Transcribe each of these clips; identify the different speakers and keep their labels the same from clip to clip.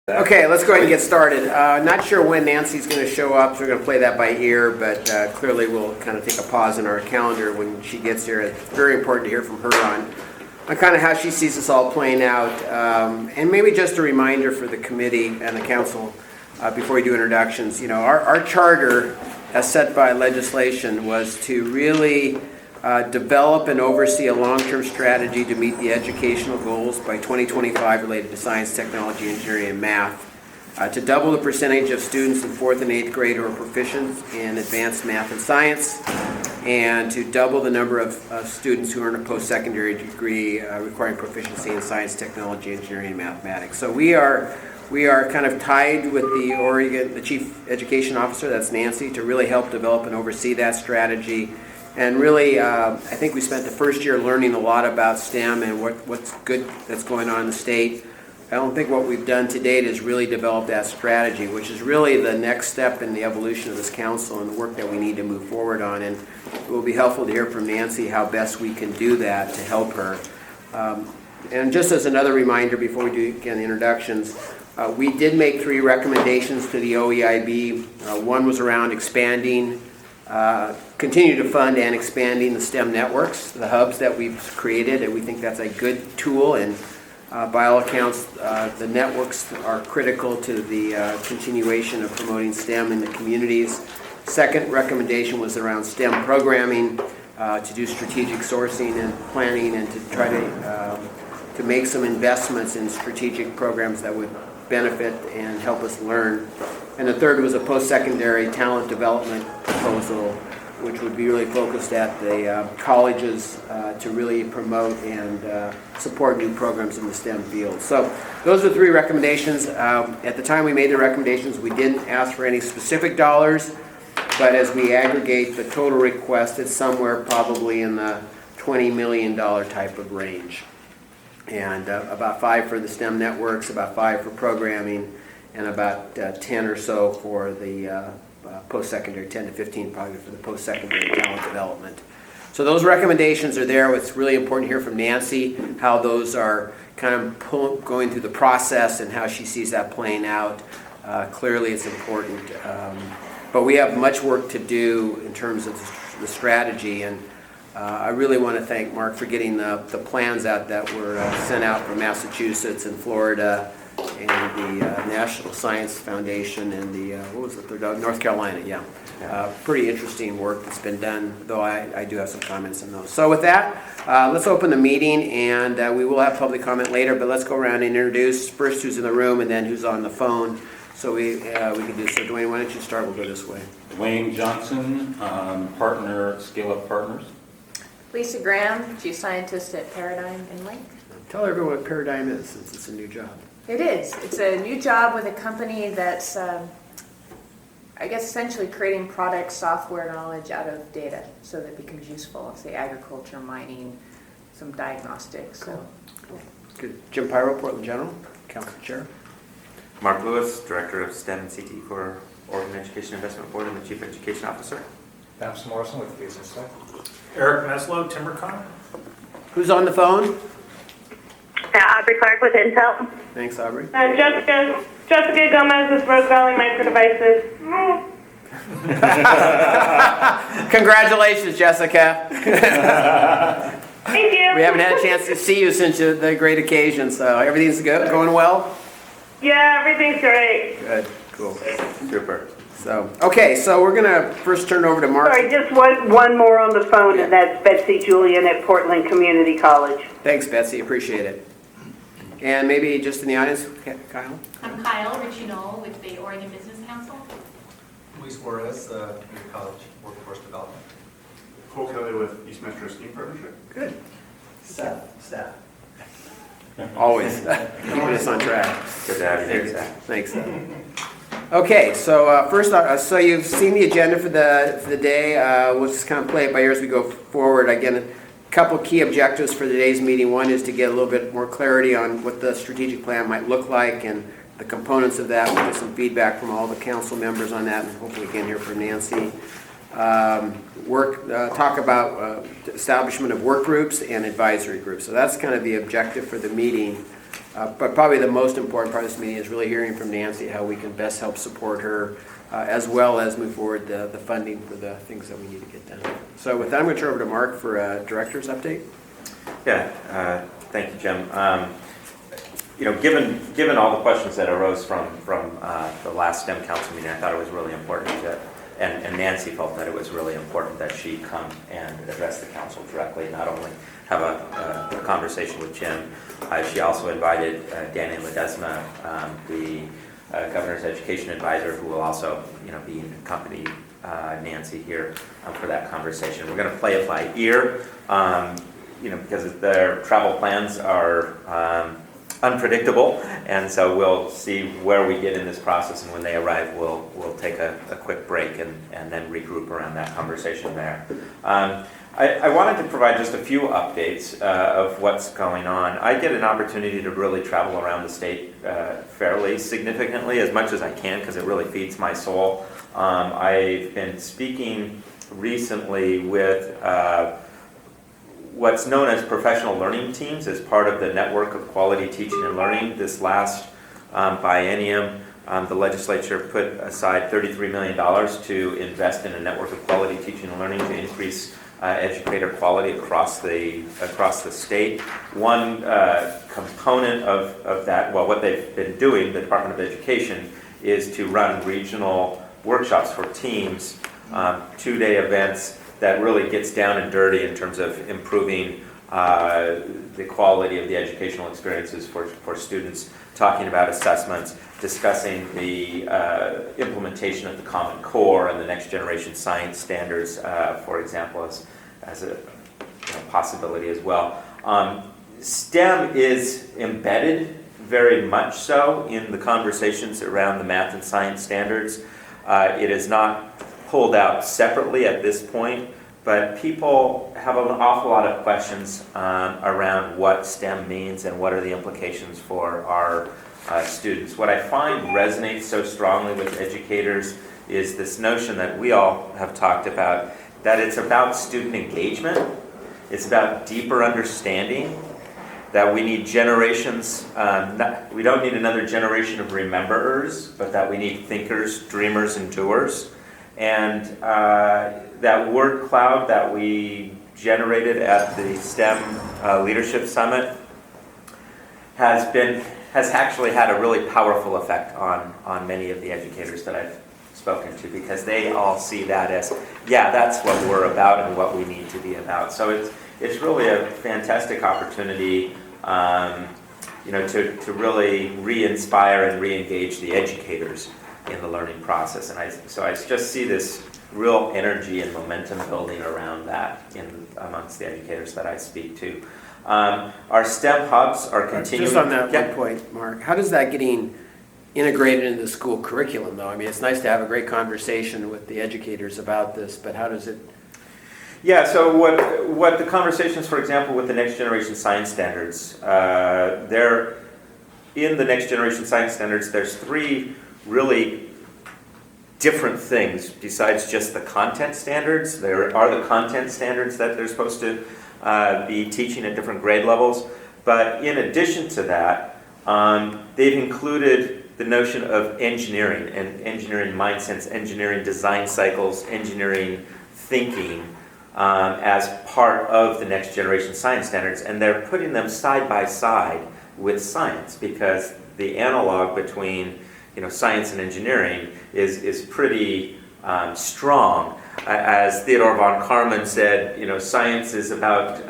Speaker 1: Okay, let's go ahead and get started. Not sure when Nancy's going to show up, so we're going to play that by ear, but clearly we'll kind of take a pause in our calendar when she gets here. It's very important to hear from her on kind of how she sees this all playing out. And maybe just a reminder for the committee and the council before we do introductions. You know, our charter, as set by legislation, was to really develop and oversee a long-term strategy to meet the educational goals by 2025 related to science, technology, engineering, and math, to double the percentage of students in 4th and 8th grade who are proficient in advanced math and science, and to double the number of students who earn a post-secondary degree requiring proficiency in science, technology, engineering, and mathematics. So we are kind of tied with the Chief Education Officer, that's Nancy, to really help develop and oversee that strategy. And really, I think we spent the first year learning a lot about STEM and what's good that's going on in the state. I don't think what we've done to date is really develop that strategy, which is really the next step in the evolution of this council and the work that we need to move forward on. And it will be helpful to hear from Nancy how best we can do that to help her. And just as another reminder before we do again the introductions, we did make 3 recommendations to the OEIB. One was around expanding continue to fund and expanding the STEM networks, the hubs that we've created, and we think that's a good tool, and by all accounts the networks are critical to the continuation of promoting STEM in the communities. Second recommendation was around STEM programming, to do strategic sourcing and planning and to try to make some investments in strategic programs that would benefit and help us learn. And the third was a post-secondary talent development proposal, which would be really focused at the colleges to really promote and support new programs in the STEM field. So those are 3 recommendations. At the time we made the recommendations, we didn't ask for any specific dollars, but as we aggregate the total request, it's somewhere probably in the $20 million type of range. And about 5 for the STEM networks, about 5 for programming, and about 10 or so for the post-secondary, 10 to 15 probably for the post-secondary talent development. So those recommendations are there. It's really important to hear from Nancy how those are kind of going through the process and how she sees that playing out. Clearly it's important. But we have much work to do in terms of the strategy, and I really want to thank Mark for getting the plans out that were sent out from Massachusetts and Florida and the National Science Foundation and the, what was the third, North Carolina, yeah. Pretty interesting work that's been done, though I do have some comments on those. So with that, let's open the meeting, and we will have public comment later, but let's go around and introduce first who's in the room and then who's on the phone. So we can do so. Dwayne, why don't you start? We'll go this way.
Speaker 2: Dwayne Johnson, partner, Scale Up Partners.
Speaker 3: Lisa Graham, Chief Scientist at Paradigm in Link.
Speaker 1: Tell everyone what Paradigm is, since it's a new job.
Speaker 3: It is. It's a new job with a company that's, I guess, essentially creating product software knowledge out of data so that it becomes useful, say, agriculture, mining, some diagnostics.
Speaker 1: Cool. Good. Jim Pyro, Portland General, Council Chair.
Speaker 4: Mark Lewis, Director of STEM and CT for Oregon Education Investment Board and the Chief Education Officer.
Speaker 5: Vance Morrison with Business Tech.
Speaker 6: Eric Meslow, TimberCon.
Speaker 1: Who's on the phone?
Speaker 7: Aubrey Clark with Intel.
Speaker 1: Thanks, Aubrey.
Speaker 7: Jessica Gomez with Rose Valley Micro Devices.
Speaker 1: Congratulations, Jessica.
Speaker 7: Thank you.
Speaker 1: We haven't had a chance to see you since the great occasion, so everything's good, going well?
Speaker 7: Yeah, everything's great.
Speaker 1: Good, cool.
Speaker 4: Super.
Speaker 1: So, okay, so we're gonna first turn it over to Mark.
Speaker 8: Sorry, just one more on the phone, and that's Betsy Julian at Portland Community College.
Speaker 1: Thanks, Betsy, appreciate it. And maybe just in the audience, Kyle?
Speaker 9: I'm Kyle Ritchie-Knoll with the Oregon Business Council.
Speaker 10: Luis Juarez, Community College Workforce Development.
Speaker 11: Cole Kelly with East Metro Steam Partnership.
Speaker 1: Good. Staff. Always keeping us on track.
Speaker 4: Good to have you here, Zach.
Speaker 1: Thanks. Okay, so first, so you've seen the agenda for the day. We'll just kind of play it by ear as we go forward. Again, a couple key objectives for today's meeting. One is to get a little bit more clarity on what the strategic plan might look like and the components of that. We'll get some feedback from all the council members on that, and hopefully we can hear from Nancy. Talk about establishment of work groups and advisory groups. So that's kind of the objective for the meeting. But probably the most important part of this meeting is really hearing from Nancy how we can best help support her, as well as move forward the funding for the things that we need to get done. So with that, I'm going to turn over to Mark for a director's update.
Speaker 4: Yeah, thank you, Jim. Given all the questions that arose from the last STEM council meeting, I thought it was really important and Nancy felt that it was really important that she come and address the council directly, not only have a conversation with Jim. She also invited Danny Ledesma, the governor's education advisor, who will also be accompany Nancy here for that conversation. We're going to play it by ear. Because their travel plans are unpredictable, and so we'll see where we get in this process, and when they arrive, we'll take a quick break and then regroup around that conversation there. I wanted to provide just a few updates of what's going on. I get an opportunity to really travel around the state fairly significantly, as much as I can, because it really feeds my soul. I've been speaking recently with what's known as professional learning teams as part of the network of quality teaching and learning. This last biennium, the legislature put aside $33 million to invest in a network of quality teaching and learning to increase educator quality across the state. One component of that, well, what they've been doing, the Department of Education, is to run regional workshops for teams, 2-day events that really gets down and dirty in terms of improving the quality of the educational experiences for students, talking about assessments, discussing the implementation of the Common Core and the next generation science standards, for example, as a possibility as well. STEM is embedded very much so in the conversations around the math and science standards. It is not pulled out separately at this point, but people have an awful lot of questions around what STEM means and what are the implications for our students. What I find resonates so strongly with educators is this notion that we all have talked about, that it's about student engagement, it's about deeper understanding, that we need generations, we don't need another generation of rememberers, but that we need thinkers, dreamers, and doers. And that word cloud that we generated at the STEM Leadership Summit has actually had a really powerful effect on many of the educators that I've spoken to, because they all see that as, yeah, that's what we're about and what we need to be about. So it's really a fantastic opportunity to really re-inspire and re-engage the educators in the learning process. And so I just see this real energy and momentum building around that amongst the educators that I speak to. Our STEM hubs are continuing.
Speaker 1: Just on that one point, Mark, how does that getting integrated into the school curriculum, though? I mean, it's nice to have a great conversation with the educators about this, but how does it?
Speaker 4: Yeah, so what the conversations, for example, with the next generation science standards, in the next generation science standards, there's 3 really different things besides just the content standards. There are the content standards that they're supposed to be teaching at different grade levels, but in addition to that, they've included the notion of engineering and engineering mindsets, engineering design cycles, engineering thinking as part of the next generation science standards, and they're putting them side by side with science, because the analog between science and engineering is pretty strong. As Theodore von Karman said, science is about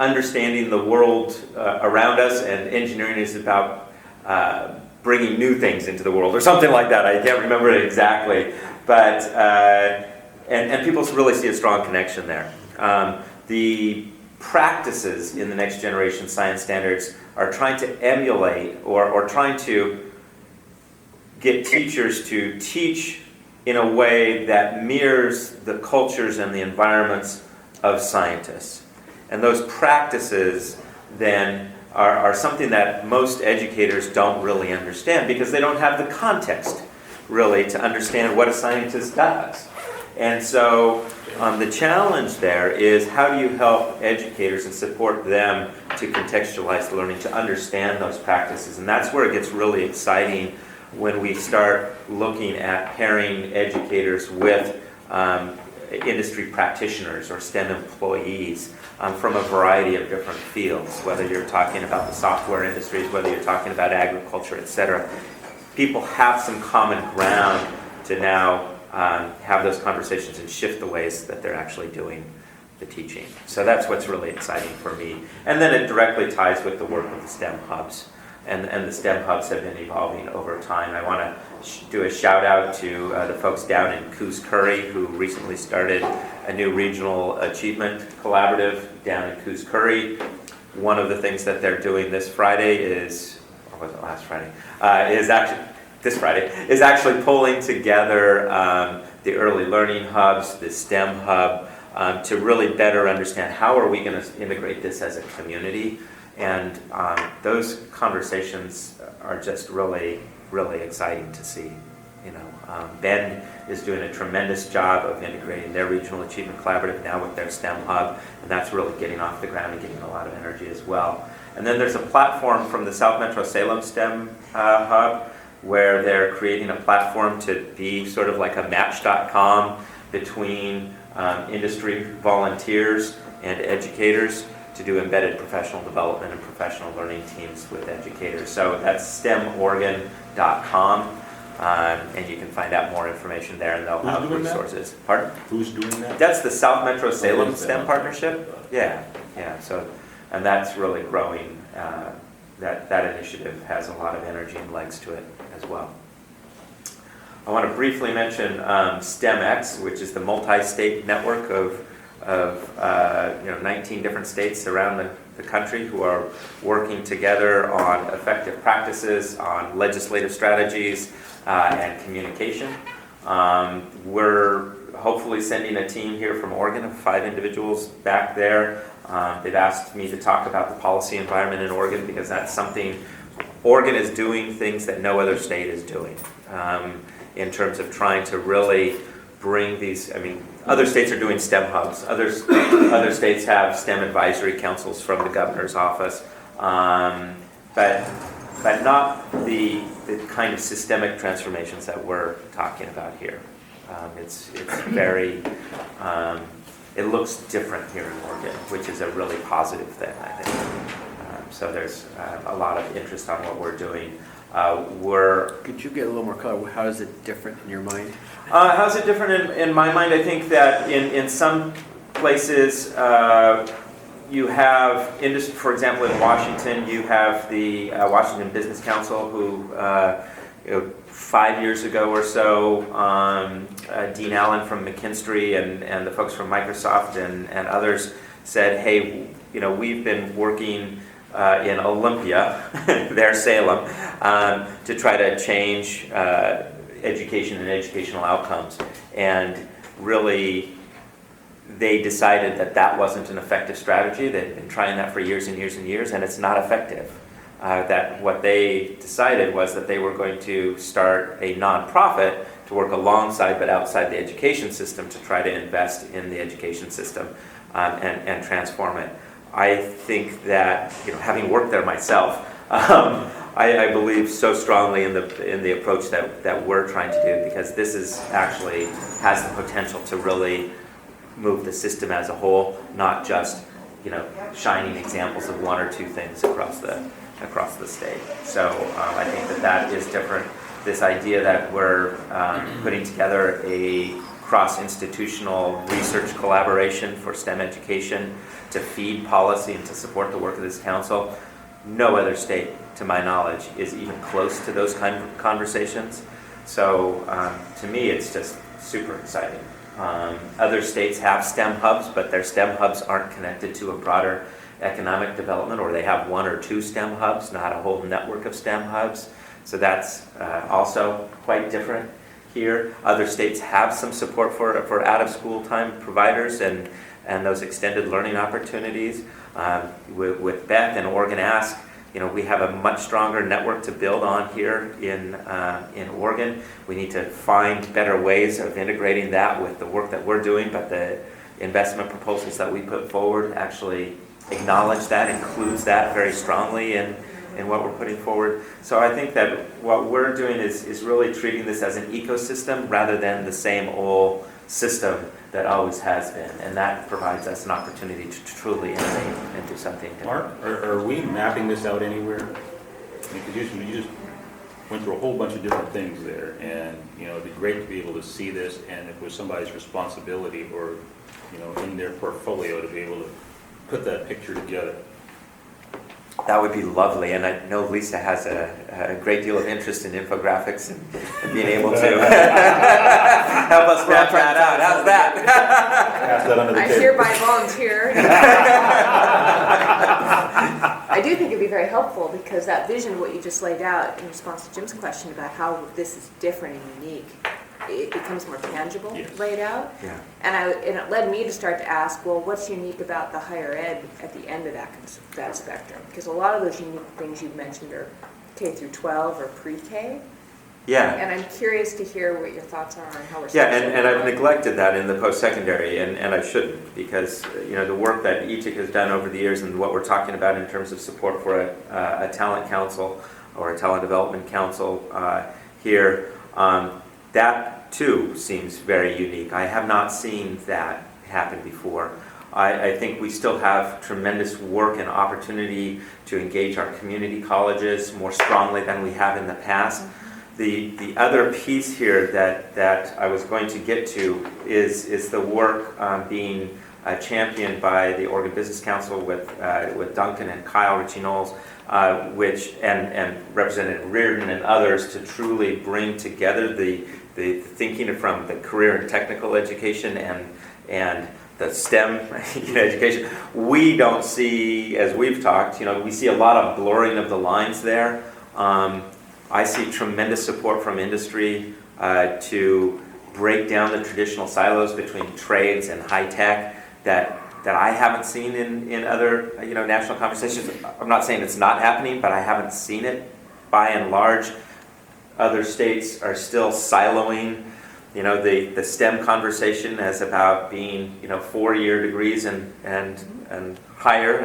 Speaker 4: understanding the world around us, and engineering is about bringing new things into the world, or something like that. I can't remember it exactly, but and people really see a strong connection there. The practices in the next generation science standards are trying to emulate or trying to get teachers to teach in a way that mirrors the cultures and the environments of scientists. And those practices then are something that most educators don't really understand, because they don't have the context really to understand what a scientist does. And so the challenge there is how do you help educators and support them to contextualize learning, to understand those practices? And that's where it gets really exciting when we start looking at pairing educators with industry practitioners or STEM employees from a variety of different fields, whether you're talking about the software industries, whether you're talking about agriculture, etc. People have some common ground to now have those conversations and shift the ways that they're actually doing the teaching. So that's what's really exciting for me. And then it directly ties with the work of the STEM hubs. And the STEM hubs have been evolving over time. I want to do a shout out to the folks down in Coos Curry who recently started a new regional achievement collaborative down in Coos Curry. One of the things that they're doing this Friday is, or was it last Friday? This Friday, is actually pulling together the early learning hubs, the STEM hub, to really better understand how are we going to integrate this as a community. And those conversations are just really, really exciting to see. Bend is doing a tremendous job of integrating their regional achievement collaborative now with their STEM hub, and that's really getting off the ground and getting a lot of energy as well. And then there's a platform from the South Metro Salem STEM hub where they're creating a platform to be sort of like a match.com between industry volunteers and educators to do embedded professional development and professional learning teams with educators. So that's stemoregon.com, and you can find out more information there, and they'll have resources. Pardon?
Speaker 2: Who's doing that?
Speaker 4: That's the South Metro Salem STEM partnership. Yeah. So, and that's really growing. That initiative has a lot of energy and legs to it as well. I want to briefly mention STEMX, which is the multi-state network of 19 different states around the country who are working together on effective practices, on legislative strategies, and communication. We're hopefully sending a team here from Oregon of 5 individuals back there. They've asked me to talk about the policy environment in Oregon because that's something Oregon is doing, things that no other state is doing in terms of trying to really bring these. Other states are doing STEM hubs. Other states have STEM advisory councils from the governor's office, but not the kind of systemic transformations that we're talking about here. It's very. It looks different here in Oregon, which is a really positive thing, I think. So there's a lot of interest on what we're doing.
Speaker 1: Could you get a little more color? How is it different in your mind?
Speaker 4: How's it different in my mind? I think that in some places you have industry. For example, in Washington, you have the Washington Business Council, who 5 years ago or so, Dean Allen from McKinstry and the folks from Microsoft and others said, hey, we've been working in Olympia, their Salem, to try to change education and educational outcomes. And really, they decided that wasn't an effective strategy. They'd been trying that for years and years and years, and it's not effective. That what they decided was that they were going to start a nonprofit to work alongside but outside the education system to try to invest in the education system and transform it. I think that, having worked there myself, I believe so strongly in the approach that we're trying to do, because this is actually has the potential to really move the system as a whole, not just shining examples of one or two things across the state. So I think that is different. This idea that we're putting together a cross-institutional research collaboration for STEM education to feed policy and to support the work of this council. No other state, to my knowledge, is even close to those kind of conversations. So to me, it's just super exciting. Other states have STEM hubs, but their STEM hubs aren't connected to a broader economic development, or they have 1 or 2 STEM hubs, not a whole network of STEM hubs. So that's also quite different here. Other states have some support for out-of-school time providers and those extended learning opportunities. With Beth and Oregon Ask, we have a much stronger network to build on here in Oregon. We need to find better ways of integrating that with the work that we're doing, but the investment proposals that we put forward actually acknowledge that, includes that very strongly in what we're putting forward. So I think that what we're doing is really treating this as an ecosystem rather than the same old system that always has been. And that provides us an opportunity to truly innovate and do something different.
Speaker 2: Mark, are we mapping this out anywhere? Because you just went through a whole bunch of different things there, and it'd be great to be able to see this, and if it was somebody's responsibility or in their portfolio to be able to put that picture together.
Speaker 4: That would be lovely, and I know Lisa has a great deal of interest in infographics and being able to help us map that out. How's that?
Speaker 2: Pass that under the
Speaker 3: I
Speaker 2: table.
Speaker 3: hereby volunteer. I do think it'd be very helpful because that vision, what you just laid out in response to Jim's question about how this is different and unique, it becomes more tangible,
Speaker 2: Yes.
Speaker 3: laid out.
Speaker 4: Yeah.
Speaker 3: And it led me to start to ask, well, what's unique about the higher ed at the end of that spectrum? Because a lot of those unique things you've mentioned are K through 12 or pre-K.
Speaker 4: Yeah.
Speaker 3: And I'm curious to hear what your thoughts are on how we're
Speaker 4: Yeah,
Speaker 3: structuring
Speaker 4: and I've
Speaker 3: it.
Speaker 4: neglected that in the post-secondary, and I shouldn't, because the work that ETIC has done over the years and what we're talking about in terms of support for a talent council or a talent development council here, that too seems very unique. I have not seen that happen before. I think we still have tremendous work and opportunity to engage our community colleges more strongly than we have in the past. The other piece here that I was going to get to is the work being championed by the Oregon Business Council with Duncan and Kyle Ritchie-Knowles, and Representative Reardon and others, to truly bring together the thinking from the career and technical education and the STEM education. We don't see, as we've talked, we see a lot of blurring of the lines there. I see tremendous support from industry to break down the traditional silos between trades and high tech that I haven't seen in other national conversations. I'm not saying it's not happening, but I haven't seen it. By and large, other states are still siloing the STEM conversation as about being 4-year degrees and higher,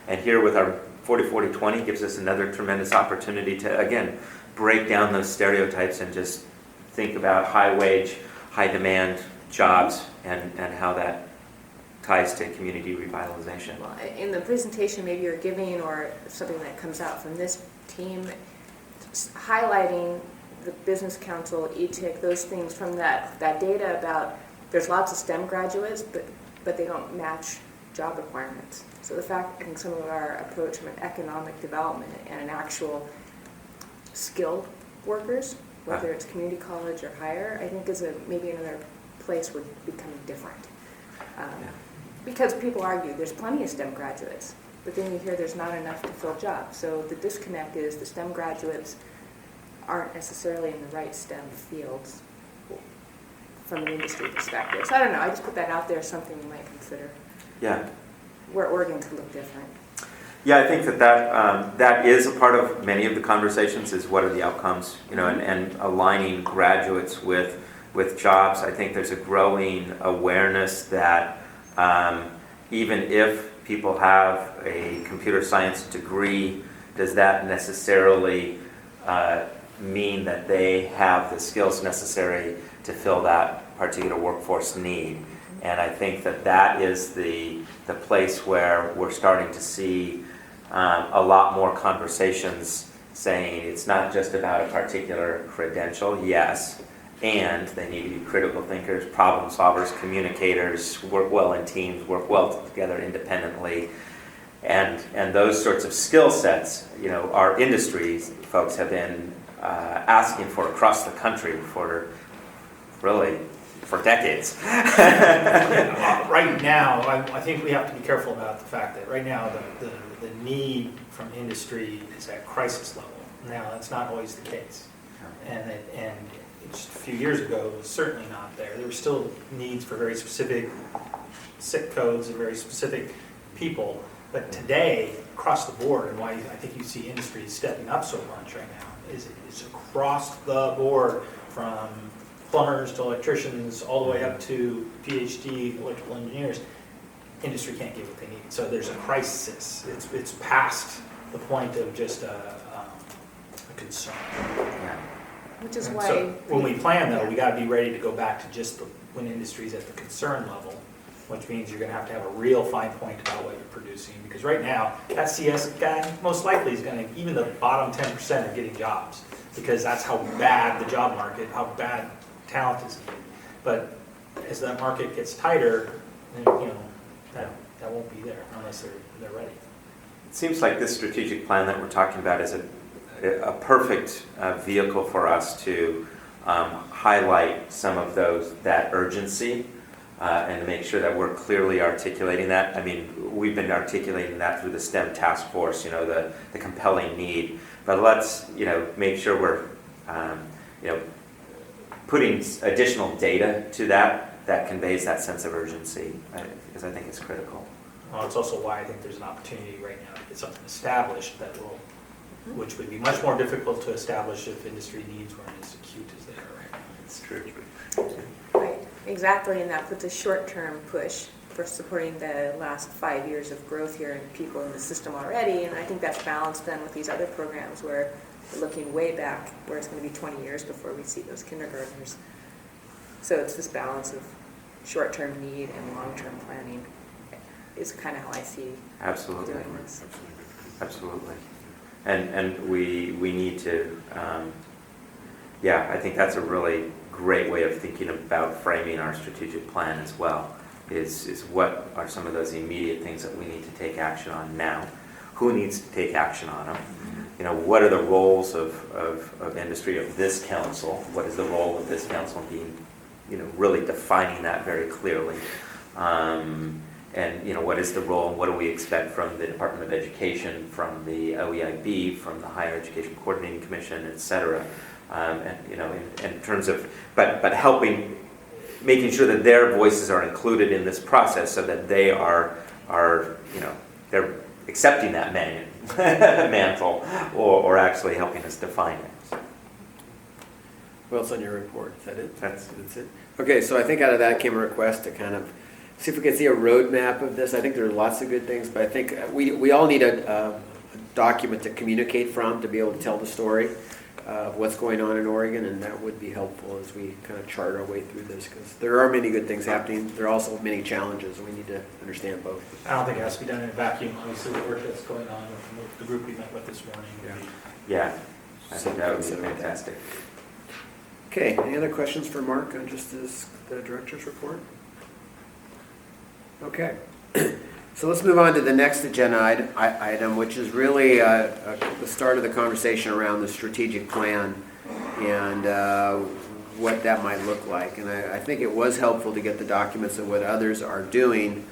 Speaker 4: and here with our 40-40-20 gives us another tremendous opportunity to again break down those stereotypes and just think about high wage, high demand jobs and how that ties to community revitalization.
Speaker 3: Well, in the presentation maybe you're giving, or something that comes out from this team, highlighting the Business Council, ETIC, those things from that data about there's lots of STEM graduates, but they don't match job requirements. So the fact, I think some of our approach from an economic development and an actual skilled workers, whether it's community college or higher, I think is maybe another place we're becoming different. Because people argue there's plenty of STEM graduates, but then you hear there's not enough to fill jobs. So the disconnect is the STEM graduates aren't necessarily in the right STEM fields from an industry perspective. So I don't know, I just put that out there as something you might consider.
Speaker 4: Yeah.
Speaker 3: Where Oregon could look different.
Speaker 4: Yeah, I think that is a part of many of the conversations, is what are the outcomes, and aligning graduates with jobs. I think there's a growing awareness that even if people have a computer science degree, does that necessarily mean that they have the skills necessary to fill that particular workforce need? And I think that is the place where we're starting to see a lot more conversations saying it's not just about a particular credential, yes, and they need to be critical thinkers, problem solvers, communicators, work well in teams, work well together independently, and those sorts of skill sets, our industry folks have been asking for across the country for decades.
Speaker 6: Right now, I think we have to be careful about the fact that right now the need from industry is at crisis level. Now, that's not always the case. And just a few years ago, it was certainly not there. There were still needs for very specific SIP codes and very specific people. But today, across the board, and why I think you see industry stepping up so much right now, is across the board, from plumbers to electricians, all the way up to PhD electrical engineers. Industry can't get what they need. So there's a crisis. It's past the point of just a concern.
Speaker 4: Yeah.
Speaker 3: Which is
Speaker 6: And
Speaker 3: why.
Speaker 6: so when we plan, though,
Speaker 3: Yeah.
Speaker 6: we got to be ready to go back to just when industry's at the concern level, which means you're going to have a real fine point about what you're producing. Because right now, that CS guy most likely is going to, even the bottom 10% are getting jobs, because that's how bad the job market, how bad talent is. But as that market gets tighter, then, that won't be there unless they're ready.
Speaker 4: It seems like this strategic plan that we're talking about is a perfect vehicle for us to highlight some of that urgency and make sure that we're clearly articulating that. I mean, we've been articulating that through the STEM task force, the compelling need. But let's, make sure we're, putting additional data to that conveys that sense of urgency, because I think it's critical.
Speaker 6: Well, it's also why I think there's an opportunity right now to get something established which would be much more difficult to establish if industry needs weren't as acute as they are right now.
Speaker 4: It's true.
Speaker 3: Right, exactly, and that puts a short-term push for supporting the last 5 years of growth here and people in the system already, and I think that's balanced then with these other programs where we're looking way back, where it's going to be 20 years before we see those kindergartners. So it's this balance of short-term need and long-term planning is kind of how I see
Speaker 4: Absolutely.
Speaker 3: doing this.
Speaker 4: Absolutely. And we need to, I think that's a really great way of thinking about framing our strategic plan as well, is what are some of those immediate things that we need to take action on now? Who needs to take action on them? What are the roles of industry, of this council? What is the role of this council in being, really defining that very clearly? And what is the role and what do we expect from the Department of Education, from the OEIB, from the Higher Education Coordinating Commission, et cetera. And in terms of, but helping, making sure that their voices are included in this process so that they are they're accepting that mantle or actually helping us define it.
Speaker 1: Well, it's on your report. Is that it?
Speaker 4: That's
Speaker 1: it. Okay, so I think out of that came a request to kind of see if we can see a roadmap of this. I think there are lots of good things, but I think we all need a document to communicate from to be able to tell the story of what's going on in Oregon, and that would be helpful as we kind of chart our way through this, because there are many good things happening. There are also many challenges, and we need to understand both.
Speaker 6: I don't think it has to be done in a vacuum. Obviously, the work that's going on with the group we met with this morning.
Speaker 4: Yeah, I think that would be fantastic.
Speaker 1: Okay, any other questions for Mark on just the director's report? Okay, so let's move on to the next agenda item, which is really the start of the conversation around the strategic plan and what that might look like. And I think it was helpful to get the documents of what others are doing,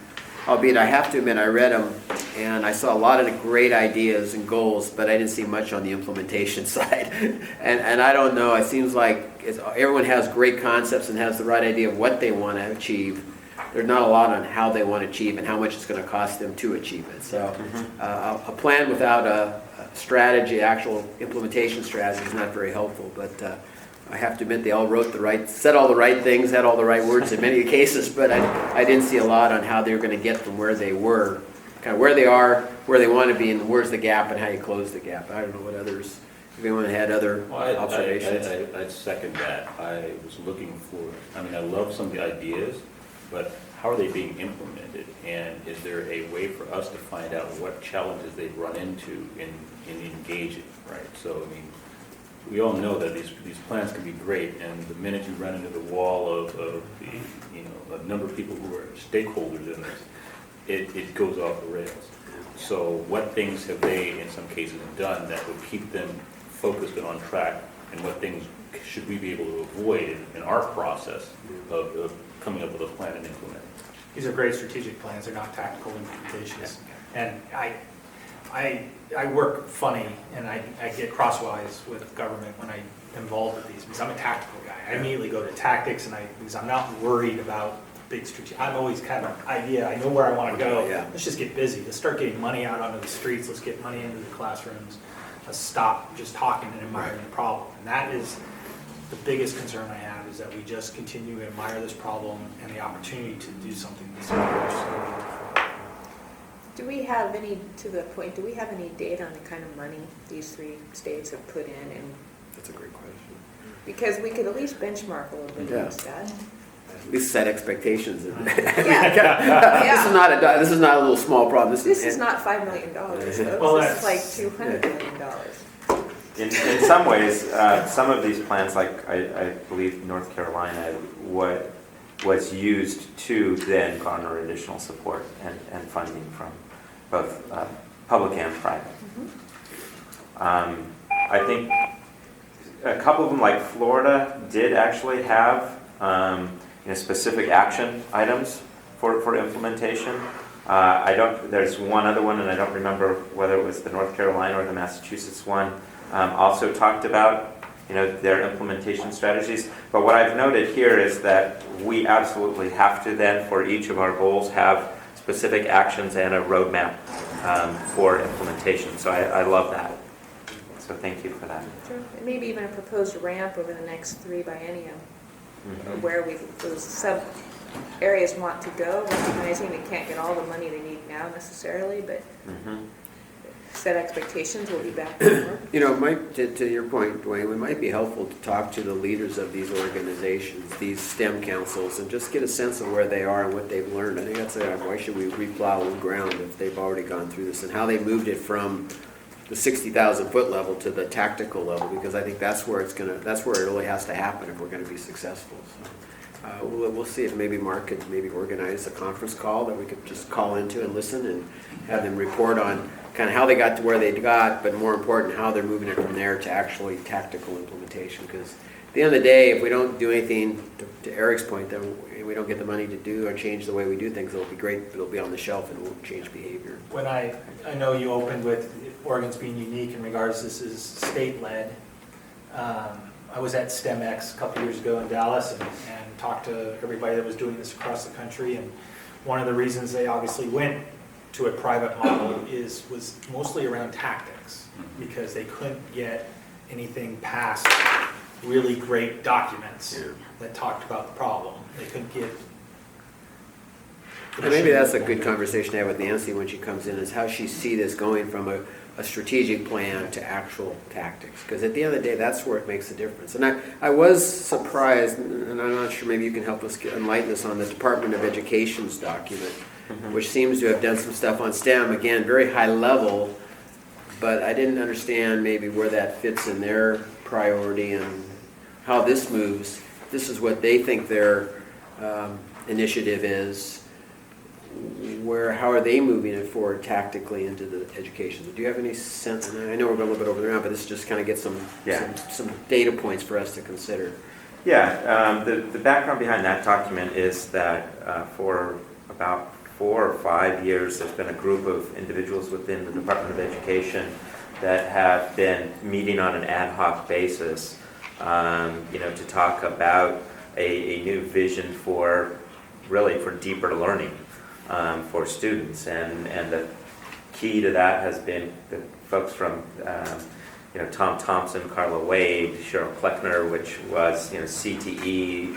Speaker 1: albeit I have to admit I read them and I saw a lot of the great ideas and goals, but I didn't see much on the implementation side. And I don't know, it seems like everyone has great concepts and has the right idea of what they want to achieve. There's not a lot on how they want to achieve and how much it's going to cost them to achieve it. So a plan without a strategy, actual implementation strategy, is not very helpful. But I have to admit they all said all the right things, had all the right words in many cases, but I didn't see a lot on how they were going to get from where they were, kind of where they are, where they want to be, and where's the gap and how you close the gap. I don't know what others, if anyone had other observations.
Speaker 2: I'd second that. I was looking for, I love some of the ideas, but how are they being implemented? And is there a way for us to find out what challenges they've run into in engaging, right? So, we all know that these plans can be great, and the minute you run into the wall of the, a number of people who are stakeholders in this, it goes off the rails. So what things have they, in some cases, done that would keep them focused and on track, and what things should we be able to avoid in our process of coming up with a plan and implementing?
Speaker 6: These are great strategic plans. They're not tactical implementations. And I work funny, and I get crosswise with government when I'm involved with these, because I'm a tactical guy. I immediately go to tactics, because I'm not worried about big strategic, I'm always kind of idea, I know where I want to go.
Speaker 1: Yeah.
Speaker 6: Let's just get busy. Let's start getting money out onto the streets. Let's get money into the classrooms. Let's stop just talking and admiring the problem. And that is the biggest concern I have, is that we just continue to admire this problem and the opportunity to do something this huge.
Speaker 3: Do we have any, to the point, do we have any data on the kind of money these 3 states have put in? And
Speaker 1: That's a great question.
Speaker 3: because we could at least benchmark a little bit
Speaker 1: Yeah.
Speaker 3: against that.
Speaker 1: At least set expectations.
Speaker 3: Yeah.
Speaker 1: This is not a little small problem.
Speaker 3: This is not $5 million, folks.
Speaker 6: Well,
Speaker 3: This is like
Speaker 6: that's-
Speaker 3: $200 million.
Speaker 4: In some ways, some of these plans, like I believe North Carolina, what was used to then garner additional support and funding from both public and private. I think a couple of them, like Florida, did actually have specific action items for implementation. There's one other one, and I don't remember whether it was the North Carolina or the Massachusetts one, also talked about their implementation strategies. But what I've noted here is that we absolutely have to then, for each of our goals, have specific actions and a roadmap for implementation. So I love that. So thank you for that.
Speaker 3: Sure. And maybe even a proposed ramp over the next 3 biennium, where those sub areas want to go, recognizing they can't get all the money they need now necessarily, but set expectations, we'll be back to work.
Speaker 1: To your point, Dwayne, it might be helpful to talk to the leaders of these organizations, these STEM councils, and just get a sense of where they are and what they've learned. I think that's why should we replow old ground if they've already gone through this, and how they moved it from the 60,000 foot level to the tactical level, because I think that's where it really has to happen if we're going to be successful. So, we'll see if maybe Mark could maybe organize a conference call that we could just call into and listen and have them report on kind of how they got to where they got, but more important, how they're moving it from there to actually tactical implementation. Because at the end of the day, if we don't do anything, to Eric's point, then we don't get the money to do or change the way we do things, it'll be great, but it'll be on the shelf and it won't change behavior.
Speaker 6: When I know you opened with Oregon's being unique in regards this is state-led. I was at STEMX a couple years ago in Dallas and talked to everybody that was doing this across the country, and one of the reasons they obviously went to a private model was mostly around tactics, because they couldn't get anything past really great documents that talked about the problem. They couldn't get...
Speaker 1: And maybe that's a good conversation to have with Nancy when she comes in, is how she see this going from a strategic plan to actual tactics. Because at the end of the day, that's where it makes a difference. And I was surprised, and I'm not sure, maybe you can help us enlighten us on the Department of Education's document, which seems to have done some stuff on STEM, again, very high level, but I didn't understand maybe where that fits in their priority and how this moves. This is what they think their initiative is. How are they moving it forward tactically into the education? Do you have any sense? And I know we're going a little bit over the round, but this just kind of gets some data points for us to consider.
Speaker 4: Yeah, the background behind that document is that for about 4 or 5 years, there's been a group of individuals within the Department of Education that have been meeting on an ad hoc basis, to talk about a new vision for deeper learning for students, and the key to that has been the folks from Tom Thompson, Carla Wade, Cheryl Kleckner, which was CTE,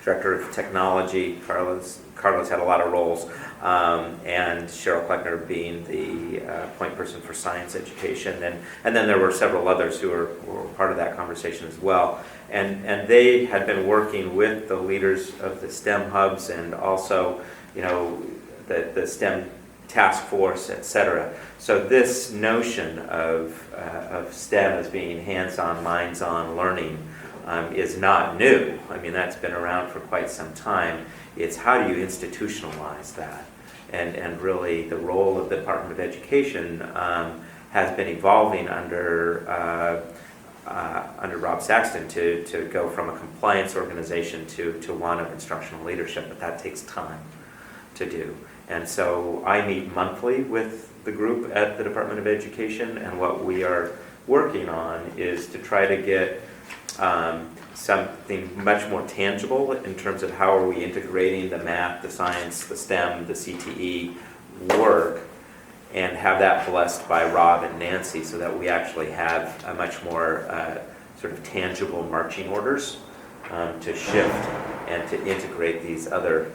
Speaker 4: Director of Technology. Carla's had a lot of roles, and Cheryl Kleckner being the point person for science education, and then there were several others who were part of that conversation as well. And they had been working with the leaders of the STEM hubs and also, the STEM task force, et cetera. So this notion of STEM as being hands-on, minds-on learning is not new. I mean, that's been around for quite some time. It's how do you institutionalize that? And really the role of the Department of Education has been evolving under Rob Saxton to go from a compliance organization to one of instructional leadership, but that takes time to do. And so I meet monthly with the group at the Department of Education, and what we are working on is to try to get something much more tangible in terms of how are we integrating the math, the science, the STEM, the CTE work, and have that blessed by Rob and Nancy so that we actually have a much more sort of tangible marching orders to shift and to integrate these other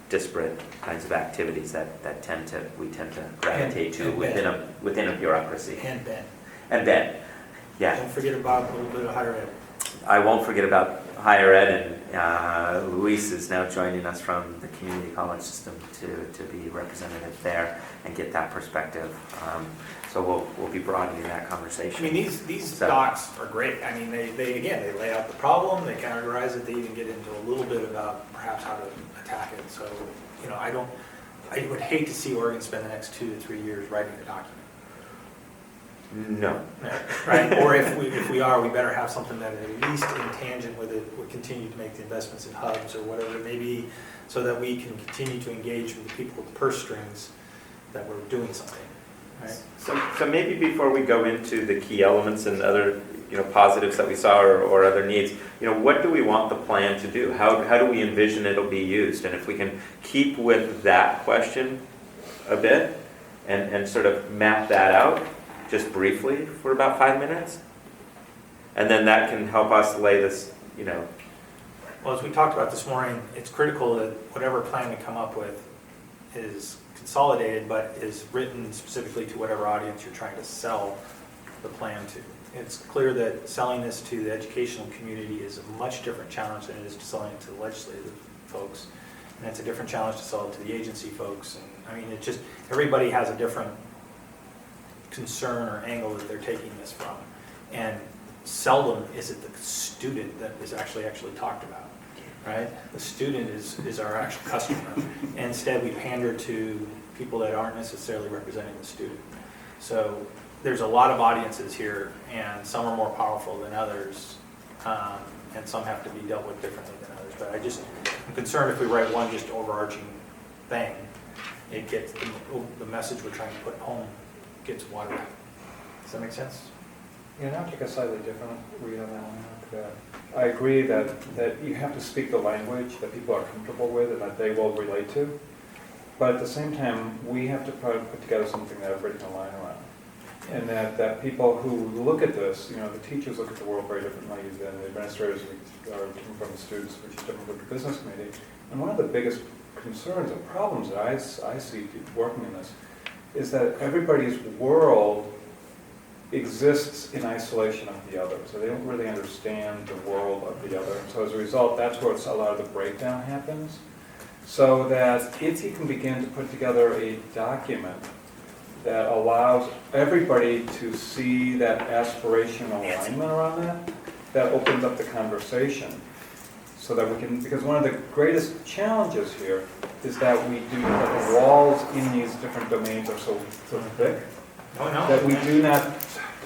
Speaker 4: disparate kinds of activities that we tend to gravitate to within a bureaucracy.
Speaker 6: And Ben.
Speaker 4: And Ben, yeah.
Speaker 6: Don't forget about a little bit of higher ed.
Speaker 4: I won't forget about higher ed, and Luis is now joining us from the community college system to be representative there and get that perspective. So we'll be broadening that
Speaker 6: I
Speaker 4: conversation.
Speaker 6: mean, these docs are great. I mean, they lay out the problem, they categorize it, they even get into a little bit about perhaps how to attack it. So, I would hate to see Oregon spend the next 2 to 3 years writing a document.
Speaker 4: No.
Speaker 6: Right? Or if we are, we better have something that at least in tangent with it would continue to make the investments in hubs or whatever it may be, so that we can continue to engage with the people with the purse strings that we're doing something. Right?
Speaker 4: So maybe before we go into the key elements and other positives that we saw or other needs, what do we want the plan to do? How do we envision it'll be used? And if we can keep with that question a bit and sort of map that out just briefly for about 5 minutes, and then that can help us lay this,
Speaker 6: Well, as we talked about this morning, it's critical that whatever plan we come up with is consolidated, but is written specifically to whatever audience you're trying to sell the plan to. It's clear that selling this to the educational community is a much different challenge than it is to selling it to the legislative folks. And it's a different challenge to sell it to the agency folks. And I mean, everybody has a different concern or angle that they're taking this from. And seldom is it the student that is actually talked about, right? The student is our actual customer. And instead we pander to people that aren't necessarily representing the student. So there's a lot of audiences here, and some are more powerful than others, and some have to be dealt with differently than others. But I'm concerned if we write one just overarching thing, it gets the message we're trying to put home gets watered out. Does that make sense?
Speaker 5: Yeah, and I'll take a slightly different read on that one. I agree that you have to speak the language that people are comfortable with and that they will relate to. But at the same time, we have to put together something that everybody can align around. And that people who look at this, the teachers look at the world very differently than the administrators are different from the students, which is different from the business community. And one of the biggest concerns and problems that I see working in this is that everybody's world exists in isolation of the other. So they don't really understand the world of the other. And so as a result, that's where a lot of the breakdown happens. So that if you can begin to put together a document that allows everybody to see that aspirational alignment around that opens up the conversation. So that we can, because one of the greatest challenges here is that the walls in these different domains are so thick that we do not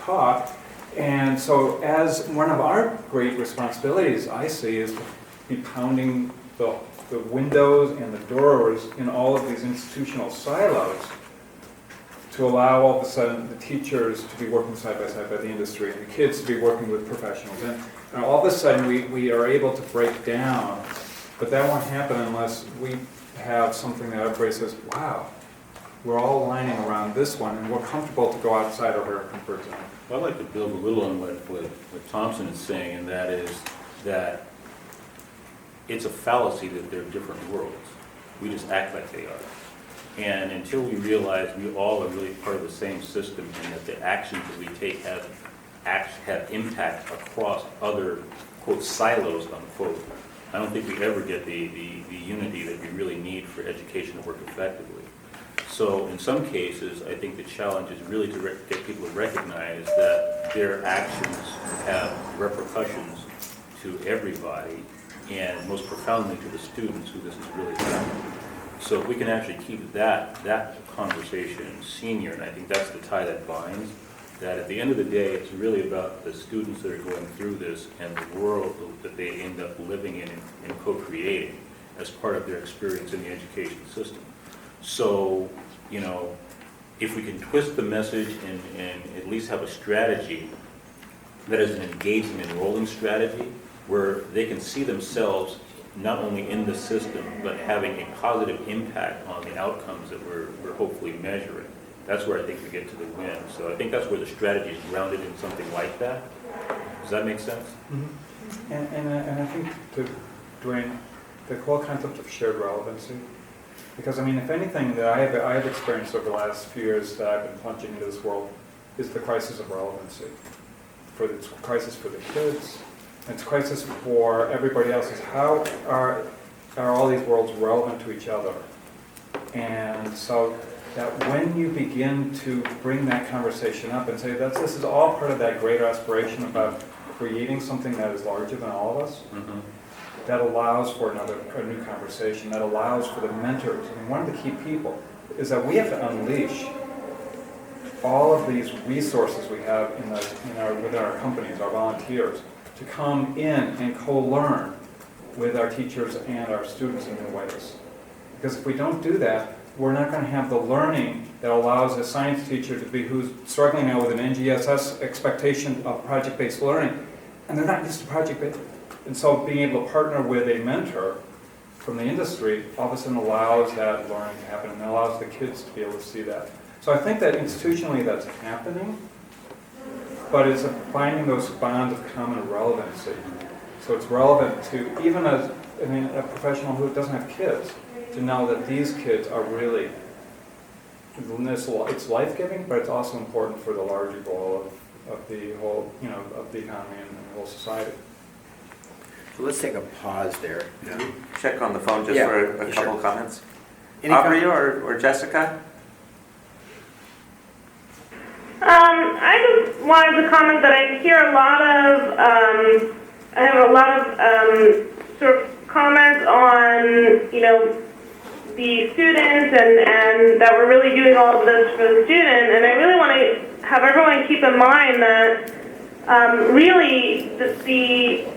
Speaker 5: talk. And so as one of our great responsibilities, I see, is to be pounding the windows and the doors in all of these institutional silos to allow all of a sudden the teachers to be working side by side by the industry and the kids to be working with professionals. And all of a sudden we are able to break down, but that won't happen unless we have something that everybody says, wow, we're all aligning around this one and we're comfortable to go outside of our comfort zone.
Speaker 2: I'd like to build a little on what Thompson is saying, and that is that it's a fallacy that they're different worlds. We just act like they are. And until we realize we all are really part of the same system and that the actions that we take have impact across other, quote, silos, unquote, I don't think we ever get the unity that we really need for education to work effectively. So in some cases, I think the challenge is really to get people to recognize that their actions have repercussions to everybody, and most profoundly to the students who this is really happening. So if we can actually keep that conversation senior, and I think that's the tie that binds, that at the end of the day, it's really about the students that are going through this and the world that they end up living in and co-creating as part of their experience in the education system. So, if we can twist the message and at least have a strategy that is an engaging enrolling strategy where they can see themselves not only in the system, but having a positive impact on the outcomes that we're hopefully measuring. That's where I think we get to the win. So I think that's where the strategy is grounded in something like that. Does that make sense?
Speaker 5: Mm-hmm. And I think, to Dwayne, the whole concept of shared relevancy, because I mean, if anything that I have experienced over the last few years that I've been plunging into this world is the crisis of relevancy. It's a crisis for the kids, and it's a crisis for everybody else. Is how are all these worlds relevant to each other? And so that when you begin to bring that conversation up and say this is all part of that greater aspiration about creating something that is larger than all of us,
Speaker 2: Mm-hmm.
Speaker 5: that allows for a new conversation, that allows for the mentors. I mean, one of the key people is that we have to unleash all of these resources we have within our companies, our volunteers, to come in and co-learn with our teachers and our students in new ways. Because if we don't do that, we're not going to have the learning that allows a science teacher to be who's struggling now with an NGSS expectation of project-based learning, and they're not used to project-based. And so being able to partner with a mentor from the industry all of a sudden allows that learning to happen and allows the kids to be able to see that. So I think that institutionally that's happening, but it's finding those bonds of common relevancy. So it's relevant to even a professional who doesn't have kids, to know that these kids are really, it's life-giving, but it's also important for the larger goal of the whole, of the economy and the whole society.
Speaker 1: So let's take a pause there.
Speaker 4: Check on the phone just
Speaker 1: Yeah,
Speaker 4: for a couple
Speaker 1: sure.
Speaker 4: of comments.
Speaker 1: Any
Speaker 4: Aubrey or Jessica?
Speaker 7: I just wanted to comment that I hear a lot of, I have a lot of sort of comments on, the students and that we're really doing all of this for the student. And I really want to have everyone keep in mind that really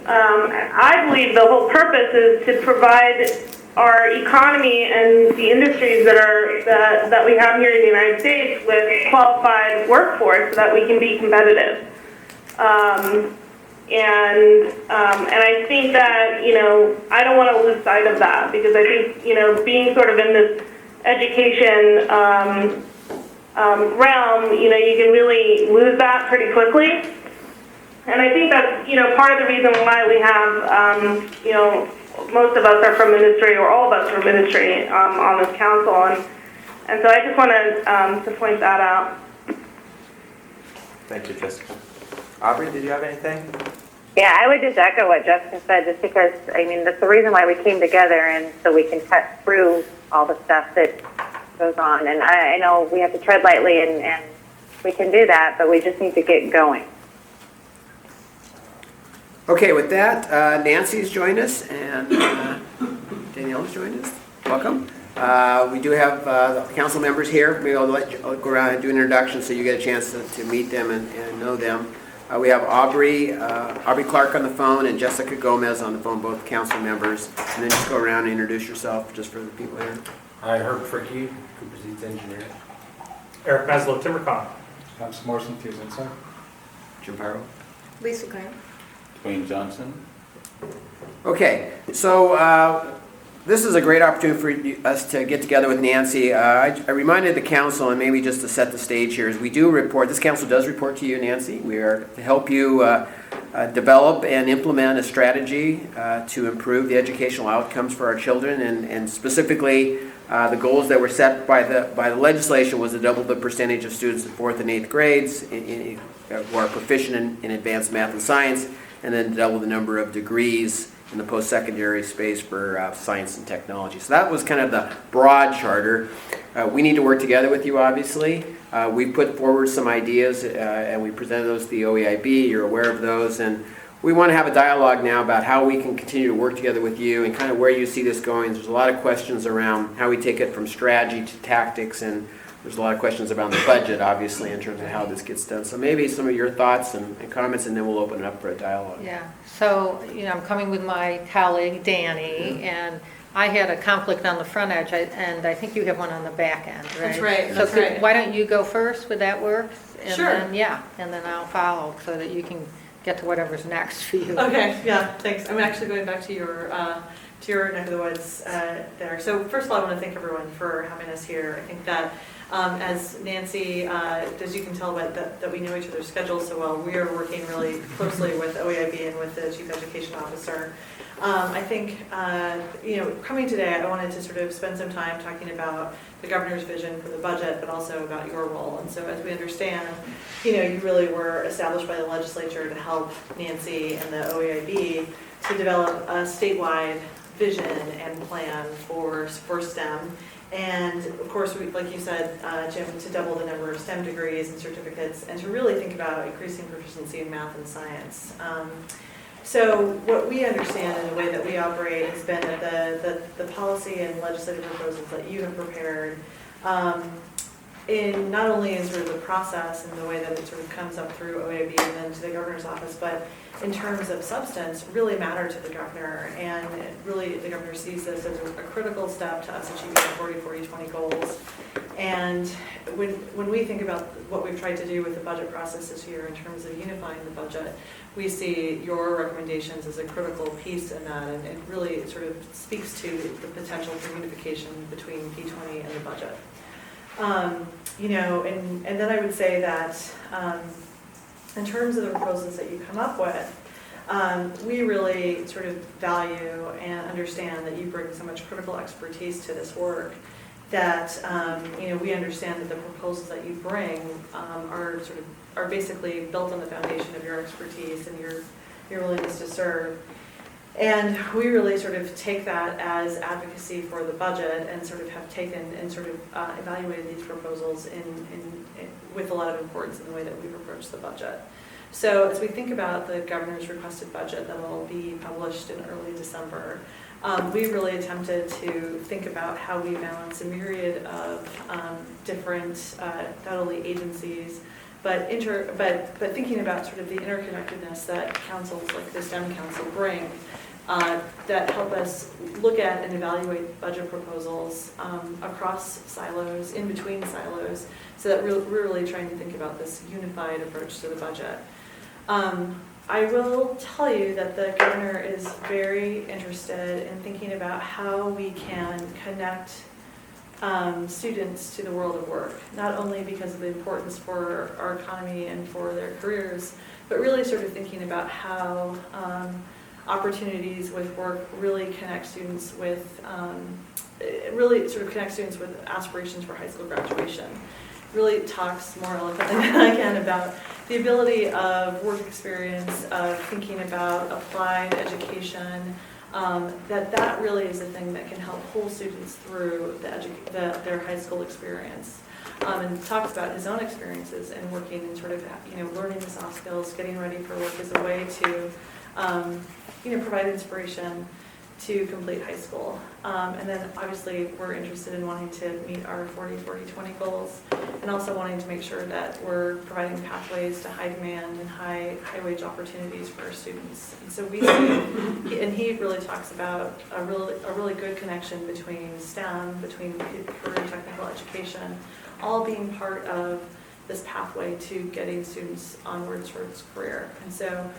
Speaker 7: I believe the whole purpose is to provide our economy and the industries that we have here in the United States with qualified workforce so that we can be competitive. And I think that, I don't want to lose sight of that, because I think, being sort of in this education realm, you can really lose that pretty quickly. And I think that's, part of the reason why we have, most of us are from industry, or all of us are from industry on this council. And so I just want to point that out.
Speaker 4: Thank you, Jessica. Aubrey, did you have anything?
Speaker 12: Yeah, I would just echo what Jessica said, just because, that's the reason why we came together, and so we can cut through all the stuff that goes on. And I know we have to tread lightly, and we can do that, but we just need to get going.
Speaker 1: Okay, with that, Nancy's joined us, and Danielle's joined us. Welcome. We do have the council members here. Maybe I'll go around and do an introduction so you get a chance to meet them and know them. We have Aubrey Clark on the phone and Jessica Gomez on the phone, both council members. And then just go around and introduce yourself just for the people here.
Speaker 10: Hi, Herb Fricky, Cooper's Eats engineer.
Speaker 6: Eric Maslow, TimberCon.
Speaker 5: Tom Morrison, Fuse Insight.
Speaker 1: Jim Pyro.
Speaker 3: Lisa Graham.
Speaker 2: Dwayne Johnson.
Speaker 1: Okay, so this is a great opportunity for us to get together with Nancy. I reminded the council, and maybe just to set the stage here, is we do report, this council does report to you, Nancy. We are to help you develop and implement a strategy to improve the educational outcomes for our children, and specifically the goals that were set by the legislation was to double the percentage of students in 4th and 8th grades who are proficient in advanced math and science, and then double the number of degrees in the post-secondary space for science and technology. So that was kind of the broad charter. We need to work together with you, obviously. We put forward some ideas and we presented those to the OEIB. You're aware of those. And we want to have a dialogue now about how we can continue to work together with you and kind of where you see this going. There's a lot of questions around how we take it from strategy to tactics, and there's a lot of questions around the budget, obviously, in terms of how this gets done. So maybe some of your thoughts and comments, and then we'll open it up for a dialogue.
Speaker 13: Yeah, so, I'm coming with my colleague, Danny, and I had a conflict on the front edge, and I think you have one on the back end, right?
Speaker 3: That's right,
Speaker 13: So
Speaker 3: that's right.
Speaker 13: why don't you go first, would that work? And
Speaker 3: Sure.
Speaker 13: then, and then I'll follow, so that you can get to whatever's next for you.
Speaker 14: Okay, yeah, thanks. I'm actually going back to your neck of the woods there. So first of all, I want to thank everyone for having us here. I think that as Nancy, as you can tell that we know each other's schedules so well, we are working really closely with OEIB and with the Chief Education Officer. I think, coming today, I wanted to sort of spend some time talking about the governor's vision for the budget, but also about your role. And so as we understand, you really were established by the legislature to help Nancy and the OEIB to develop a statewide vision and plan for STEM. And of course, like you said, Jim, to double the number of STEM degrees and certificates, and to really think about increasing proficiency in math and science. So what we understand in the way that we operate has been that the policy and legislative proposals that you have prepared, in not only in sort of the process and the way that it sort of comes up through OAB and then to the governor's office, but in terms of substance, really matter to the governor. And really, the governor sees this as a critical step to us achieving the 40-40-20 goals. And when we think about what we've tried to do with the budget process this year in terms of unifying the budget, we see your recommendations as a critical piece in that, and it really sort of speaks to the potential for unification between P20 and the budget. And then I would say that in terms of the proposals that you come up with, we really sort of value and understand that you bring so much critical expertise to this work that we understand that the proposals that you bring are basically built on the foundation of your expertise and your willingness to serve. And we really sort of take that as advocacy for the budget and sort of have taken and sort of evaluated these proposals with a lot of importance in the way that we've approached the budget. So as we think about the governor's requested budget that will be published in early December, we really attempted to think about how we balance a myriad of different, not only agencies, but thinking about sort of the interconnectedness that councils like the STEM Council bring that help us look at and evaluate budget proposals across silos, in between silos, so that we're really trying to think about this unified approach to the budget. I will tell you that the governor is very interested in thinking about how we can connect students to the world of work, not only because of the importance for our economy and for their careers, but really sort of thinking about how opportunities with work really connect students with, aspirations for high school graduation. Really talks more eloquently than I can about the ability of work experience, of thinking about applied education, that really is a thing that can help pull students through their high school experience. And talks about his own experiences and working and sort of, learning the soft skills, getting ready for work as a way to, provide inspiration to complete high school. And then obviously we're interested in wanting to meet our 40-40-20 goals, and also wanting to make sure that we're providing pathways to high demand and high wage opportunities for our students. And so we see, and he really talks about a really good connection between STEM, between career and technical education, all being part of this pathway to getting students onwards towards career. And so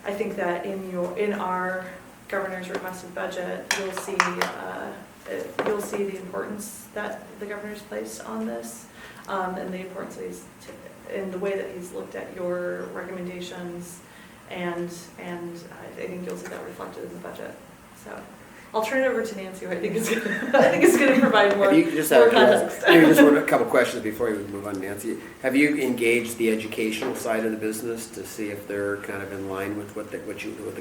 Speaker 14: I think that in our governor's requested budget, you'll see the importance that the governor's placed on this, and the importance in the way that he's looked at your recommendations, and I think you'll see that reflected in the budget. So I'll turn it over to Nancy, who I think is going to provide more context.
Speaker 1: Maybe just a couple questions before we move on, Nancy. Have you engaged the educational side of the business to see if they're kind of in line with what the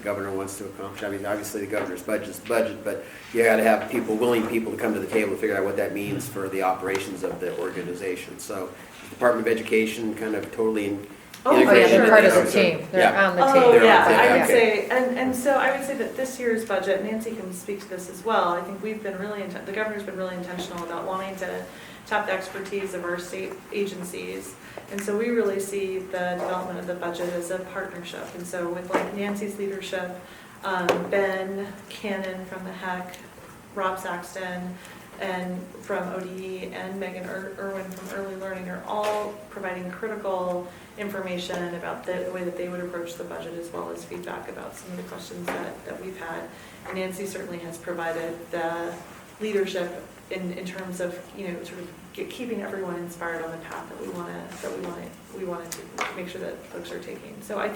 Speaker 1: governor wants to accomplish? I mean, obviously the governor's budget is the budget, but you got to have willing people to come to the table to figure out what that means for the operations of the organization. So, the Department of Education kind of totally integrated.
Speaker 13: They're part of the team. They're on the team.
Speaker 14: Oh, yeah,
Speaker 1: I
Speaker 14: would say, and so I would say that this year's budget, Nancy can speak to this as well. I think we've been the governor's been really intentional about wanting to tap the expertise of our state agencies. And so we really see the development of the budget as a partnership. And so with Nancy's leadership, Ben Cannon from the HEC, Rob Saxton, and from ODE and Megan Irwin from Early Learning are all providing critical information about the way that they would approach the budget, as well as feedback about some of the questions that we've had. And Nancy certainly has provided the leadership in terms of, sort of keeping everyone inspired on the path that we want to make sure that folks are taking. So I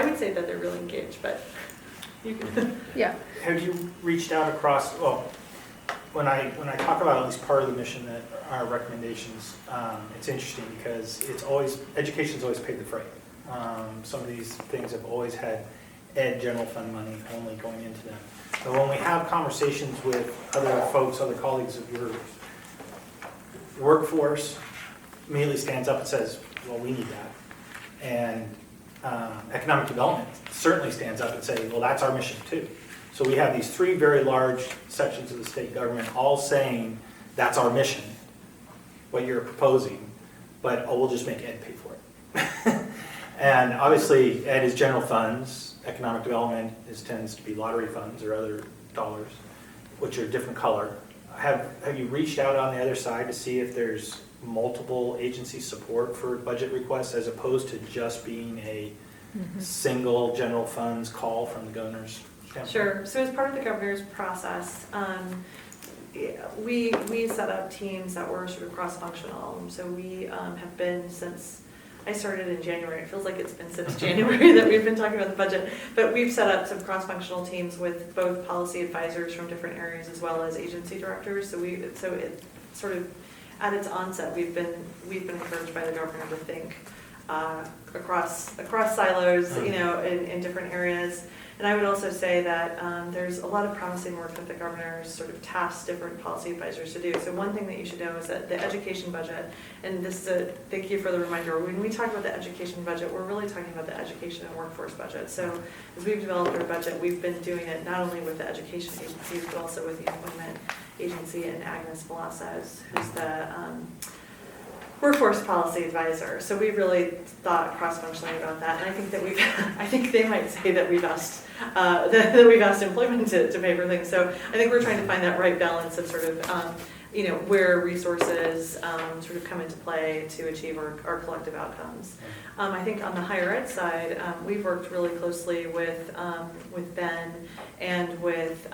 Speaker 14: would say that they're really engaged, but you can.
Speaker 13: Yeah.
Speaker 6: Have you reached out across, well, when I talk about at least part of the mission that our recommendations, it's interesting because education's always paid the freight. Some of these things have always had ed general fund money only going into them. But when we have conversations with other folks, other colleagues of yours, workforce immediately stands up and says, well, we need that. And economic development certainly stands up and say, well, that's our mission too. So we have these three very large sections of the state government all saying, that's our mission, what you're proposing, but we'll just make ed pay for it. And obviously, ed is general funds, economic development tends to be lottery funds or other dollars, which are different color. Have you reached out on the other side to see if there's multiple agency support for budget requests as opposed to just being a single general funds call from the governor's standpoint?
Speaker 14: Sure. So as part of the governor's process, we set up teams that were sort of cross-functional. So we have been since I started in January. It feels like it's been since January that we've been talking about the budget. But we've set up some cross-functional teams with both policy advisors from different areas as well as agency directors. So it sort of at its onset, we've been encouraged by the governor to think across silos, in different areas. And I would also say that there's a lot of promising work that the governor's sort of tasked different policy advisors to do. So one thing that you should know is that the education budget, and thank you for the reminder, when we talk about the education budget, we're really talking about the education and workforce budget. So as we've developed our budget, we've been doing it not only with the education agencies, but also with the employment agency and Agnes Velasquez, who's the workforce policy advisor. So we really thought cross-functionally about that, and I think that I think they might say that we've asked employment to pay for things. So I think we're trying to find that right balance of sort of where resources sort of come into play to achieve our collective outcomes. I think on the higher ed side, we've worked really closely with Ben and with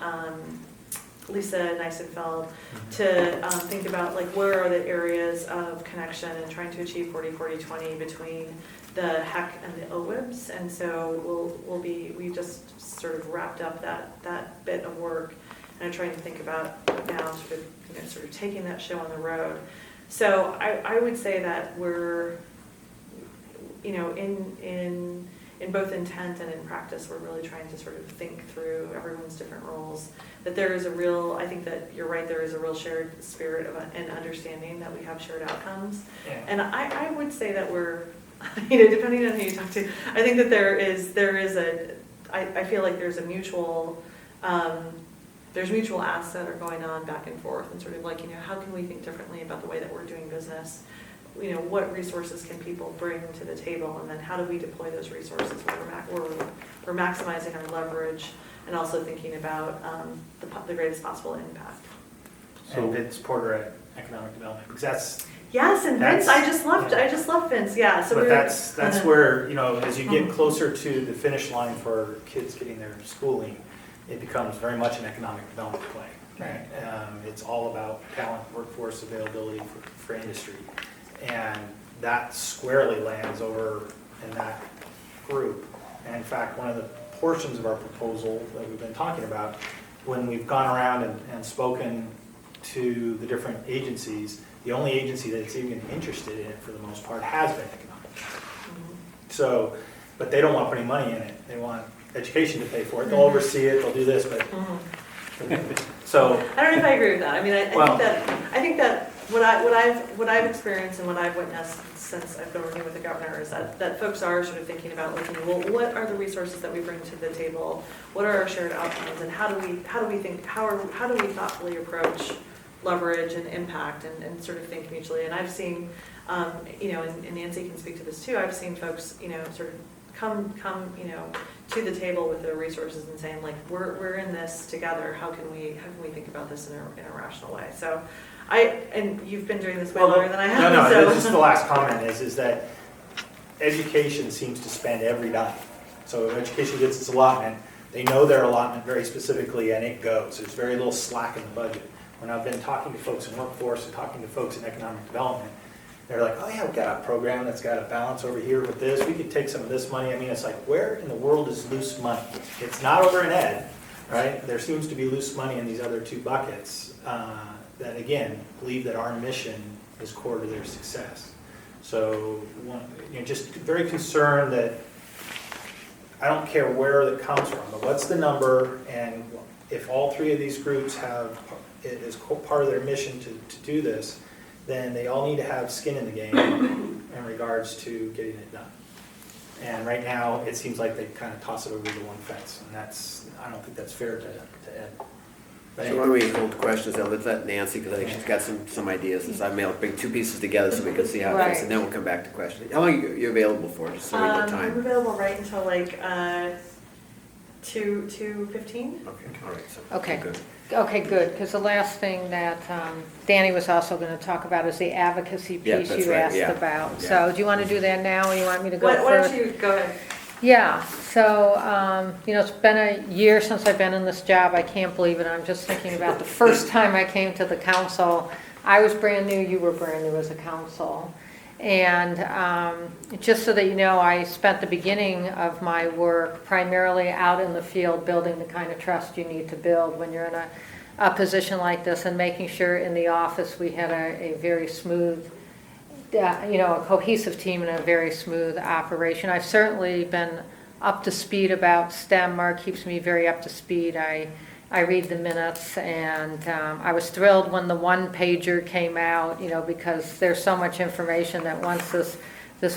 Speaker 14: Lisa Neisenfeld to think about where are the areas of connection and trying to achieve 40-40-20 between the HEC and the OWIBs. And so we just sort of wrapped up that bit of work and are trying to think about now sort of taking that show on the road. So I would say that we're in both intent and in practice, we're really trying to sort of think through everyone's different roles. That there is I think that you're right, there is a real shared spirit of and understanding that we have shared outcomes. Yeah. And I would say that we're, depending on who you talk to, I think that I feel like there's a mutual, there's mutual asks that are going on back and forth and sort of how can we think differently about the way that we're doing business? What resources can people bring to the table, and then how do we deploy those resources where we're maximizing our leverage and also thinking about the greatest possible impact.
Speaker 6: So Vince Porter at Economic Development, because that's
Speaker 14: yes, and Vince, I just love Vince. Yeah, so
Speaker 6: but that's where as you get closer to the finish line for kids getting their schooling, it becomes very much an economic development play. Right. It's all about talent, workforce availability for industry. And that squarely lands over in that group. And in fact, one of the portions of our proposal that we've been talking about, when we've gone around and spoken to the different agencies, the only agency that's even interested in it for the most part has been economic. Mm-hmm. So, but they don't want to put any money in it. They want education to pay for it. They'll oversee it, they'll do this, but so
Speaker 14: I don't know if I agree with that. I mean, I think that what I've experienced and what I've witnessed since I've been working with the governor is that folks are sort of thinking about what are the resources that we bring to the table? What are our shared outcomes, and how do we thoughtfully approach leverage and impact and sort of think mutually? And I've seen, and Nancy can speak to this too. I've seen folks, sort of come, to the table with their resources and saying like, we're in this together. How can we think about this in a rational way? So and you've been doing this way longer than I have.
Speaker 6: No,
Speaker 14: so.
Speaker 6: this is the last comment is that education seems to spend every dime. So if education gets its allotment, they know their allotment very specifically and it goes. There's very little slack in the budget. When I've been talking to folks in workforce and talking to folks in economic development, they're like, oh yeah, we've got a program that's got a balance over here with this. We could take some of this money. I mean, it's like, where in the world is loose money? It's not over in ed, right? There seems to be loose money in these other two buckets that, again, believe that our mission is core to their success. So, just very concerned that I don't care where it comes from, but what's the number, and if all three of these groups have it as part of their mission to do this, then they all need to have skin in the game in regards to getting it done. And right now, it seems like they kind of toss it over the one fence, and I don't think that's fair to Ed. But
Speaker 1: So why don't we hold questions, and let's let Nancy, because I think she's got some ideas, and so I may bring two pieces together so we can see how it fits, and then we'll come back to questions. How long are you available for, just so we get
Speaker 14: I'm
Speaker 1: time?
Speaker 14: available right until like 2:15.
Speaker 1: Okay, all right. So
Speaker 13: Okay.
Speaker 1: good.
Speaker 13: Okay, good, because the last thing that Danny was also going to talk about is the advocacy
Speaker 1: Yeah,
Speaker 13: piece
Speaker 1: that's
Speaker 13: you
Speaker 1: right,
Speaker 13: asked
Speaker 1: yeah.
Speaker 13: about.
Speaker 1: Yeah.
Speaker 13: So do you want to do that now, or you want me to go
Speaker 14: Why
Speaker 13: first?
Speaker 14: don't you go ahead?
Speaker 13: Yeah, so, it's been a year since I've been in this job. I can't believe it. I'm just thinking about the first time I came to the council. I was brand new, you were brand new as a council. And just so that you know, I spent the beginning of my work primarily out in the field building the kind of trust you need to build when you're in a position like this, and making sure in the office we had a very smooth, a cohesive team and a very smooth operation. I've certainly been up to speed about STEM. Mark keeps me very up to speed. I read the minutes, and I was thrilled when the one-pager came out, because there's so much information that once this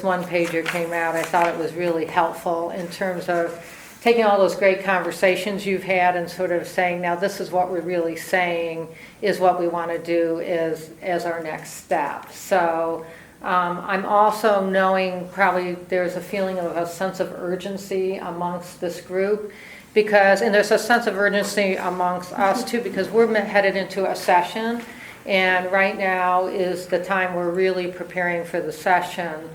Speaker 13: one-pager came out, I thought it was really helpful in terms of taking all those great conversations you've had and sort of saying, now this is what we're really saying is what we want to do as our next step. So I'm also knowing probably there's a feeling of a sense of urgency amongst this group, and there's a sense of urgency amongst us too, because we're headed into a session, and right now is the time we're really preparing for the session.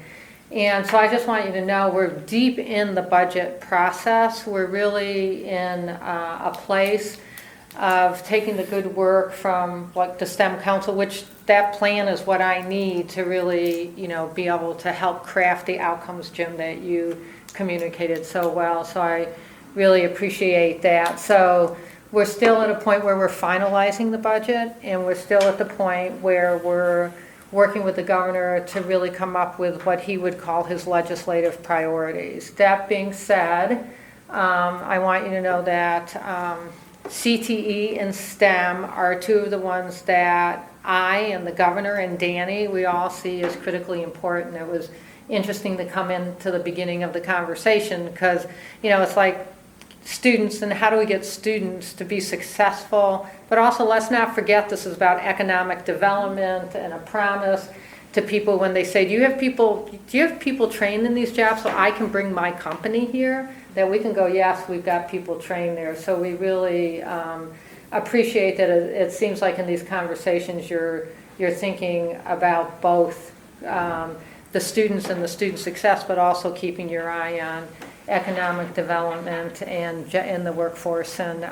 Speaker 13: And so I just want you to know we're deep in the budget process. We're really in a place of taking the good work from like the STEM Council, which that plan is what I need to really, be able to help craft the outcomes, Jim, that you communicated so well. So I really appreciate that. So we're still at a point where we're finalizing the budget, and we're still at the point where we're working with the governor to really come up with what he would call his legislative priorities. That being said, I want you to know that CTE and STEM are two of the ones that I and the governor and Danny, we all see as critically important. It was interesting to come into the beginning of the conversation because, it's like students, and how do we get students to be successful, but also let's not forget this is about economic development and a promise to people when they say, do you have people trained in these jobs so I can bring my company here? That we can go, yes, we've got people trained there. So we really appreciate that it seems like in these conversations you're thinking about both the students and the student success, but also keeping your eye on economic development and in the workforce. And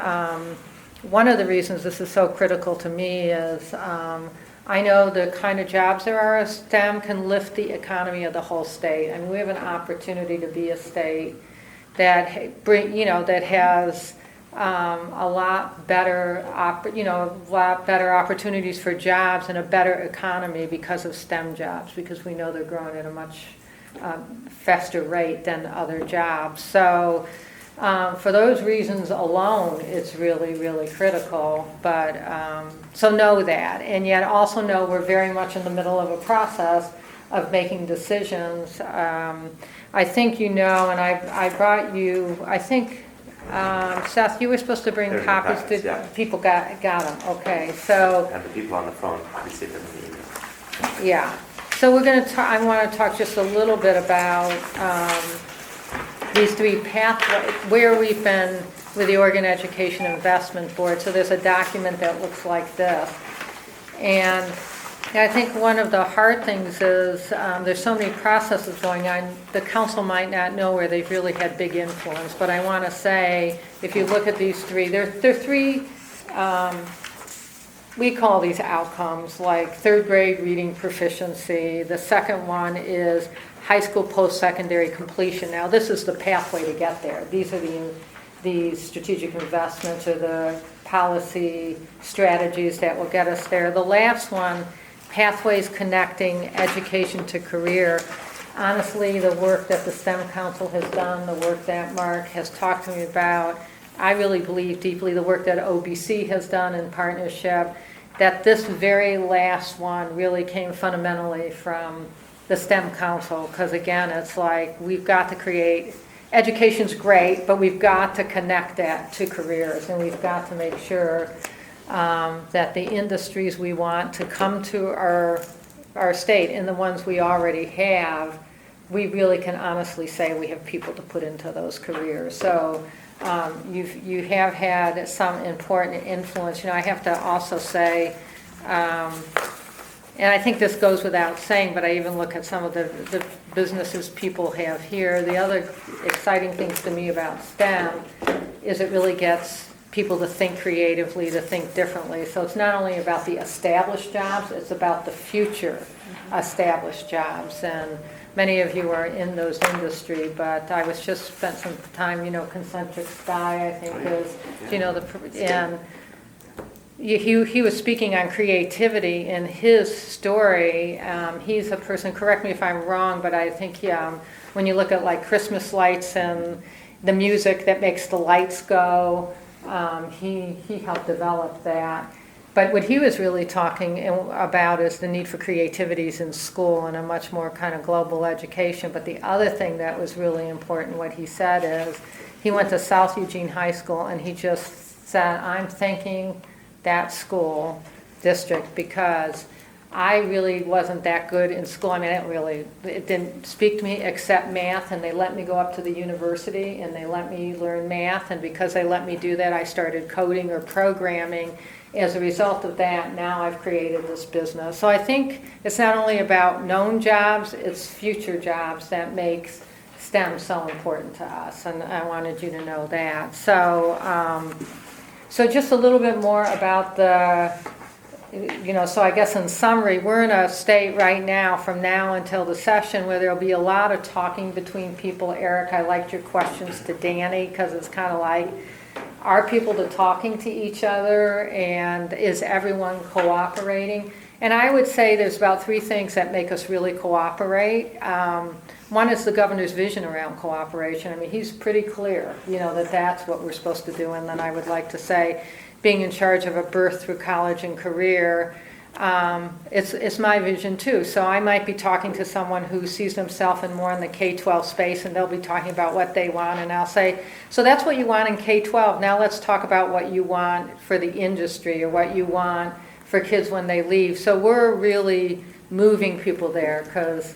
Speaker 13: one of the reasons this is so critical to me is I know the kind of jobs there are as STEM can lift the economy of the whole state. I mean, we have an opportunity to be a state that that has a lot better opportunities for jobs and a better economy because of STEM jobs, because we know they're growing at a much faster rate than other jobs. So for those reasons alone, it's really, really critical. But so know that, and yet also know we're very much in the middle of a process of making decisions. I think and I brought you, I think, Seth, you were supposed to bring
Speaker 4: There's
Speaker 13: copies
Speaker 4: packets,
Speaker 13: to
Speaker 4: yeah.
Speaker 13: people got them. Okay, so
Speaker 4: And the people on the phone received them in the email.
Speaker 13: yeah. So we're going to I want to talk just a little bit about these three pathways, where we've been with the Oregon Education Investment Board. So there's a document that looks like this. And I think one of the hard things is there's so many processes going on. The council might not know where they've really had big influence, but I want to say, if you look at these three, they're three, we call these outcomes, like third grade reading proficiency. The second one is high school post-secondary completion. Now, this is the pathway to get there. These are the strategic investments or the policy strategies that will get us there. The last one, pathways connecting education to career. Honestly, the work that the STEM Council has done, the work that Mark has talked to me about, I really believe deeply the work that OBC has done in partnership, that this very last one really came fundamentally from the STEM Council, because again, it's like we've got to create, education's great, but we've got to connect that to careers, and we've got to make sure that the industries we want to come to our state and the ones we already have, we really can honestly say we have people to put into those careers. So you have had some important influence. You know, I have to also say, and I think this goes without saying, but I even look at some of the businesses people have here. The other exciting things to me about STEM is it really gets people to think creatively, to think differently. So it's not only about the established jobs, it's about the future established jobs. And many of you are in those industry, but I was just spent some time, you know, Concentric Sky, I think is, you know, and he was speaking on creativity in his story. He's a person, correct me if I'm wrong, but I think when you look at like Christmas lights and the music that makes the lights go, he helped develop that. But what he was really talking about is the need for creativities in school and a much more kind of global education. But the other thing that was really important, what he said is, he went to South Eugene High School and he just said, I'm thanking that school district because I really wasn't that good in school. I mean, it didn't speak to me except math, and they let me go up to the university and they let me learn math, and because they let me do that, I started coding or programming. As a result of that, now I've created this business. So I think it's not only about known jobs, it's future jobs that makes STEM so important to us, and I wanted you to know that. So, so just a little bit more about the, you know, so I guess in summary, we're in a state right now, from now until the session, where there'll be a lot of talking between people. Eric, I liked your questions to Danny, because it's kind of like, are people talking to each other, and is everyone cooperating? And I would say there's about three things that make us really cooperate. One is the governor's vision around cooperation. I mean, he's pretty clear, you know, that that's what we're supposed to do. And then I would like to say, being in charge of a birth through college and career, it's my vision too. So I might be talking to someone who sees themselves in more in the K-12 space, and they'll be talking about what they want, and I'll say, so that's what you want in K-12. Now let's talk about what you want for the industry, or what you want for kids when they leave. So we're really moving people there, because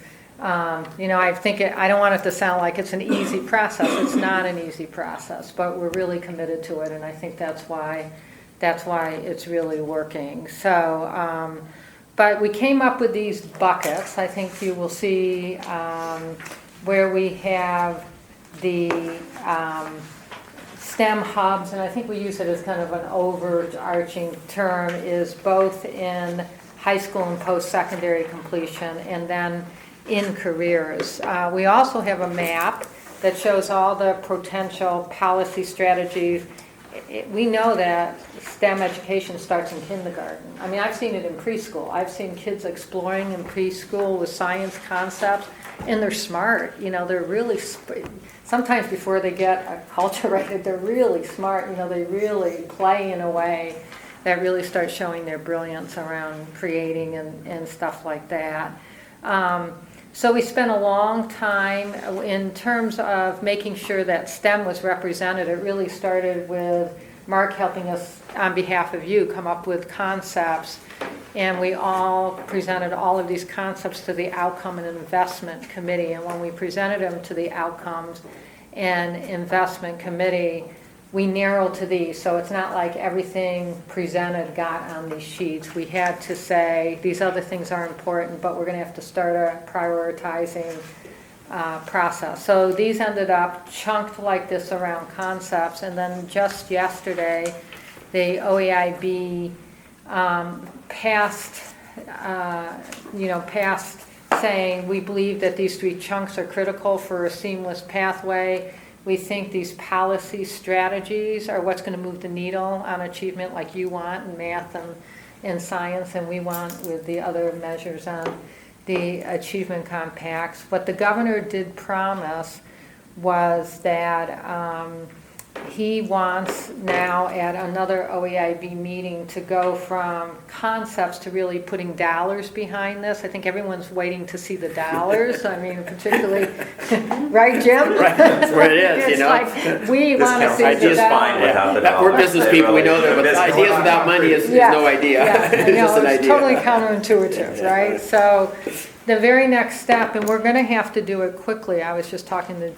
Speaker 13: you know, I don't want it to sound like it's an easy process. It's not an easy process, but we're really committed to it, and I think that's why it's really working. So, but we came up with these buckets. I think you will see where we have the STEM hubs, and I think we use it as kind of an overarching term, is both in high school and post-secondary completion, and then in careers. We also have a map that shows all the potential policy strategies. We know that STEM education starts in kindergarten. I mean, I've seen it in preschool. I've seen kids exploring in preschool with science concepts, and they're smart. You know, they're really, sometimes before they get acculturated, they're really smart. You know, they really play in a way that really starts showing their brilliance around creating and stuff like that. So we spent a long time in terms of making sure that STEM was represented. It really started with Mark helping us, on behalf of you, come up with concepts. And we all presented all of these concepts to the Outcome and Investment Committee. And when we presented them to the outcomes, and Investment Committee, we narrowed to these. So it's not like everything presented got on these sheets. We had to say, these other things are important, but we're going to have to start a prioritizing process. So these ended up chunked like this around concepts, and then just yesterday, the OEIB passed saying we believe that these 3 chunks are critical for a seamless pathway. We think these policy strategies are what's going to move the needle on achievement like you want in math and science, and we want with the other measures on the achievement compacts. What the governor did promise was that he wants now at another OEIB meeting to go from concepts to really putting dollars behind this. I think everyone's waiting to see the dollars. I mean, particularly, right, Jim?
Speaker 1: Right, that's where it is,
Speaker 13: It's
Speaker 1: you know?
Speaker 13: like, we want to see
Speaker 4: I
Speaker 13: the
Speaker 4: just
Speaker 13: dollars.
Speaker 4: fine without the
Speaker 1: We're
Speaker 4: dollars.
Speaker 1: business
Speaker 4: They
Speaker 1: people, we
Speaker 4: really-
Speaker 1: know that, but
Speaker 4: business
Speaker 1: ideas
Speaker 4: people.
Speaker 1: without money is
Speaker 13: Yeah.
Speaker 1: no idea.
Speaker 13: Yeah, I
Speaker 1: It's just
Speaker 13: know,
Speaker 1: an
Speaker 13: it's
Speaker 1: idea.
Speaker 13: totally counterintuitive, right? So the very next step, and we're going to have to do it quickly. I was just talking to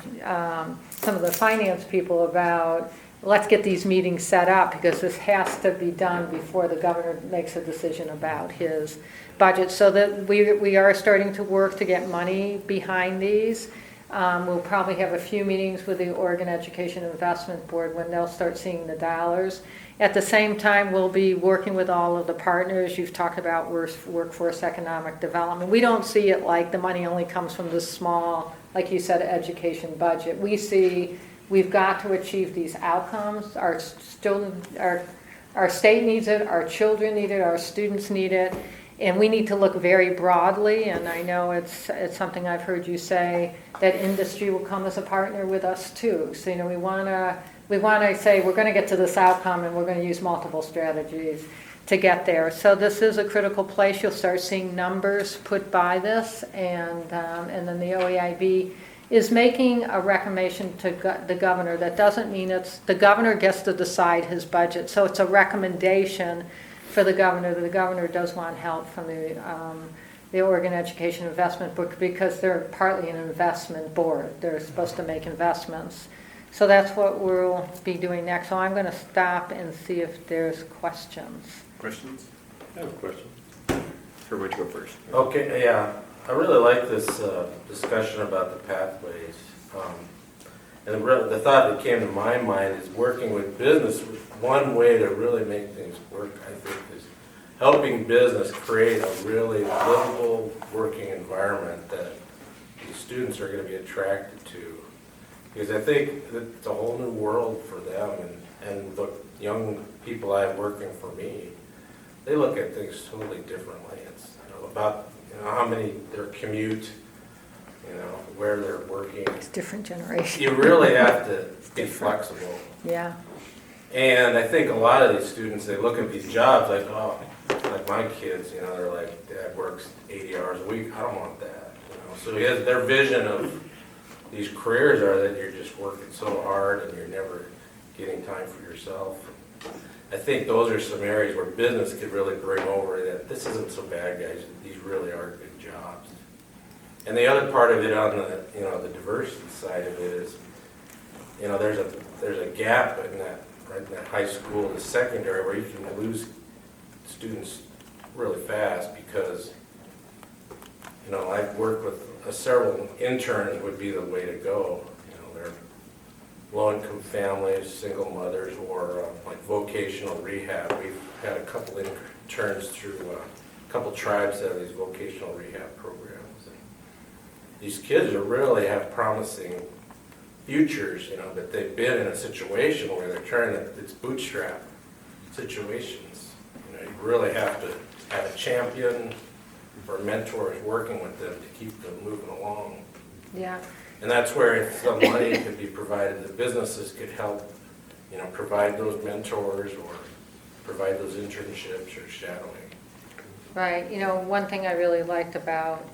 Speaker 13: some of the finance people about, let's get these meetings set up because this has to be done before the governor makes a decision about his budget. So that we are starting to work to get money behind these. We'll probably have a few meetings with the Oregon Education Investment Board when they'll start seeing the dollars. At the same time, we'll be working with all of the partners. You've talked about workforce economic development. We don't see it like the money only comes from this small, like you said, education budget. We see we've got to achieve these outcomes. Our state needs it, our children need it, our students need it, and we need to look very broadly. And I know it's something I've heard you say, that industry will come as a partner with us too. So we want to say we're going to get to this outcome, and we're going to use multiple strategies to get there. So this is a critical place. You'll start seeing numbers put by this, and then the OEIB is making a recommendation to the governor. That doesn't mean the governor gets to decide his budget. So it's a recommendation for the governor. The governor does want help from the Oregon Education Investment Board because they're partly an investment board. They're supposed to make investments. So that's what we'll be doing next. So I'm going to stop and see if there's questions.
Speaker 1: Questions?
Speaker 2: I have a question.
Speaker 1: Sure, why don't you go first?
Speaker 15: Okay, yeah, I really like this discussion about the pathways. And the thought that came to my mind is working with business. One way to really make things work, I think, is helping business create a really livable working environment that the students are going to be attracted to. Because I think that it's a whole new world for them, and the young people I have working for me, they look at things totally differently. It's about how many their commute, where they're working.
Speaker 13: It's different generation.
Speaker 15: You really have to be flexible.
Speaker 13: Yeah.
Speaker 15: And I think a lot of these students, they look at these jobs like, oh, like my kids, they're like, Dad works 80 hours a week. I don't want that. So their vision of these careers are that you're just working so hard and you're never getting time for yourself. I think those are some areas where business could really bring over that this isn't so bad, guys. These really are good jobs. And the other part of it on the diversity side of it is, there's a gap in that high school to secondary where you can lose students really fast because, I've worked with several interns would be the way to go. They're low-income families, single mothers, or like vocational rehab. We've had a couple interns through a couple tribes that have these vocational rehab programs. And these kids really have promising futures, but they've been in a situation where they're it's bootstrap situations. You really have to have a champion or mentors working with them to keep them moving along.
Speaker 13: Yeah.
Speaker 15: And that's where if some money could be provided, the businesses could help, provide those mentors or provide those internships or shadowing.
Speaker 13: Right. One thing I really liked about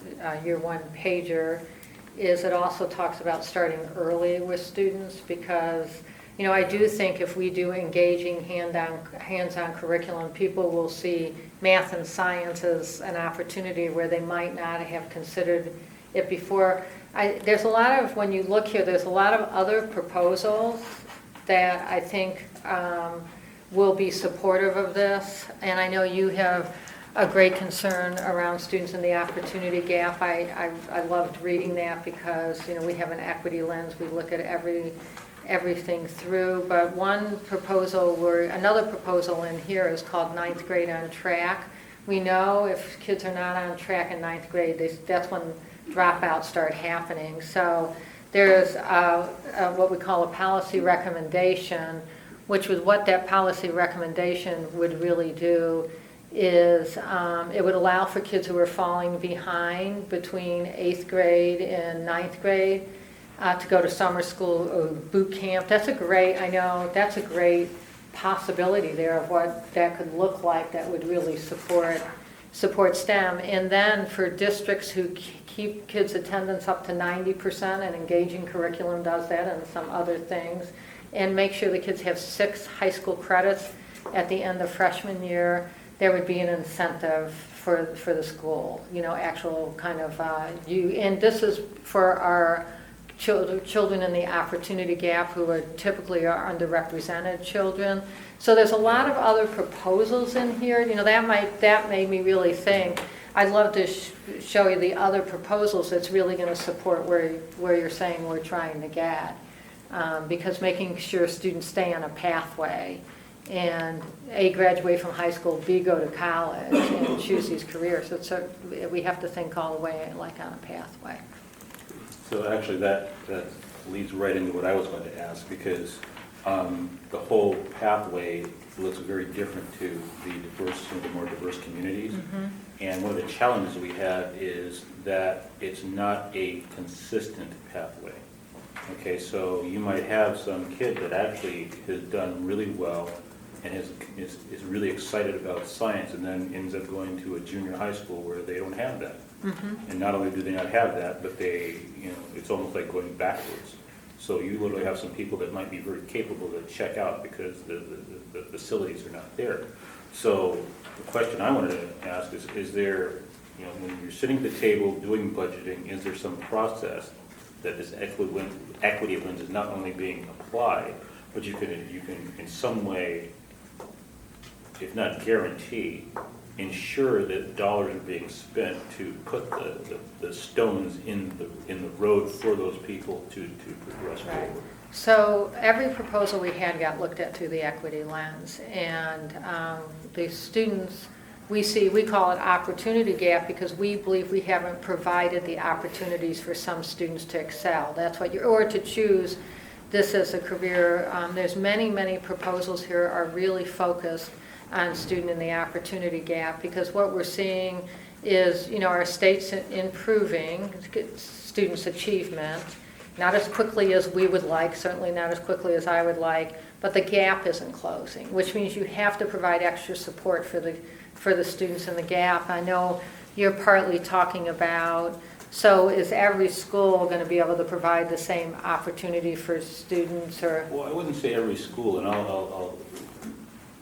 Speaker 13: your one pager is it also talks about starting early with students because, I do think if we do engaging hands-on curriculum, people will see math and science as an opportunity where they might not have considered it before. There's a lot of, when you look here, there's a lot of other proposals that I think will be supportive of this. And I know you have a great concern around students in the opportunity gap. I loved reading that because, you know, we have an equity lens. We look at everything through. But one proposal, another proposal in here is called 9th grade on track. We know if kids are not on track in 9th grade, that's when dropouts start happening. So there's what we call a policy recommendation, which was what that policy recommendation would really do is it would allow for kids who are falling behind between 8th grade and 9th grade to go to summer school or boot camp. That's a great possibility there of what that could look like that would really support STEM. And then for districts who keep kids' attendance up to 90%, and engaging curriculum does that, and some other things, and make sure the kids have 6 high school credits at the end of freshman year, there would be an incentive for the school, you know, actual kind of, and this is for our children in the opportunity gap who are typically our underrepresented children. So there's a lot of other proposals in here, you know, that made me really think. I'd love to show you the other proposals that's really going to support where you're saying we're trying to get. Because making sure students stay on a pathway and A, graduate from high school, B, go to college and choose these careers. We have to think all the way like on a pathway.
Speaker 2: So actually that leads right into what I was going to ask, because the whole pathway looks very different to some of the more diverse communities.
Speaker 13: Mm-hmm.
Speaker 2: And one of the challenges we have is that it's not a consistent pathway. Okay, so you might have some kid that actually has done really well and is really excited about science, and then ends up going to a junior high school where they don't have that. Mm-hmm. And not only do they not have that, but it's almost like going backwards. So you literally have some people that might be very capable to check out because the facilities are not there. So the question I wanted to ask is there, you know, when you're sitting at the table doing budgeting, is there some process that this equity lens is not only being applied, but you can in some way, if not guarantee, ensure that dollars are being spent to put the stones in the road for those people to progress forward.
Speaker 13: So every proposal we had got looked at through the equity lens, and the students we call it opportunity gap because we believe we haven't provided the opportunities for some students to excel. That's what or to choose this as a career. There's many proposals here are really focused on student in the opportunity gap, because what we're seeing is, you know, our state's improving students' achievement, not as quickly as we would like, certainly not as quickly as I would like, but the gap isn't closing, which means you have to provide extra support for the students in the gap. I know you're partly talking about, so is every school going to be able to provide the same opportunity for students, or?
Speaker 2: Well, I wouldn't say every school, and I'll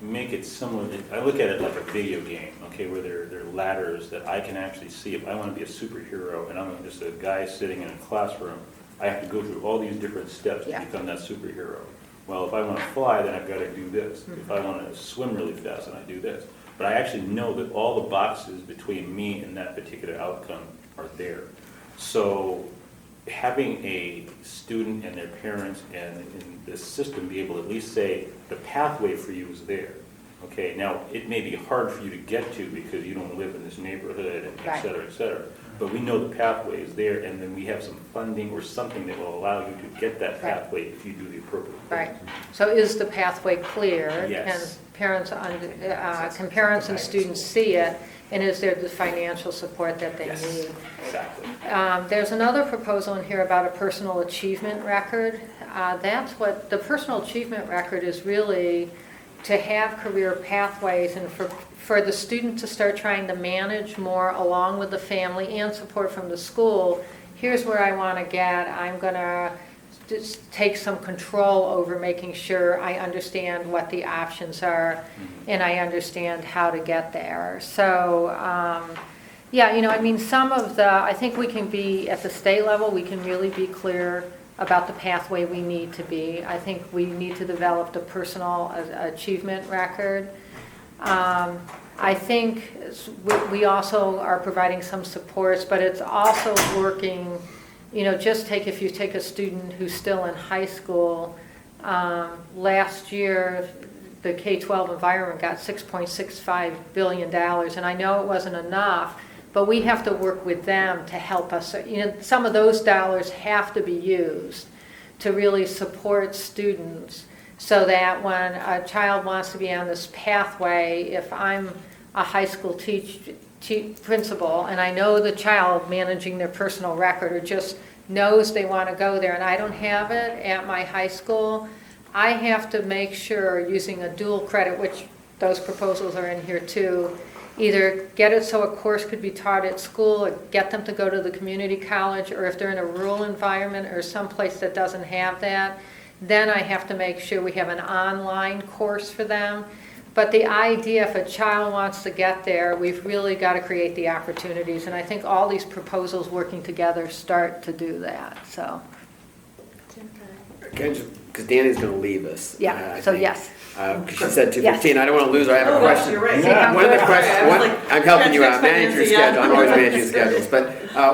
Speaker 2: make it similar. I look at it like a video game, okay, where there are ladders that I can actually see. If I want to be a superhero and I'm just a guy sitting in a classroom, I have to go through all these different steps to become that superhero. Well, if I want to fly, then I've got to do this. Mm-hmm. If I want to swim really fast, then I do this. But I actually know that all the boxes between me and that particular outcome are there. So having a student and their parents and in this system be able to at least say the pathway for you is there. Okay, now it may be hard for you to get to because you don't live in this neighborhood, and et cetera, et cetera. But we know the pathway is there, and then we have some funding or something that will allow you to get that pathway if you do the appropriate things.
Speaker 13: Right. So is the pathway clear?
Speaker 2: Yes.
Speaker 13: Can parents and students see it? And is there the financial support that they need?
Speaker 2: Exactly.
Speaker 13: There's another proposal in here about a personal achievement record. That's what the personal achievement record is, really to have career pathways and for the student to start trying to manage more along with the family and support from the school. Here's where I want to get. I'm going to just take some control over making sure I understand what the options are and I understand how to get there. So Yeah, I mean, I think we can be, at the state level, we can really be clear about the pathway we need to be. I think we need to develop the personal achievement record. I think we also are providing some supports, but it's also working, if you take a student who's still in high school, last year, the K-12 environment got $6.65 billion, and I know it wasn't enough, but we have to work with them to help us. Some of those dollars have to be used to really support students so that when a child wants to be on this pathway, if I'm a high school principal and I know the child managing their personal record or just knows they want to go there and I don't have it at my high school, I have to make sure, using a dual credit, which those proposals are in here too, either get it so a course could be taught at school or get them to go to the community college, or if they're in a rural environment or someplace that doesn't have that, then I have to make sure we have an online course for them. But the idea, if a child wants to get there, we've really got to create the opportunities, and I think all these proposals working together start to do that, so.
Speaker 1: Because Danny's going to leave us.
Speaker 13: Yeah, so yes.
Speaker 1: Because she said 2:15.
Speaker 13: Yes.
Speaker 1: I don't want to lose her. I have a
Speaker 14: Oh,
Speaker 1: question.
Speaker 14: you're right.
Speaker 1: Yeah. One of the questions, I'm helping you out, manage your
Speaker 14: yeah.
Speaker 1: schedule. I'm always managing schedules. But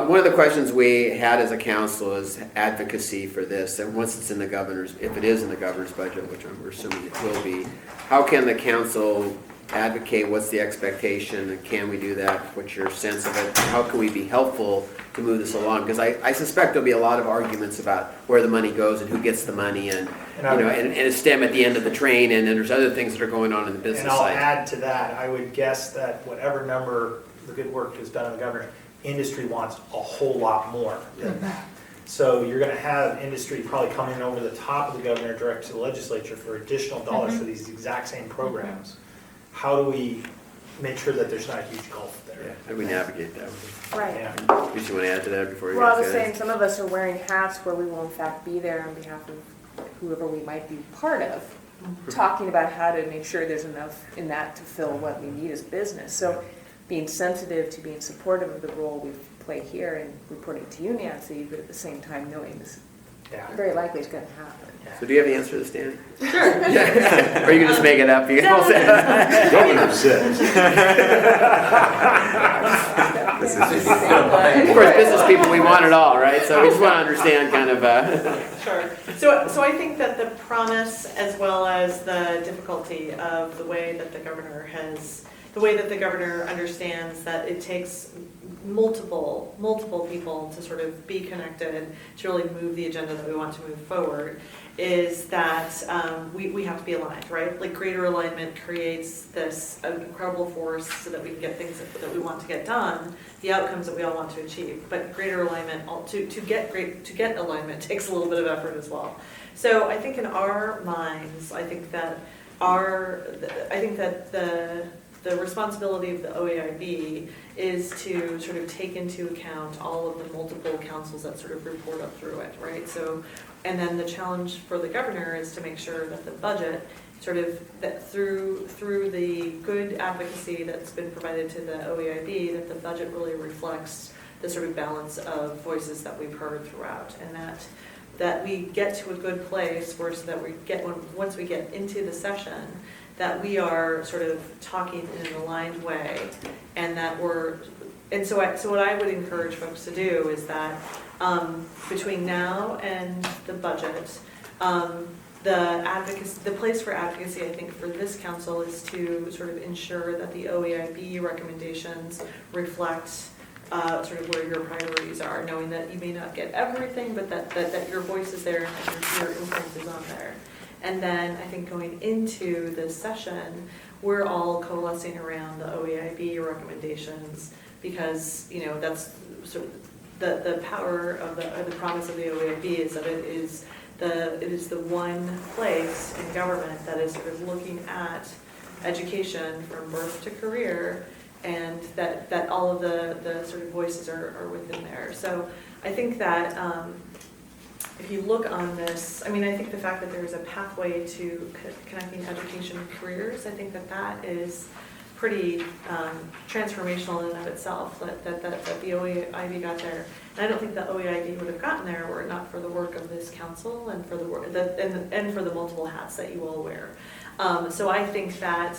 Speaker 1: one of the questions we had as a council is advocacy for this. And once it's in the governor's, if it is in the governor's budget, which we're assuming it will be, how can the council advocate? What's the expectation? And can we do that? What's your sense of it? How can we be helpful to move this along? Because I suspect there'll be a lot of arguments about where the money goes and who gets the money, and a stem at the end of the train, and then there's other things that are going on in the business
Speaker 6: And I'll
Speaker 1: side.
Speaker 6: add to that, I would guess that whatever number the good work is done in the governor, industry wants a whole lot more than that. So you're gonna have industry probably coming over the top of the governor direct to the legislature for additional dollars for these exact same programs. How do we make sure that there's not a huge gulf there?
Speaker 1: Yeah, how do we navigate that?
Speaker 3: Right.
Speaker 6: Yeah.
Speaker 1: You want to add to that before you
Speaker 3: Well, I
Speaker 1: guys
Speaker 3: was
Speaker 1: get
Speaker 3: saying, some of us are wearing hats where we will in fact be there on behalf of whoever we might be part of, talking about how to make sure there's enough in that to fill what we need as a business. So being sensitive to being supportive of the role we play here and reporting to you, Nancy, but at the same time knowing this very likely is going to happen.
Speaker 1: So do you have the answer to this, Danny?
Speaker 14: Sure.
Speaker 1: Or you can just make it up? You can say
Speaker 2: Governor says.
Speaker 1: Of course, business people, we want it all, right? So we just want to understand kind of...
Speaker 14: Sure. So I think that the promise as well as the difficulty of the way that the governor understands that it takes multiple people to sort of be connected to really move the agenda that we want to move forward, is that we have to be aligned, right? Like greater alignment creates this incredible force so that we can get things that we want to get done, the outcomes that we all want to achieve. But greater alignment, to get alignment takes a little bit of effort as well. So I think in our minds, I think that the responsibility of the OAIB is to sort of take into account all of the multiple councils that sort of report up through it, right? So, and then the challenge for the governor is to make sure that the budget sort of, that through the good advocacy that's been provided to the OAIB, that the budget really reflects the sort of balance of voices that we've heard throughout, and that we get to a good place where, so that we get, once we get into the session, that we are sort of talking in an aligned way, and that so what I would encourage folks to do is that between now and the budget, the place for advocacy, I think, for this council is to sort of ensure that the OAIB recommendations reflect sort of where your priorities are, knowing that you may not get everything, but that your voice is there and that your influence is on there. And then I think going into this session, we're all coalescing around the OAIB recommendations, because that's sort of the power of the promise of the OAIB is that it is the one place in government that is sort of looking at education from birth to career, and that all of the sort of voices are within there. So I think that if you look on this, I mean, I think the fact that there is a pathway to connecting education and careers, I think that is pretty transformational in and of itself, that the OEIB got there. And I don't think the OEIB would have gotten there were it not for the work of this council and for the work and for the multiple hats that you all wear. So I think that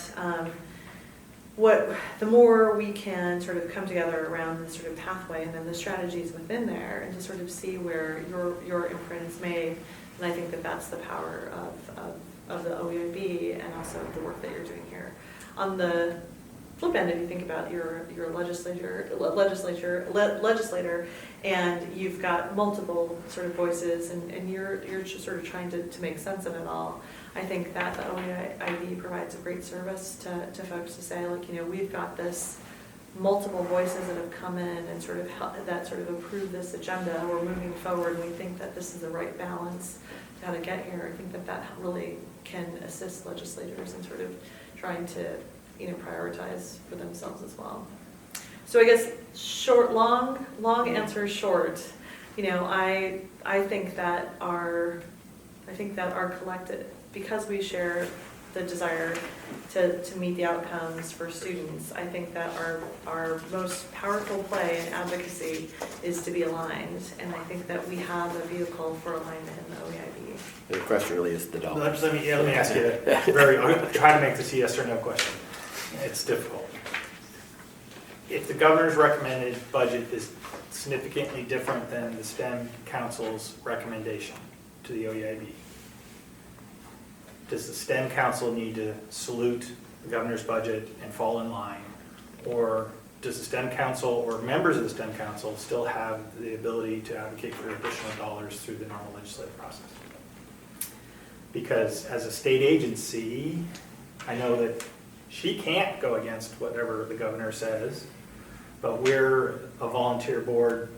Speaker 14: the more we can sort of come together around this sort of pathway and then the strategies within there and to sort of see where your imprint is made, and I think that that's the power of the OEIB and also the work that you're doing here. On the flip end, if you think about your legislator, and you've got multiple sort of voices, and you're just sort of trying to make sense of it all. I think that the OEIB provides a great service to folks to say, like, we've got this multiple voices that have come in and sort of that sort of approve this agenda. We're moving forward, and we think that this is the right balance to how to get here. I think that really can assist legislators in sort of trying to prioritize for themselves as well. So I guess long answer short, I think that our collective, because we share the desire to meet the outcomes for students, I think that our most powerful play in advocacy is to be aligned, and I think that we have a vehicle for alignment in the OEIB.
Speaker 1: The question really is the dollars.
Speaker 6: Let me ask you I'll try to make this a yes or no question. It's difficult. If the governor's recommended budget is significantly different than the STEM Council's recommendation to the OEIB, does the STEM Council need to salute the governor's budget and fall in line? Or does the STEM Council or members of the STEM Council still have the ability to advocate for additional dollars through the normal legislative process? Because as a state agency, I know that she can't go against whatever the governor says, but we're a volunteer board,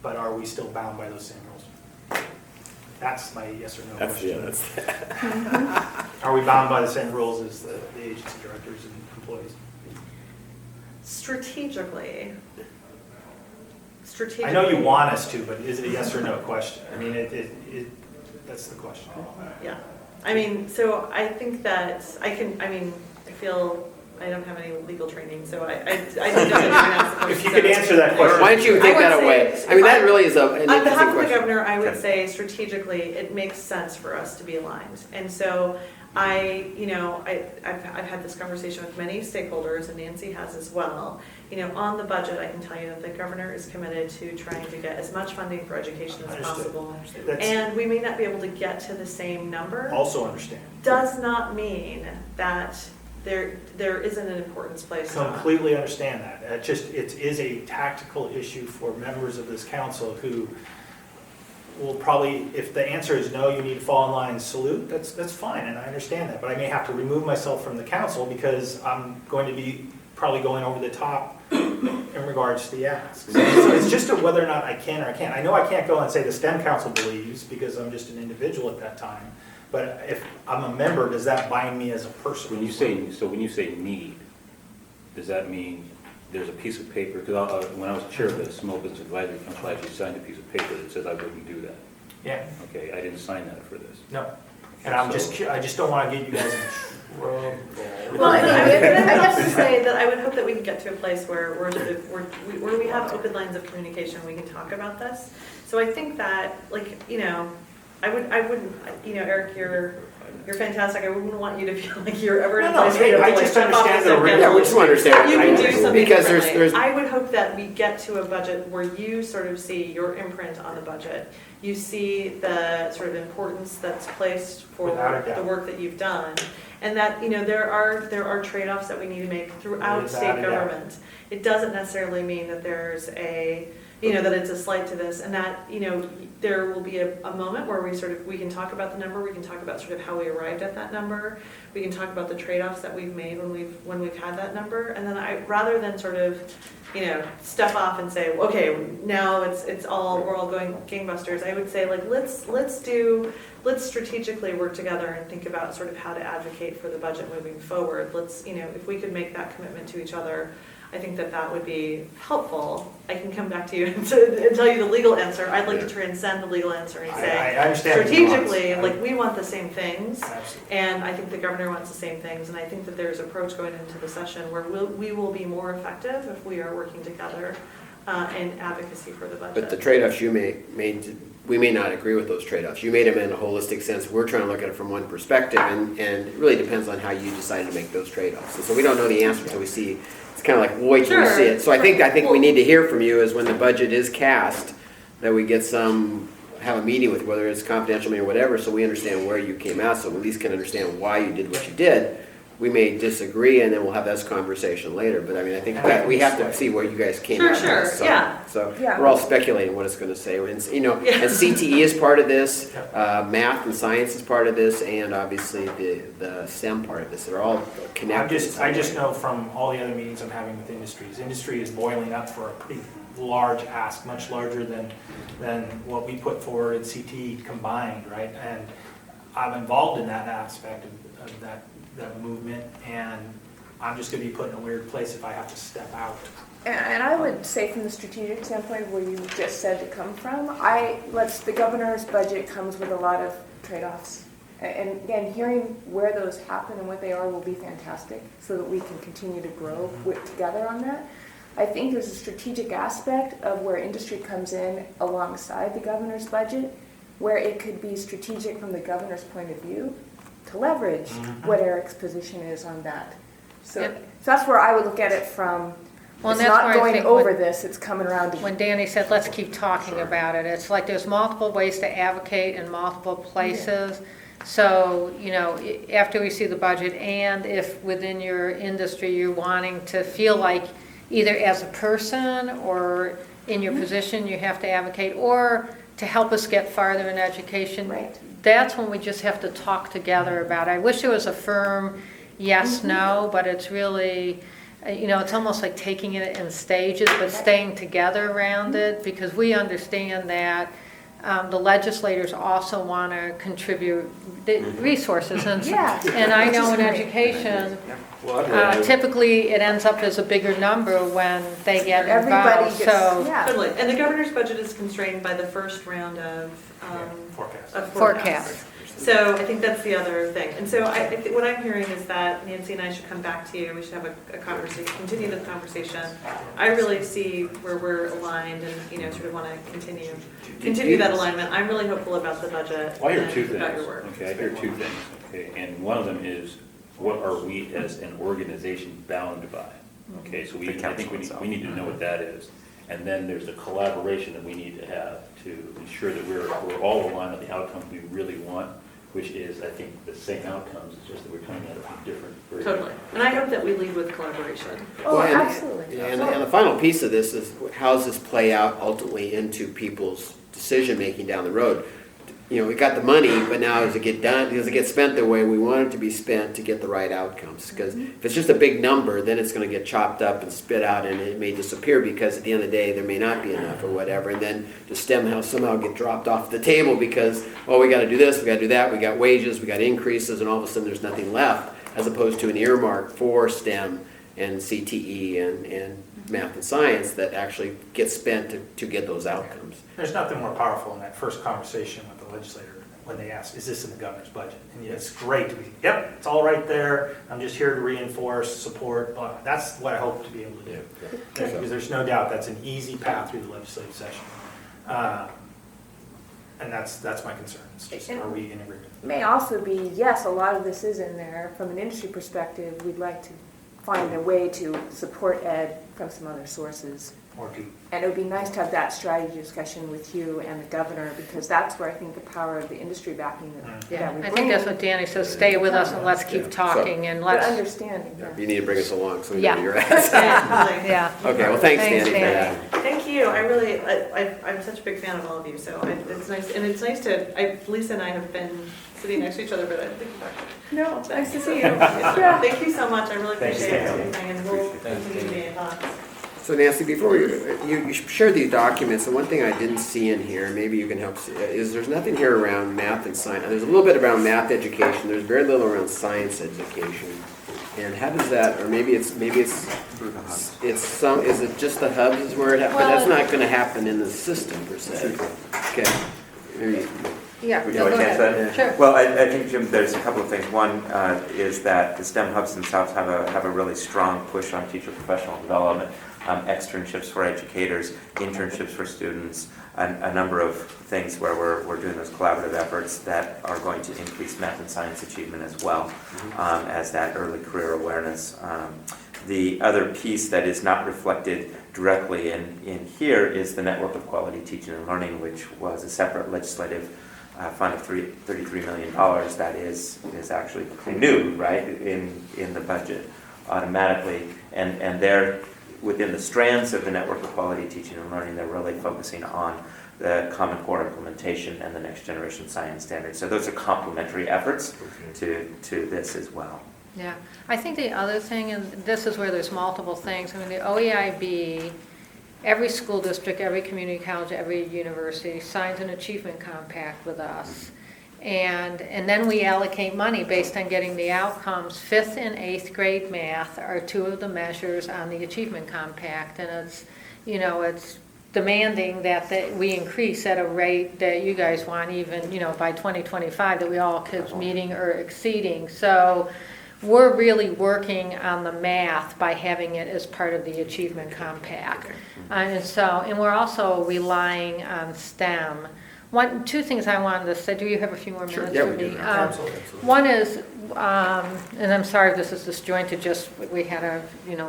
Speaker 6: but are we still bound by those same rules? That's my yes or no question. Are we bound by the same rules as the agency directors and employees?
Speaker 14: Strategically.
Speaker 6: I know you want us to, but is it a yes or no question? I mean, that's the question.
Speaker 14: Yeah. I mean, so I think that I feel I don't have any legal training, so I don't know.
Speaker 6: If you could answer that question.
Speaker 1: Why don't you take that away? I mean, that really is an
Speaker 14: On
Speaker 1: interesting
Speaker 14: behalf of the
Speaker 1: question.
Speaker 14: governor, I would say strategically, it makes sense for us to be aligned. And so I've had this conversation with many stakeholders, and Nancy has as well. On the budget, I can tell you that the governor is committed to trying to get as much funding for education as possible. And we may not be able to get to the same number.
Speaker 6: Also understand.
Speaker 14: Does not mean that there isn't an importance placed on it.
Speaker 6: Completely understand that. It is a tactical issue for members of this council who will probably, if the answer is no, you need to fall in line and salute, that's fine, and I understand that. But I may have to remove myself from the council because I'm going to be probably going over the top in regards to the ask. So it's just whether or not I can or I can't. I know I can't go and say the STEM Council believes because I'm just an individual at that time. But if I'm a member, does that bind me as a person?
Speaker 2: When you say need, does that mean there's a piece of paper? Because when I was chair of the Small Business Advisory Council, I actually signed a piece of paper that says I wouldn't do that.
Speaker 6: Yeah.
Speaker 2: Okay, I didn't sign that for this.
Speaker 6: No. And I just don't want to get you guys in trouble.
Speaker 14: Well, I have to say that I would hope that we can get to a place where where we have open lines of communication, we can talk about this. So I think that, I wouldn't, Eric, you're fantastic. I wouldn't want you to feel like you're ever in a place where you have to
Speaker 6: jump off
Speaker 14: understand
Speaker 6: the
Speaker 14: the
Speaker 1: Yeah, we just want to understand.
Speaker 14: You can do something
Speaker 1: Because
Speaker 14: differently. I would hope that we get to a budget where you sort of see your imprint on the budget. You see the sort of importance that's placed for the work that you've done. And that, there are trade-offs that we need to make throughout state government. It doesn't necessarily mean that there's that it's a slight to this, and that, there will be a moment where we can talk about the number, we can talk about sort of how we arrived at that number, we can talk about the trade-offs that we've made when we've had that number, and then rather than sort of, step off and say, okay, now we're all going gangbusters, I would say, let's strategically work together and think about sort of how to advocate for the budget moving forward. If we could make that commitment to each other, I think that that would be helpful. I can come back to you and tell you the legal answer. I'd like to transcend the legal answer and say,
Speaker 6: I understand the nuance.
Speaker 14: strategically, like, we want the same things.
Speaker 6: Absolutely.
Speaker 14: And I think the governor wants the same things, and I think that there's an approach going into the session where we will be more effective if we are working together in advocacy for the budget.
Speaker 1: But the trade-offs you made, we may not agree with those trade-offs. You made them in a holistic sense. We're trying to look at it from one perspective, and it really depends on how you decided to make those trade-offs. And so we don't know the answer until we see. It's kind of like, wait till we see it. So I think we need to hear from you is when the budget is cast, that we get have a meeting with, whether it's confidential meeting or whatever, so we understand where you came out, so we at least can understand why you did what you did. We may disagree, and then we'll have this conversation later, but I mean, I think that we have to see where you guys came out.
Speaker 14: Sure,
Speaker 1: So-
Speaker 14: yeah.
Speaker 1: So
Speaker 14: Yeah.
Speaker 1: we're all speculating what it's gonna say, and, you know, and CTE is part of this, math and science is part of this, and obviously the STEM part of this, they're all connected.
Speaker 6: I just know from all the other meetings I'm having with industries, industry is boiling up for a pretty large ask, much larger than what we put forward in CTE combined, right? And I'm involved in that aspect of that movement, and I'm just gonna be put in a weird place if I have to step out.
Speaker 3: And I would say from the strategic standpoint where you just said to come from, the governor's budget comes with a lot of trade-offs. And again, hearing where those happen and what they are will be fantastic so that we can continue to grow together on that. I think there's a strategic aspect of where industry comes in alongside the governor's budget, where it could be strategic from the governor's point of view to leverage what Eric's position is on that. So that's where I would look at it from.
Speaker 13: Well,
Speaker 3: It's
Speaker 13: that's
Speaker 3: not
Speaker 13: where I
Speaker 3: going
Speaker 13: think
Speaker 3: over this, it's coming around to
Speaker 13: When Danny said, let's keep talking about it, it's like there's multiple ways to advocate in multiple places. So, you know, after we see the budget, and if within your industry you're wanting to feel like either as a person or in your position you have to advocate, or to help us get farther in education,
Speaker 3: Right.
Speaker 13: that's when we just have to talk together about it. I wish there was a firm yes, no, but it's really, you know, it's almost like taking it in stages, but staying together around it, because we understand that the legislators also want to contribute the resources. And, and I know in education, typically it ends up as a bigger number when they get involved.
Speaker 14: Totally. And the governor's budget is constrained by the first round of forecasts. So I think that's the other thing. And so I think what I'm hearing is that Nancy and I should come back to you. We should have a conversation, continue the conversation. I really see where we're aligned and, you know, sort of want to continue that alignment. I'm really hopeful about the budget.
Speaker 2: Well, I hear two
Speaker 14: and about
Speaker 2: things.
Speaker 14: your work.
Speaker 2: Okay, I hear two things. Okay, and one of them is, what are we as an organization bound by? Okay, so I think we need to know what that is. And then there's a collaboration that we need to have to ensure that we're all aligned on the outcome we really want, which is, I think, the same outcomes, it's just that we're coming at it from different versions.
Speaker 14: Totally. And I hope that we lead with collaboration.
Speaker 3: Absolutely.
Speaker 1: And the final piece of this is, how does this play out ultimately into people's decision-making down the road? You know, we got the money, but now does it get done? Does it get spent the way we want it to be spent to get the right outcomes? Because if it's just a big number, then it's going to get chopped up and spit out, and it may disappear because at the end of the day there may not be enough or whatever. And then the STEM somehow get dropped off the table because, oh, we got to do this, we got to do that, we got wages, we got increases, and all of a sudden there's nothing left, as opposed to an earmark for STEM and CTE and math and science that actually gets spent to get those outcomes.
Speaker 6: There's nothing more powerful in that first conversation with the legislator when they ask, is this in the governor's budget? And it's great to be, yep, it's all right there. I'm just here to reinforce, support, blah. That's what I hope to be able to do. Because there's no doubt that's an easy path through the legislative session. And that's my concern. It's just, are we in agreement?
Speaker 3: May also be, yes, a lot of this is in there. From an industry perspective, we'd like to find a way to support ed from some other sources. And it would be nice to have that strategy discussion with you and the governor, because that's where I think the power of the industry backing that we bring.
Speaker 13: I think that's what Danny says, stay with us and let's keep talking and let's...
Speaker 3: understanding.
Speaker 1: You need to bring us along so we know where you're at.
Speaker 13: Yeah.
Speaker 1: Okay, well, thanks, Danny, for that.
Speaker 14: Thank you. I'm such a big fan of all of you, so it's nice. And it's nice to, Lisa and I have been sitting next to each other, but I think
Speaker 3: No, it's nice to see you.
Speaker 14: Thank you so much. I really appreciate everything, and we'll continue to be in touch.
Speaker 1: So Nancy, before you shared these documents, the one thing I didn't see in here, maybe you can help see, is there's nothing here around math and science. There's a little bit around math education. There's very little around science education. And how does that, or maybe it's some, is it just the hubs is where it happens? But that's not gonna happen in the system per se. Okay. Maybe-
Speaker 13: Yeah,
Speaker 4: Would
Speaker 13: no,
Speaker 4: you
Speaker 13: go
Speaker 4: like to answer
Speaker 13: ahead.
Speaker 4: that?
Speaker 13: Sure.
Speaker 4: Well, I think, Jim, there's a couple of things. One is that the STEM hubs themselves have a really strong push on teacher professional development, externships for educators, internships for students, a number of things where we're doing those collaborative efforts that are going to increase math and science achievement as well as that early career awareness. The other piece that is not reflected directly in here is the Network of Quality Teaching and Learning, which was a separate legislative fund of $33 million that is actually new, right, in the budget automatically. And they're within the strands of the Network of Quality Teaching and Learning, they're really focusing on the Common Core implementation and the Next Generation Science Standards. So those are complementary efforts to this as well.
Speaker 13: Yeah, I think the other thing, and this is where there's multiple things, I mean, the OEIB, every school district, every community college, every university signs an achievement compact with us. And then we allocate money based on getting the outcomes. 5th and 8th grade math are two of the measures on the achievement compact. And it's, it's demanding that we increase at a rate that you guys want, even, by 2025, that we all kids meeting or exceeding. So we're really working on the math by having it as part of the achievement compact. And we're also relying on STEM. Two things I wanted to say. Do you have a few more minutes
Speaker 1: Yeah,
Speaker 13: for
Speaker 1: we
Speaker 13: me?
Speaker 1: do.
Speaker 15: Absolutely.
Speaker 13: One is, and I'm sorry if this is disjointed, just we had to,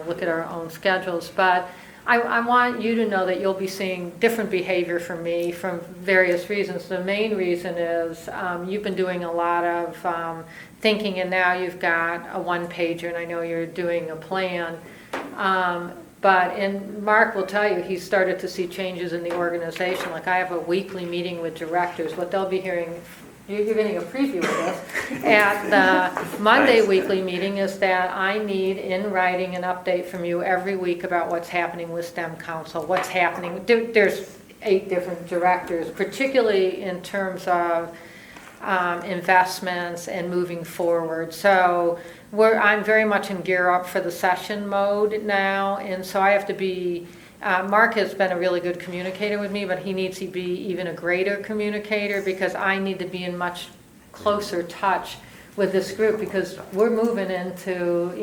Speaker 13: look at our own schedules, but I want you to know that you'll be seeing different behavior from me from various reasons. The main reason is you've been doing a lot of thinking, and now you've got a one-pager, and I know you're doing a plan. And Mark will tell you, he's started to see changes in the organization. Like I have a weekly meeting with directors. What they'll be hearing, you're getting a preview of this, at the Monday weekly meeting is that I need in writing an update from you every week about what's happening with STEM Council, what's happening. There's 8 different directors, particularly in terms of investments and moving forward. So I'm very much in gear up for the session mode now, and so I have to be, Mark has been a really good communicator with me, but he needs to be even a greater communicator because I need to be in much closer touch with this group because we're moving into,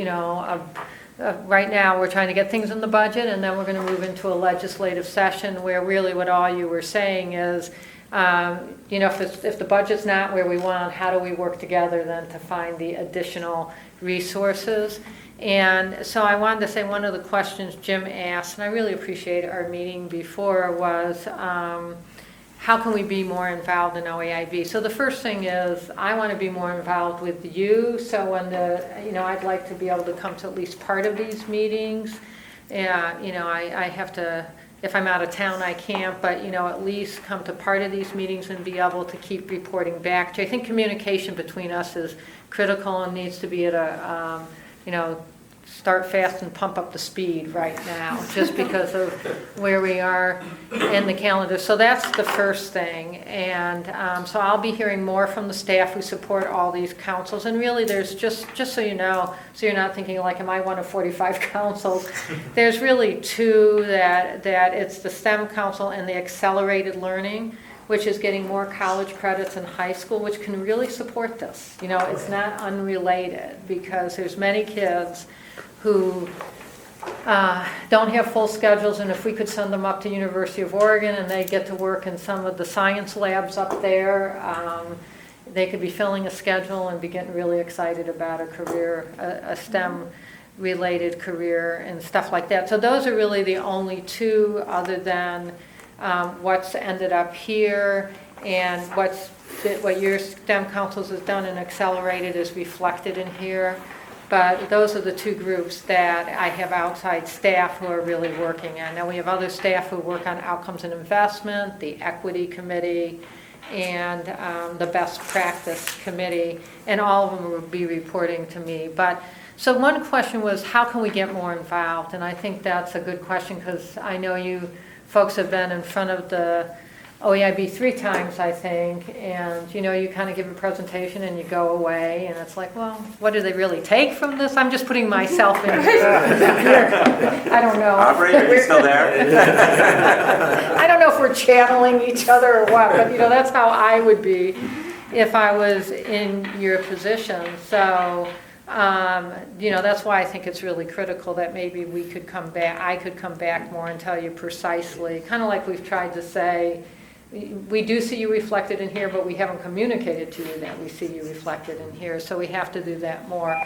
Speaker 13: right now we're trying to get things in the budget, and then we're going to move into a legislative session where really what all you were saying is, if the budget's not where we want, how do we work together then to find the additional resources? And so I wanted to say one of the questions Jim asked, and I really appreciate our meeting before, was how can we be more involved in OEIB? So the first thing is I want to be more involved with you. So when I'd like to be able to come to at least part of these meetings. I have to, if I'm out of town, I can't, but, at least come to part of these meetings and be able to keep reporting back to you. I think communication between us is critical and needs to be at a, start fast and pump up the speed right now, just because of where we are in the calendar. So that's the first thing. And so I'll be hearing more from the staff who support all these councils. And really there's just so you know, so you're not thinking like, am I one of 45 councils? There's really 2 that it's the STEM Council and the Accelerated Learning, which is getting more college credits in high school, which can really support this. It's not unrelated because there's many kids who don't have full schedules, and if we could send them up to University of Oregon and they get to work in some of the science labs up there, they could be filling a schedule and be getting really excited about a career, a STEM-related career and stuff like that. So those are really the only 2 other than what's ended up here and what your STEM councils has done and Accelerated is reflected in here. But those are the 2 groups that I have outside staff who are really working on. Now we have other staff who work on outcomes and investment, the equity committee, and the best practice committee, and all of them will be reporting to me. So one question was, how can we get more involved? And I think that's a good question because I know you folks have been in front of the OEIB 3 times, I think, and, you know, you kind of give a presentation and you go away, and it's like, well, what do they really take from this? I'm just putting myself in here. I don't know.
Speaker 4: Operator, are you still there?
Speaker 13: I don't know if we're channeling each other or what, but, you know, that's how I would be if I was in your position. So, you know, that's why I think it's really critical that maybe we could come back, I could come back more and tell you precisely, kind of like we've tried to say, we do see you reflected in here, but we haven't communicated to you that we see you reflected in here, so we have to do that more.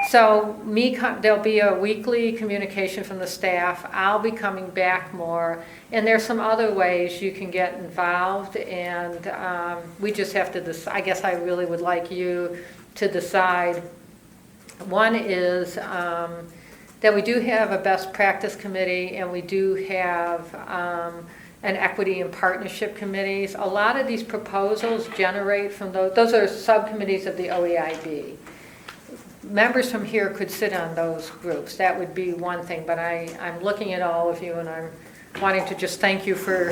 Speaker 13: So there'll be a weekly communication from the staff. I'll be coming back more, and there's some other ways you can get involved, and we just have to decide. I guess I really would like you to decide. One is that we do have a best practice committee, and we do have and equity and partnership committees. A lot of these proposals generate from those are subcommittees of the OEIB. Members from here could sit on those groups. That would be one thing, but I'm looking at all of you and I'm wanting to just thank you for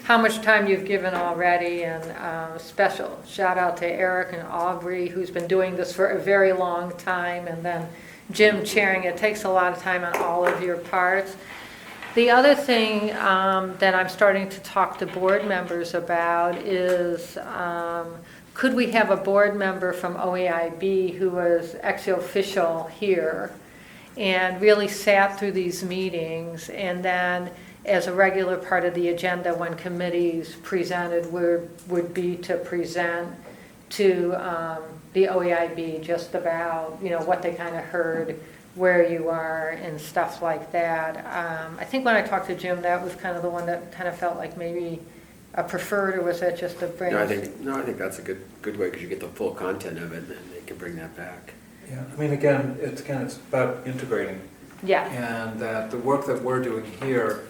Speaker 13: how much time you've given already, and special shout out to Eric and Aubrey, who's been doing this for a very long time, and then Jim chairing. It takes a lot of time on all of your parts. The other thing that I'm starting to talk to board members about is could we have a board member from OEIB who was ex officio here and really sat through these meetings, and then as a regular part of the agenda when committees presented would be to present to the OEIB just about, you know, what they kind of heard, where you are and stuff like that. I think when I talked to Jim, that was kind of the one that kind of felt like maybe a preferred, or was that just a bring?
Speaker 1: No, I think that's a good way, because you get the full content of it, and then they can bring that back.
Speaker 5: Yeah, I mean, again, it's about integrating.
Speaker 13: Yeah.
Speaker 5: And that the work that we're doing here,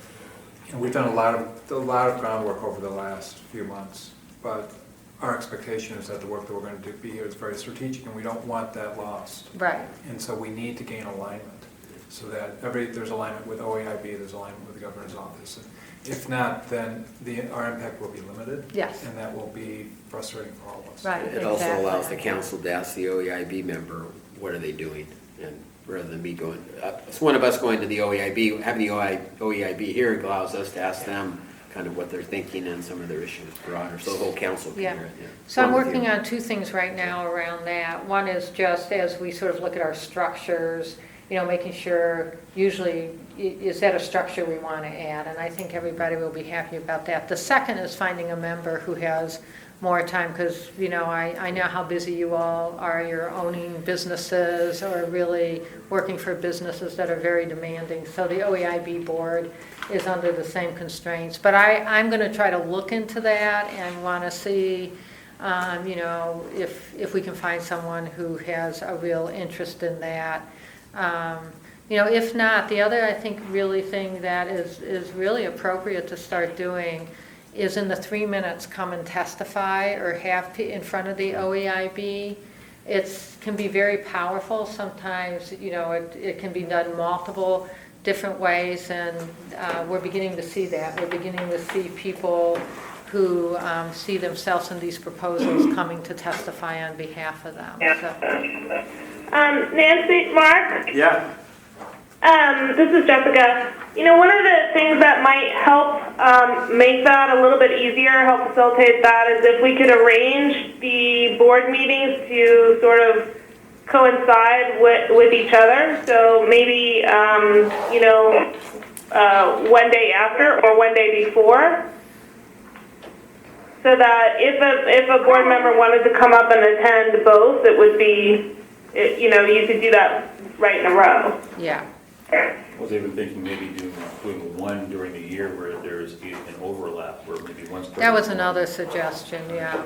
Speaker 5: and we've done a lot of groundwork over the last few months, but our expectation is that the work that we're going to be here is very strategic, and we don't want that lost.
Speaker 13: Right.
Speaker 5: And so we need to gain alignment, so that there's alignment with OEIB, there's alignment with the governor's office. And if not, then our impact will be limited.
Speaker 13: Yes.
Speaker 5: And that will be frustrating for all of us.
Speaker 13: Right.
Speaker 1: It also allows the council to ask the OEIB member, what are they doing? And rather than me going, it's one of us going to the OEIB, having the OEIB here allows us to ask them kind of what they're thinking and some of their issues broader, so the whole council can hear it. Yeah.
Speaker 13: So I'm working on two things right now around that. One is just as we sort of look at our structures, you know, making sure, usually, is that a structure we want to add? And I think everybody will be happy about that. The second is finding a member who has more time, because, you know, I know how busy you all are. You're owning businesses or really working for businesses that are very demanding. So the OEIB board is under the same constraints. But I'm going to try to look into that and want to see, you know, if we can find someone who has a real interest in that. You know, if not, the other, I think, really thing that is really appropriate to start doing is in the 3 minutes come and testify or have in front of the OEIB. It can be very powerful. Sometimes, you know, it can be done multiple different ways, and we're beginning to see that. We're beginning to see people who see themselves in these proposals coming to testify on behalf of them. So.
Speaker 7: Nancy, Mark?
Speaker 4: Yeah.
Speaker 7: This is Jessica. You know, one of the things that might help make that a little bit easier, help facilitate that, is if we could arrange the board meetings to sort of coincide with each other. So maybe, you know, one day after or one day before. So that if a board member wanted to come up and attend both, it would be, you know, you could do that right in a row.
Speaker 13: Yeah.
Speaker 2: I was even thinking maybe doing one during the year where there's an overlap, where maybe one's.
Speaker 13: That was another suggestion, yeah.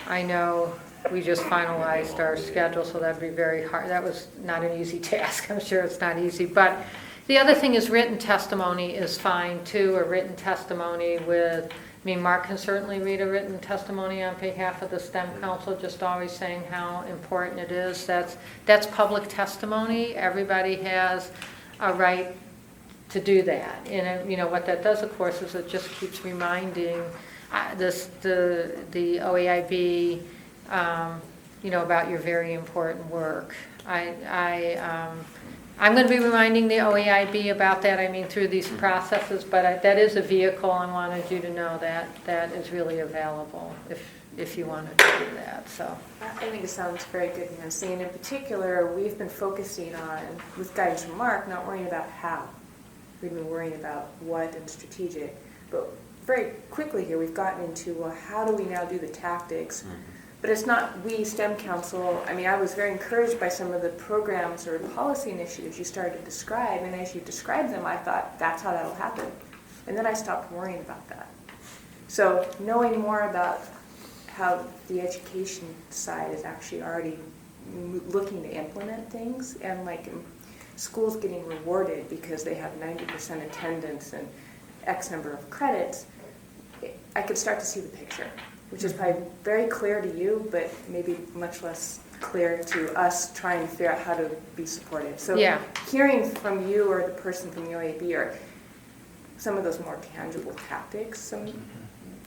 Speaker 13: I know we just finalized our schedule, so that'd be very hard. That was not an easy task. I'm sure it's not easy. But the other thing is written testimony is fine too, a written testimony with, I mean, Mark can certainly read a written testimony on behalf of the STEM Council, just always saying how important it is. That's public testimony. Everybody has a right do that. And, what that does, of course, is it just keeps reminding the OEIB, about your very important work. I'm going to be reminding the OEIB about that, through these processes, but that is a vehicle. I wanted you to know that is really available if you wanted to do that, so.
Speaker 3: I think it sounds very good, Nancy, and in particular, we've been focusing on, with guidance from Mark, not worrying about how. We've been worrying about what and strategic, but very quickly here, we've gotten into, well, how do we now do the tactics? But it's not we, STEM Council. I was very encouraged by some of the programs or policy initiatives you started to describe, and as you described them, I thought, that's how that'll happen. And then I stopped worrying about that. So knowing more about how the education side is actually already looking to implement things, and schools getting rewarded because they have 90% attendance and X number of credits, I could start to see the picture, which is probably very clear to you, but maybe much less clear to us trying to figure out how to be supportive. So hearing from you or the person from the OAB or some of those more tangible tactics,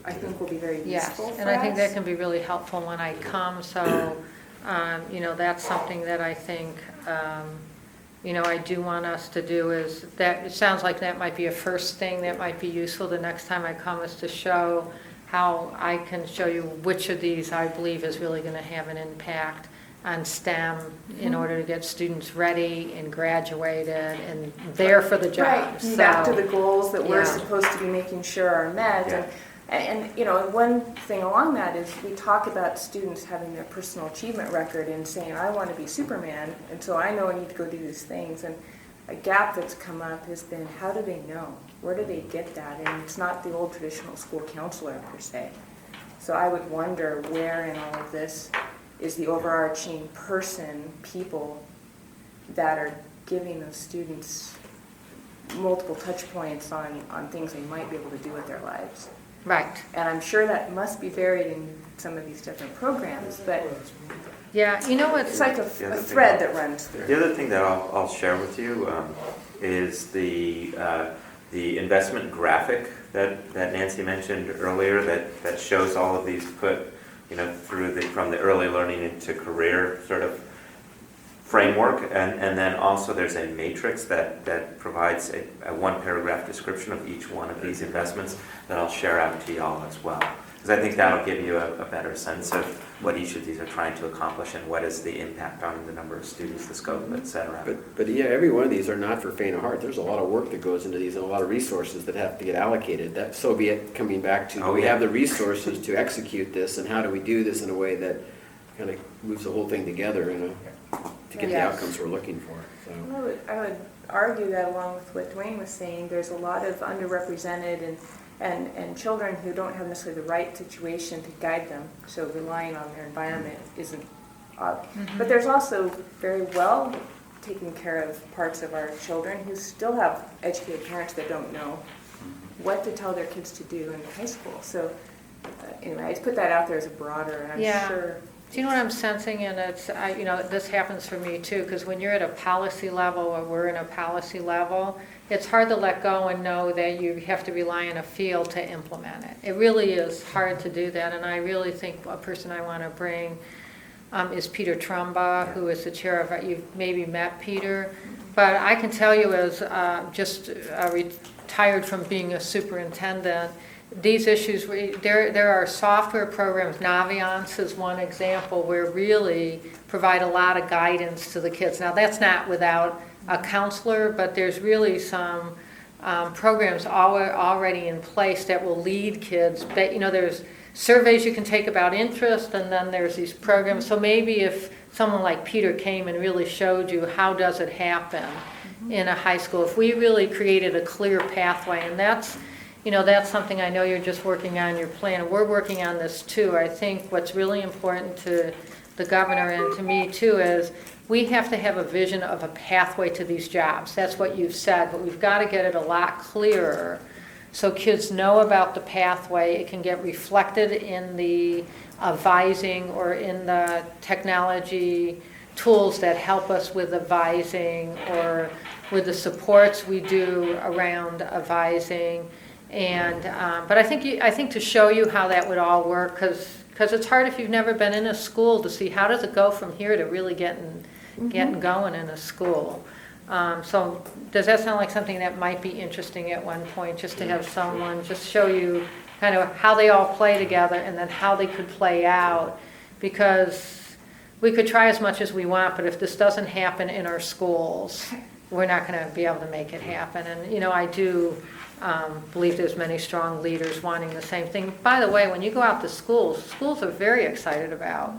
Speaker 3: I think will be very useful for us.
Speaker 13: And I think that can be really helpful when I come. So, that's something that I think, I do want us to do is that. It sounds like that might be a first thing that might be useful the next time I come, is to show how I can show you which of these I believe is really going to have an impact on STEM in order to get students ready and graduated and there for the job.
Speaker 3: Right,
Speaker 13: So,
Speaker 3: back to the goals that we're supposed to be making sure are met.
Speaker 4: Yeah.
Speaker 3: And one thing along that is we talk about students having their personal achievement record and saying, I want to be Superman, and so I know I need to go do these things. And a gap that's come up has been, how do they know? Where do they get that? And it's not the old traditional school counselor per se. So I would wonder where in all of this is the overarching people that are giving those students multiple touch points on things they might be able to do with their lives.
Speaker 13: Right.
Speaker 3: And I'm sure that must be varied in some of these different programs, but
Speaker 13: yeah,
Speaker 3: it's like a thread that runs through.
Speaker 4: The other thing that I'll share with you is the investment graphic that Nancy mentioned earlier that shows all of these put from the early learning into career sort of framework, and then also there's a matrix that provides a one paragraph description of each one of these investments that I'll share out to y'all as well, because I think that'll give you a better sense of what each of these are trying to accomplish and what is the impact on the number of students, the scope, etc.
Speaker 1: But every one of these are not for faint of heart. There's a lot of work that goes into these and a lot of resources that have to get allocated. That, so be it, coming back to, do we have the resources to execute this, and how do we do this in a way that kind of moves the whole thing together to get the outcomes we're looking for. So.
Speaker 3: I would argue that along with what Dwayne was saying, there's a lot of underrepresented and children who don't have necessarily the right situation to guide them, so relying on their environment isn't but there's also very well taken care of parts of our children who still have educated parents that don't know what to tell their kids to do in high school. So anyway, I just put that out there as a broader, and I'm sure.
Speaker 13: Do you know what I'm sensing? And it's, this happens for me too, because when you're at a policy level, or we're in a policy level, it's hard to let go and know that you have to rely on a field to implement it. It really is hard to do that, and I really think a person I want to bring is Peter Trumba, who is the chair of, you've maybe met Peter, but I can tell you as just retired from being a superintendent, these issues, there are software programs, Naviance is one example, where really provide a lot of guidance to the kids. Now that's not without a counselor, but there's really some programs already in place that will lead kids. But, there's surveys you can take about interest, and then there's these programs. So maybe if someone like Peter came and really showed you how does it happen in a high school, if we really created a clear pathway, and that's something I know you're just working on your plan. We're working on this too. I think what's really important to the governor and to me too is we have to have a vision of a pathway to these jobs. That's what you've said, but we've got to get it a lot clearer so kids know about the pathway. It can get reflected in the advising or in the technology tools that help us with advising or with the supports we do around advising. And, but I think to show you how that would all work, because it's hard if you've never been in a school to see how does it go from here to really getting going in a school. So does that sound like something that might be interesting at one point, just to have someone just show you kind of how they all play together and then how they could play out? Because we could try as much as we want, but if this doesn't happen in our schools, we're not going to be able to make it happen. And, you know, I do believe there's many strong leaders wanting the same thing. By the way, when you go out to schools, schools are very excited about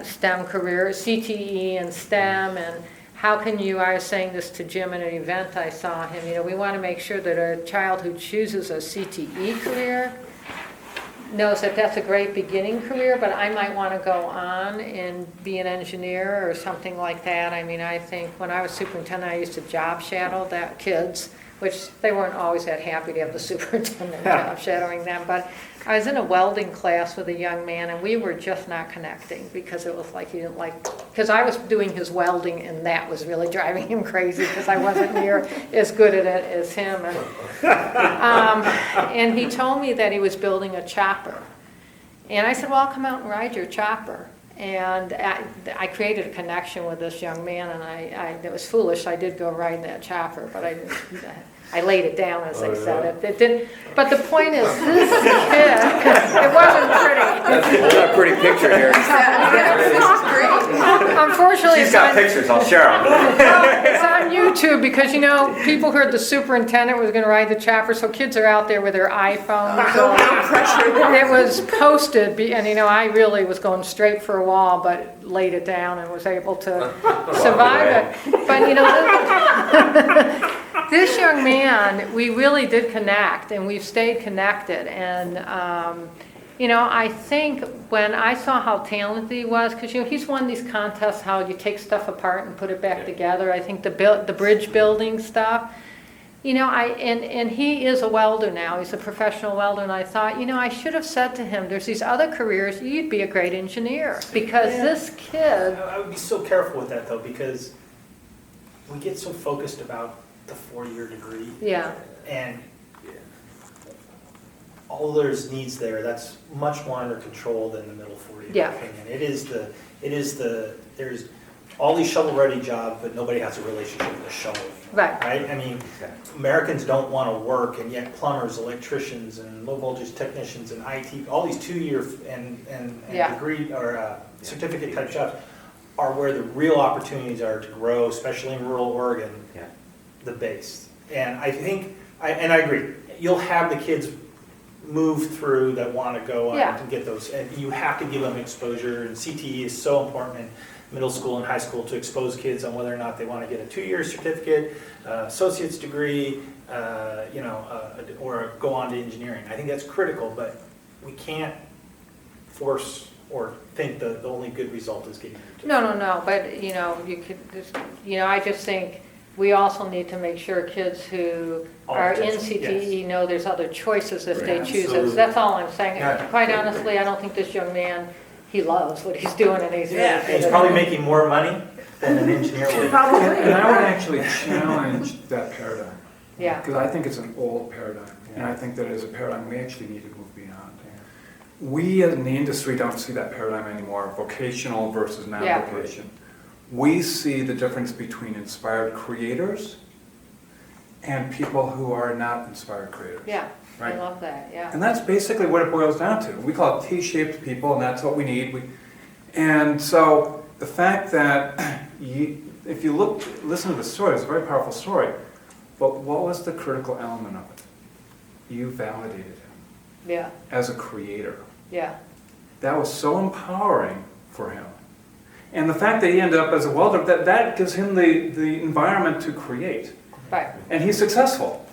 Speaker 13: STEM careers, CTE and STEM, and how can you, I was saying this to Jim at an event I saw him, you know, we want to make sure that a child who chooses a CTE career knows that that's a great beginning career, but I might want to go on and be an engineer or something like that. I mean, I think when I was superintendent, I used to job shadow that kids, which they weren't always that happy to have the superintendent job shadowing them, but I was in a welding class with a young man and we were just not connecting because it was like he didn't like, because I was doing his welding and that was really driving him crazy because I wasn't near as good at it as him. And he told me that he was building a chopper. And I said, well, I'll come out and ride your chopper. And I created a connection with this young man, and it was foolish. I did go ride that chopper, but I laid it down as I said it. It didn't. But the point is, this kid, it wasn't pretty.
Speaker 1: That's a pretty picture here.
Speaker 13: Unfortunately,
Speaker 4: She's got pictures, I'll share them.
Speaker 13: it's on YouTube because, you know, people heard the superintendent was going to ride the chopper, so kids are out there with their iPhones. It was posted, and, you know, I really was going straight for a wall, but laid it down and was able to survive it. But, you know, this young man, we really did connect, and we've stayed connected. And, you know, I think when I saw how talented he was, because, you know, he's won these contests, how you take stuff apart and put it back together. I think the bridge building stuff, you know, and he is a welder now. He's a professional welder. And I thought, you know, I should have said to him, there's these other careers, you'd be a great engineer. Because this kid...
Speaker 6: I would be so careful with that, though, because we get so focused about the 4-year degree.
Speaker 13: Yeah.
Speaker 6: And all there's needs there, that's much more under control than the middle 4-year opinion. There's all these shovel-ready jobs, but nobody has a relationship with a shovel.
Speaker 13: Right.
Speaker 6: I mean, Americans don't want to work, and yet plumbers, electricians, and low-voltage technicians, and IT, all these 2-year and degree or certificate type jobs are where the real opportunities are to grow, especially in rural Oregon, the base. And I think, and I agree, you'll have the kids move through that want to go on and get those, and you have to give them exposure, and CTE is so important in middle school and high school to expose kids on whether or not they want to get a 2-year certificate, associate's degree, or go on to engineering. I think that's critical, but we can't force or think the only good result is getting into it.
Speaker 13: No, but, you know, you could just, you know, I just think we also need to make sure kids who are in CTE know there's other choices if they choose it. That's all I'm saying. Quite honestly, I don't think this young man, he loves what he's doing, and he's really good.
Speaker 6: He's probably making more money than an engineer would.
Speaker 5: Probably. And I would actually challenge that paradigm.
Speaker 13: Yeah.
Speaker 5: Because I think it's an old paradigm. And I think that as a paradigm we actually need to move beyond. We in the industry don't see that paradigm anymore, vocational versus non-vocation. We see the difference between inspired creators and people who are not inspired creators.
Speaker 13: Yeah,
Speaker 5: right?
Speaker 13: I love that,
Speaker 5: And that's basically what it boils down to. We call it T-shaped people, and that's what we need. And so the fact that if you listen to the story, it's a very powerful story, but what was the critical element of it? You validated him as a creator.
Speaker 13: Yeah.
Speaker 5: That was so empowering for him. And the fact that he ended up as a welder, that gives him the environment to create.
Speaker 13: Right.
Speaker 5: And he's successful.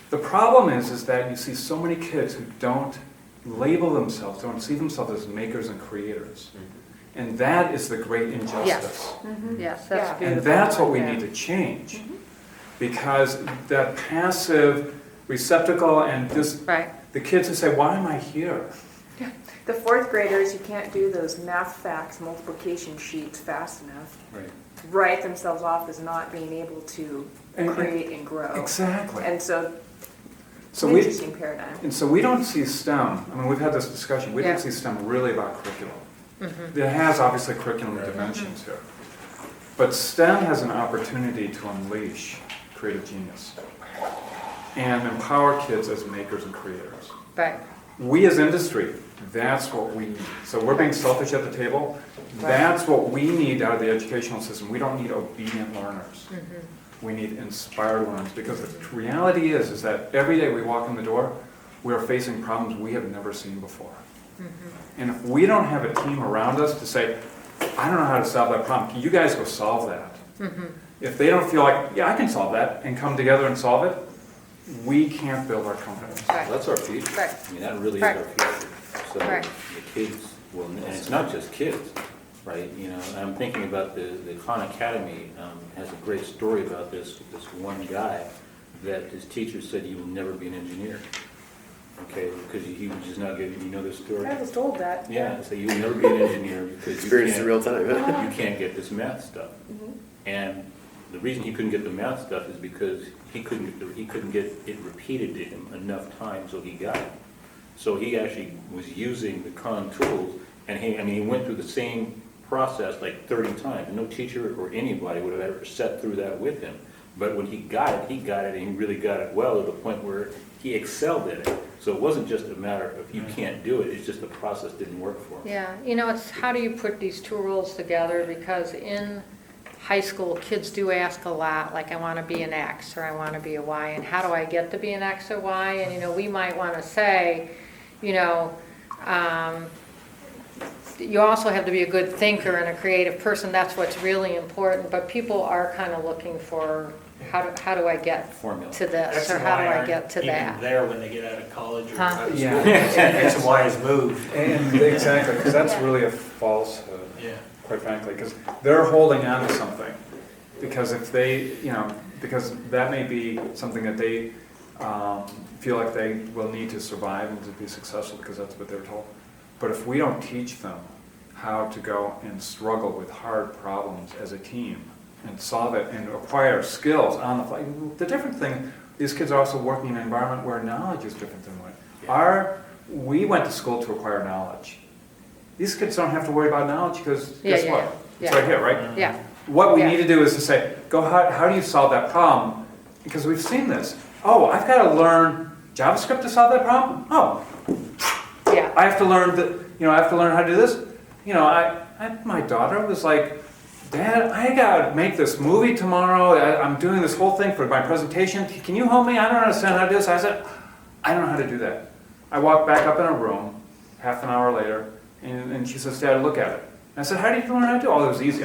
Speaker 5: The problem is that you see so many kids who don't label themselves, don't see themselves as makers and creators. And that is the great injustice.
Speaker 13: Yes, yes, that's beautiful.
Speaker 5: And that's what we need to change. Because that passive receptacle and just the kids who say, why am I here?
Speaker 3: The fourth graders, you can't do those math facts multiplication sheets fast enough.
Speaker 2: Right.
Speaker 3: Write themselves off as not being able to create and grow.
Speaker 5: Exactly.
Speaker 3: And so,
Speaker 5: So
Speaker 3: an
Speaker 5: we,
Speaker 3: interesting paradigm.
Speaker 5: and so we don't see STEM, I mean, we've had this discussion, we
Speaker 13: Yeah.
Speaker 5: don't see STEM really about curriculum. It has obviously curriculum dimensions here. But STEM has an opportunity to unleash creative genius and empower kids as makers and creators.
Speaker 13: Right.
Speaker 5: We as industry, that's what we need. So we're being selfish at the table. That's what we need out of the educational system. We don't need obedient learners. We need inspired learners, because the reality is that every day we walk in the door, we are facing problems we have never seen before. And if we don't have a team around us to say, I don't know how to solve that problem, you guys go solve that. If they don't feel like, yeah, I can solve that, and come together and solve it, we can't build our companies.
Speaker 13: Right.
Speaker 2: That's our future.
Speaker 13: Right.
Speaker 2: I mean, that really is
Speaker 13: Right.
Speaker 2: our future. So
Speaker 13: Right.
Speaker 2: the kids will, and it's not just kids, right? You know, I'm thinking about the Khan Academy has a great story about this one guy that his teacher said, you will never be an engineer. Okay, because he was just not getting, you know this story?
Speaker 3: I was told that.
Speaker 2: Yeah, so you will never be an engineer because
Speaker 1: Experienced in real time, huh?
Speaker 2: you can't get this math stuff. And the reason he couldn't get the math stuff is because he couldn't get it repeated to him enough times so he got it. So he actually was using the Khan tools, and he went through the same process like 30 times. No teacher or anybody would have ever sat through that with him. But when he got it, and he really got it well to the point where he excelled at it. So it wasn't just a matter of you can't do it, it's just the process didn't work for him.
Speaker 13: Yeah, you know, it's how do you put these two rules together? Because in high school, kids do ask a lot, like I want to be an X or I want to be a Y, and how do I get to be an X or Y? And, you know, we might want to say, you know, you also have to be a good thinker and a creative person. That's what's really important. But people are kind of looking for how do I get
Speaker 2: Formula.
Speaker 13: to this,
Speaker 6: X
Speaker 13: or
Speaker 6: and
Speaker 13: how do
Speaker 6: Y
Speaker 13: I
Speaker 6: aren't
Speaker 13: get to
Speaker 6: even
Speaker 13: that?
Speaker 6: there when they get out of college or
Speaker 13: Huh?
Speaker 6: out of school.
Speaker 5: Yeah.
Speaker 6: X and Y has moved.
Speaker 5: And exactly, because that's really a falsehood,
Speaker 6: Yeah.
Speaker 5: quite frankly, because they're holding on to something. Because if they, you know, because that may be something that they feel like they will need to survive and to be successful because that's what they're told. But if we don't teach them how to go and struggle with hard problems as a team and solve it and acquire skills on the fly, the different thing, these kids are also working in an environment where knowledge is different than what. We went to school to acquire knowledge. These kids don't have to worry about knowledge because guess what? It's right here, right?
Speaker 13: Yeah.
Speaker 5: What we need to do is to say, how do you solve that problem? Because we've seen this. Oh, I've got to learn JavaScript to solve that problem? Oh,
Speaker 13: Yeah.
Speaker 5: I have to learn I have to learn how to do this. You know, my daughter was like, Dad, I got to make this movie tomorrow. I'm doing this whole thing for my presentation. Can you help me? I don't understand how to do this. I said, I don't know how to do that. I walked back up in her room half an hour later, and she says, Dad, look at it. And I said, how did you learn how to do it? Oh, it was easy.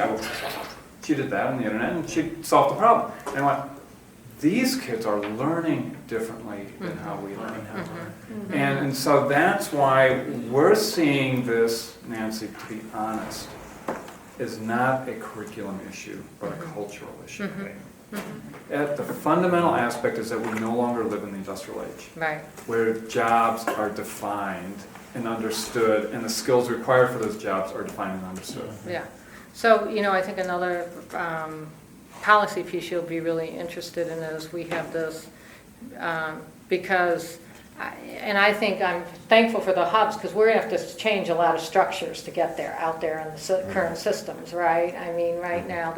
Speaker 5: She did that on the internet, and she solved the problem. And I went, these kids are learning differently than how we learn. And so that's why we're seeing this, Nancy, to be honest, is not a curriculum issue, but a cultural issue. The fundamental aspect is that we no longer live in the industrial age,
Speaker 13: Right.
Speaker 5: where jobs are defined and understood, and the skills required for those jobs are defined and understood.
Speaker 13: Yeah. So, you know, I think another policy piece you'll be really interested in is we have this, because, I think I'm thankful for the hubs, because we're going to have to change a lot of structures to get there, out there in the current systems, right? I mean, right now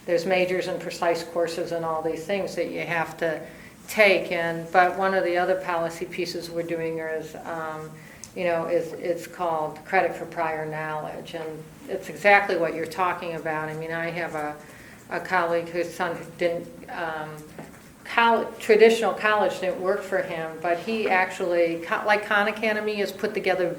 Speaker 13: there's majors and precise courses and all these things that you have to take, but one of the other policy pieces we're doing is, it's called credit for prior knowledge, and it's exactly what you're talking about. I mean, I have a colleague whose son didn't, traditional college didn't work for him, but he actually, like Khan Academy has put together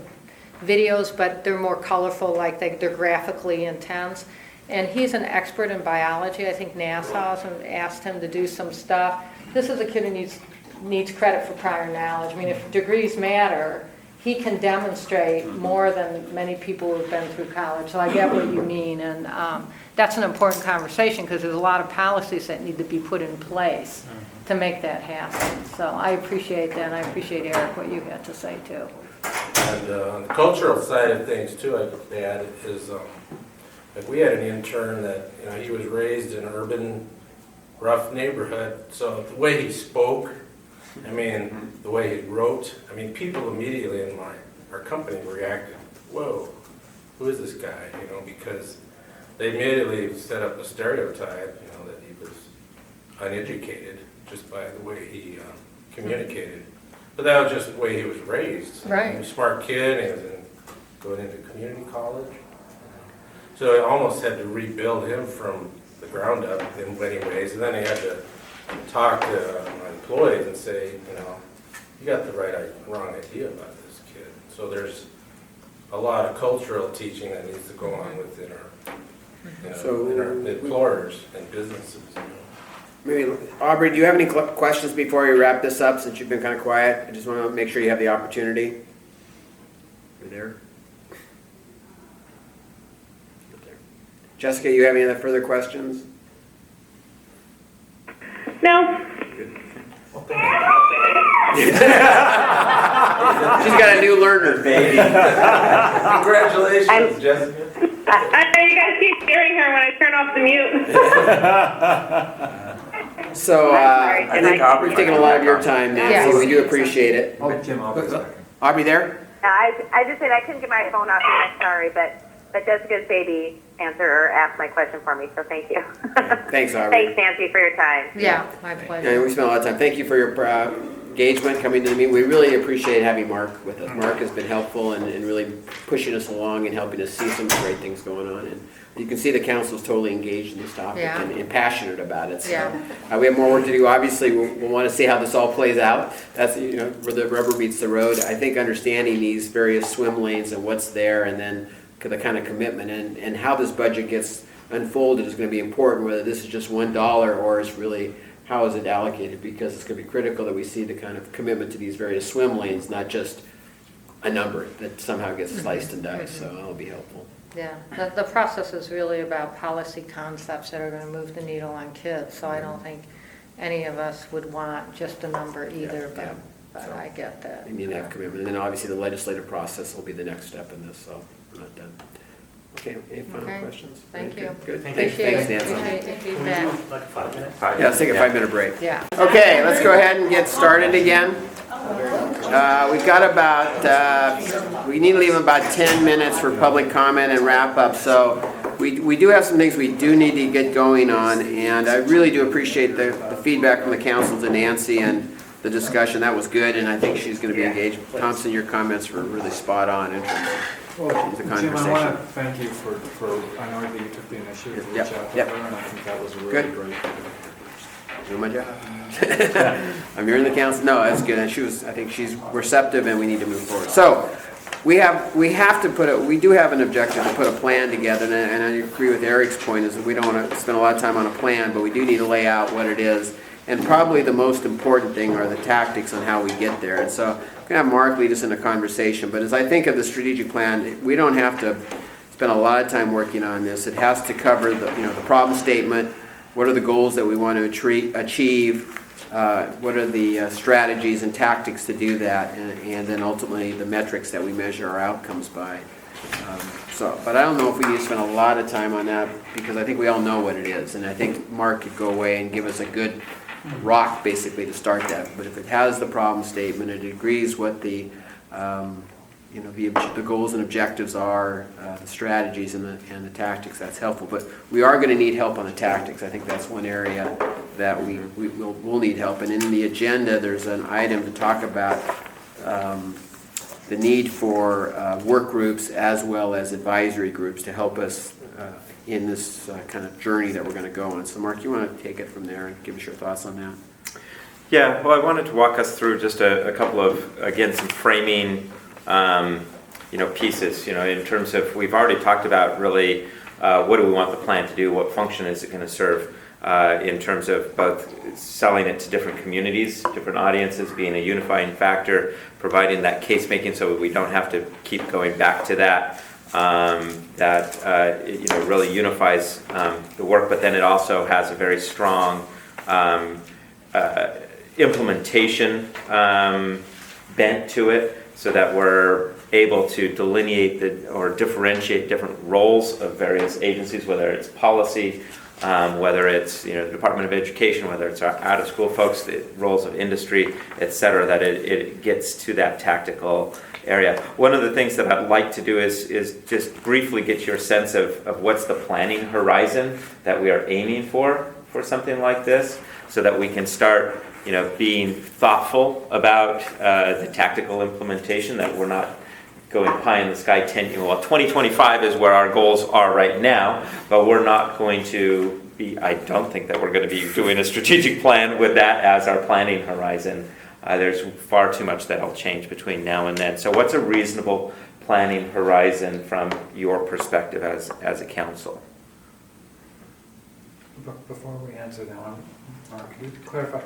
Speaker 13: videos, but they're more colorful, like they're graphically intense. And he's an expert in biology. I think NASA has asked him to do some stuff. This is a kid who needs credit for prior knowledge. I mean, if degrees matter, he can demonstrate more than many people who have been through college. So I get what you mean, and that's an important conversation because there's a lot of policies that need to be put in place to make that happen. So I appreciate that, and I appreciate, Eric, what you had to say too.
Speaker 15: And on the cultural side of things too, I'd add is, like we had an intern that, you know, he was raised in an urban, rough neighborhood, so the way he spoke, I mean, the way he wrote, I mean, people immediately in our company reacted, whoa, who is this guy, you know, because they immediately set up a stereotype, you know, that he was uneducated just by the way he communicated. But that was just the way he was raised.
Speaker 13: Right.
Speaker 15: He was a smart kid, he was going into community college. So I almost had to rebuild him from the ground up in many ways, and then I had to talk to my employees and say, you know, you got the wrong idea about this kid. So there's a lot of cultural teaching that needs to go on within our, you know, in our employers and businesses. You know.
Speaker 1: Maybe, Aubrey, do you have any questions before we wrap this up, since you've been kind of quiet? I just want to make sure you have the opportunity. You're there. Jessica, you have any other further questions?
Speaker 7: No.
Speaker 1: She's got a new learner, baby.
Speaker 15: Congratulations, Jessica.
Speaker 7: I know you guys keep hearing her when I turn off the mute.
Speaker 1: So I think Aubrey's taking a lot of your time, Nancy. We do appreciate it. Aubrey there?
Speaker 12: I just said I couldn't get my phone off. I'm sorry, but Jessica's baby answered or asked my question for me, so thank you.
Speaker 1: Thanks, Aubrey.
Speaker 12: Thanks, Nancy, for your time.
Speaker 13: Yeah, my pleasure.
Speaker 1: Yeah, we spent a lot of time. Thank you for your engagement coming to the meeting. We really appreciate having Mark with us. Mark has been helpful and really pushing us along and helping us see some great things going on. And you can see the council's totally engaged in this topic and passionate about it. So we have more work to do. Obviously, we'll want to see how this all plays out. That's, you know, where the rubber meets the road. I think understanding these various swim lanes and what's there, and then the kind of commitment and how this budget gets unfolded is going to be important, whether this is just $1 or is really how is it allocated, because it's going to be critical that we see the kind of commitment to these various swim lanes, not just a number that somehow gets sliced and diced. So that'll be helpful.
Speaker 13: Yeah, the process is really about policy concepts that are going to move the needle on kids. So I don't think any of us would want just a number either, but I get that.
Speaker 1: You need to have commitment. And then obviously the legislative process will be the next step in this, so we're not done. Okay, any final questions?
Speaker 13: Thank you.
Speaker 1: Good.
Speaker 13: Appreciate
Speaker 1: Thanks, Nancy.
Speaker 13: Appreciate your feedback.
Speaker 6: Like 5 minutes?
Speaker 1: Yeah, let's take a 5-minute break.
Speaker 13: Yeah.
Speaker 1: Okay, let's go ahead and get started again. We've got about, we need to leave about 10 minutes for public comment and wrap up. So we do have some things we do need to get going on, and I really do appreciate the feedback from the council to Nancy and the discussion. That was good, and I think she's going to be engaged. Thompson, your comments were really spot on in terms of
Speaker 5: Well,
Speaker 1: the
Speaker 5: Jim,
Speaker 1: conversation.
Speaker 5: I want to thank you for, I know that you took the initiative to reach out to her, and I think that was a really great.
Speaker 1: Doing my job. I'm here in the council. No, that's good. And I think she's receptive, and we need to move forward. So we do have an objective to put a plan together, and I agree with Eric's point is that we don't want to spend a lot of time on a plan, but we do need to lay out what it is. And probably the most important thing are the tactics on how we get there. And so I'm going to have Mark lead us in a conversation. But as I think of the strategic plan, we don't have to spend a lot of time working on this. It has to cover the problem statement. What are the goals that we want to achieve? What are the strategies and tactics to do that? And then ultimately the metrics that we measure our outcomes by. But I don't know if we need to spend a lot of time on that, because I think we all know what it is. And I think Mark could go away and give us a good rock basically to start that. But if it has the problem statement, it agrees what the goals and objectives are, the strategies and the tactics, that's helpful. But we are going to need help on the tactics. I think that's one area that we'll need help. And in the agenda, there's an item to talk about the need for work groups as well as advisory groups to help us in this kind of journey that we're going to go on. So Mark, you want to take it from there and give us your thoughts on that?
Speaker 4: Yeah, well, I wanted to walk us through just a couple of, again, some framing pieces, in terms of, we've already talked about really what do we want the plan to do, what function is it going to serve, in terms of both selling it to different communities, different audiences, being a unifying factor, providing that case making so we don't have to keep going back to that, really unifies the work, but then it also has a very strong implementation bent to it, so that we're able to delineate or differentiate different roles of various agencies, whether it's policy, whether it's the Department of Education, whether it's our out-of-school folks, the roles of industry, et cetera, that it gets to that tactical area. One of the things that I'd like to do is just briefly get your sense of what's the planning horizon that we are aiming for something like this, so that we can start being thoughtful about the tactical implementation, that we're not going pie in the sky 2025 is where our goals are right now, but we're not going to be, I don't think that we're going to be doing a strategic plan with that as our planning horizon. There's far too much that'll change between now and then. So what's a reasonable planning horizon from your perspective as a council?
Speaker 5: Before we answer that one, Mark, can you clarify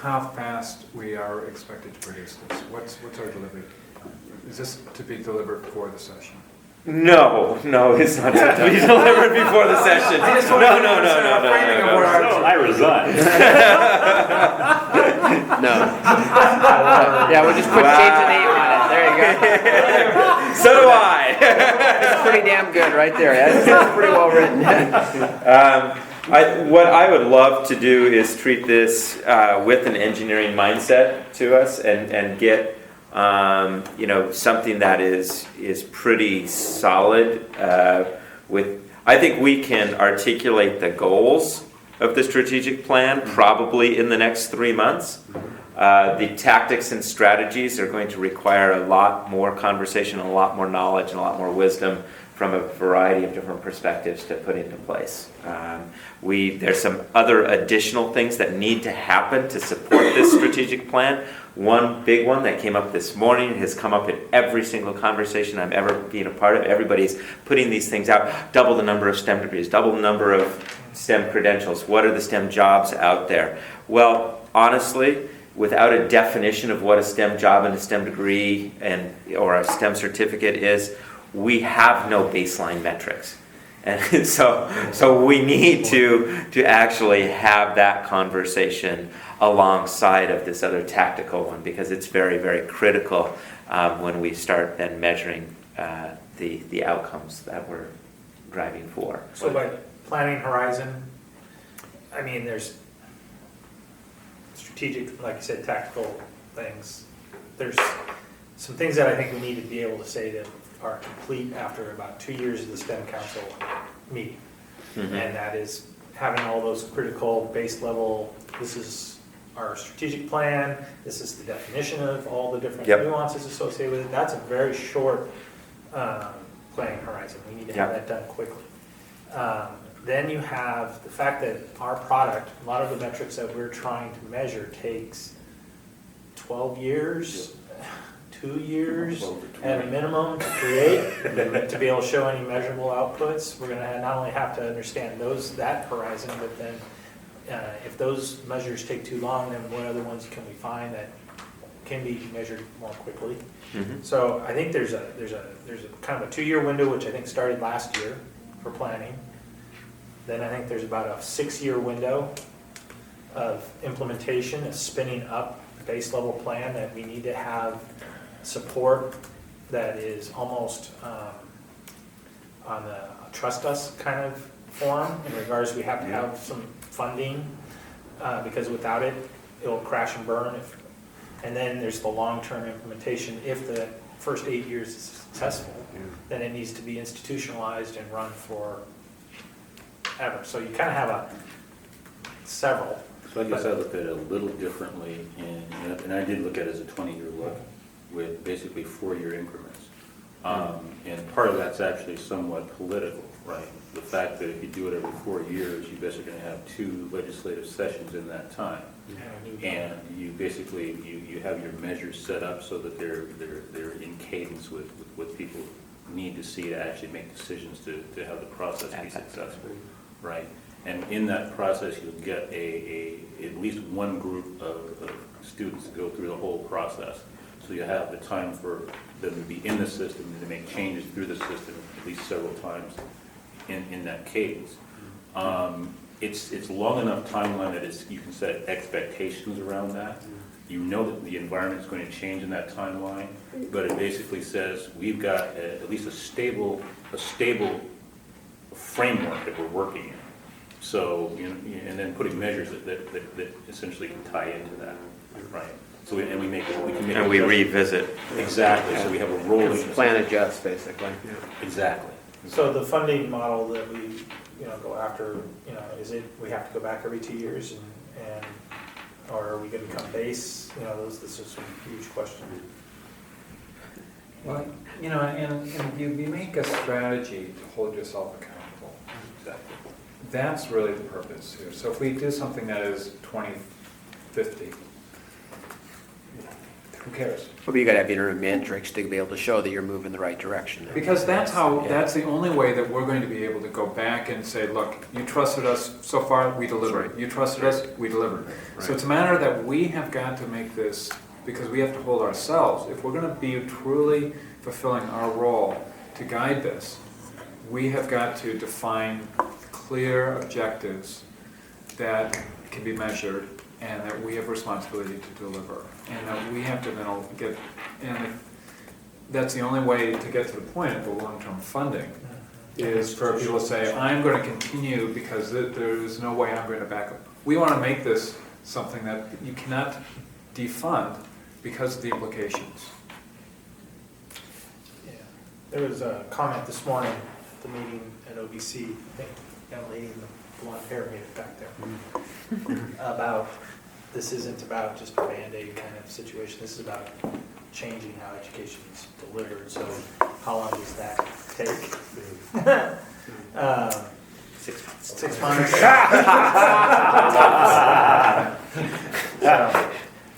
Speaker 5: how fast we are expected to produce this? What's our delivery? Is this to be delivered for the session?
Speaker 4: No, it's not to be delivered before the session. No.
Speaker 2: I resign.
Speaker 1: No. Yeah, we'll just change the name on it. There you go.
Speaker 4: So do I.
Speaker 1: That's pretty damn good right there. That's pretty well written.
Speaker 4: What I would love to do is treat this with an engineering mindset to us and get something that is pretty solid. I think we can articulate the goals of the strategic plan probably in the next 3 months. The tactics and strategies are going to require a lot more conversation, a lot more knowledge, and a lot more wisdom from a variety of different perspectives to put into place. There's some other additional things that need to happen to support this strategic plan. One big one that came up this morning, has come up in every single conversation I've ever been a part of. Everybody's putting these things out. Double the number of STEM degrees, double the number of STEM credentials. What are the STEM jobs out there? Well, honestly, without a definition of what a STEM job and a STEM degree or a STEM certificate is, we have no baseline metrics. And so we need to actually have that conversation alongside of this other tactical one, because it's very, very critical when we start then measuring the outcomes that we're driving for.
Speaker 6: So by planning horizon, I mean, there's strategic, like you said, tactical things. There's some things that I think we need to be able to say that are complete after about 2 years of the STEM Council meeting.
Speaker 4: Mm-hmm.
Speaker 6: And that is having all those critical base level, this is our strategic plan, this is the definition of all the different nuances associated with it. That's a very short planning horizon. We need to have that done quickly. Then you have the fact that our product, a lot of the metrics that we're trying to measure takes 12 years, 2 years at a minimum to create, to be able to show any measurable outputs. We're going to not only have to understand that horizon, but then if those measures take too long, then what other ones can we find that can be measured more quickly?
Speaker 4: Mm-hmm.
Speaker 6: So I think there's a kind of a 2-year window, which I think started last year for planning. Then I think there's about a 6-year window of implementation, a spinning up base level plan that we need to have support that is almost on the trust us kind of form, in regards we have to have some funding because without it, it'll crash and burn. And then there's the long-term implementation. If the first 8 years is successful, then it needs to be institutionalized and run for ever. So you kind of have several.
Speaker 2: So I guess I looked at it a little differently, and I did look at it as a 20-year look with basically 4-year increments. And part of that's actually somewhat political, right? The fact that if you do it every 4 years, you basically going to have 2 legislative sessions in that time. And you basically, you have your measures set up so that they're in cadence with what people need to see to actually make decisions to have the process be successful, right? And in that process, you'll get at least one group of students to go through the whole process. So you have the time for them to be in the system and to make changes through the system at least several times in that cadence. It's long enough timeline that you can set expectations around that, You know that the environment's going to change in that timeline, but it basically says we've got at least a stable framework that we're working in. So, and then putting measures that essentially can tie into that, right? So we can make
Speaker 4: And we revisit.
Speaker 2: Exactly, so we have a rolling.
Speaker 1: Plan adjust, basically.
Speaker 2: Exactly.
Speaker 6: So the funding model that we, go after, is it, we have to go back every 2 years and or are we going to become base? This is a huge question.
Speaker 5: Well, and you make a strategy to hold yourself accountable.
Speaker 2: Exactly.
Speaker 5: That's really the purpose here. So if we do something that is 2050, who cares?
Speaker 1: But you gotta have interim metrics to be able to show that you're moving in the right direction.
Speaker 5: Because that's the only way that we're going to be able to go back and say, look, you trusted us so far, we delivered.
Speaker 1: Right.
Speaker 5: You trusted us, we delivered.
Speaker 1: Right.
Speaker 5: So it's a matter that we have got to make this, because we have to hold ourselves. If we're going to be truly fulfilling our role to guide this, we have got to define clear objectives that can be measured and that we have responsibility to deliver. And that we have to then get, and that's the only way to get to the point of the long-term funding, is for people to say, I'm going to continue because there's no way I'm going to back up. We want to make this something that you cannot defund because of the implications.
Speaker 6: Yeah. There was a comment this morning at the meeting at OBC, I think the young lady in the blonde hair made it back there, about this isn't about just a Band-Aid kind of situation. This is about changing how education is delivered. So how long does that take?
Speaker 4: 6 months.
Speaker 6: 6 months.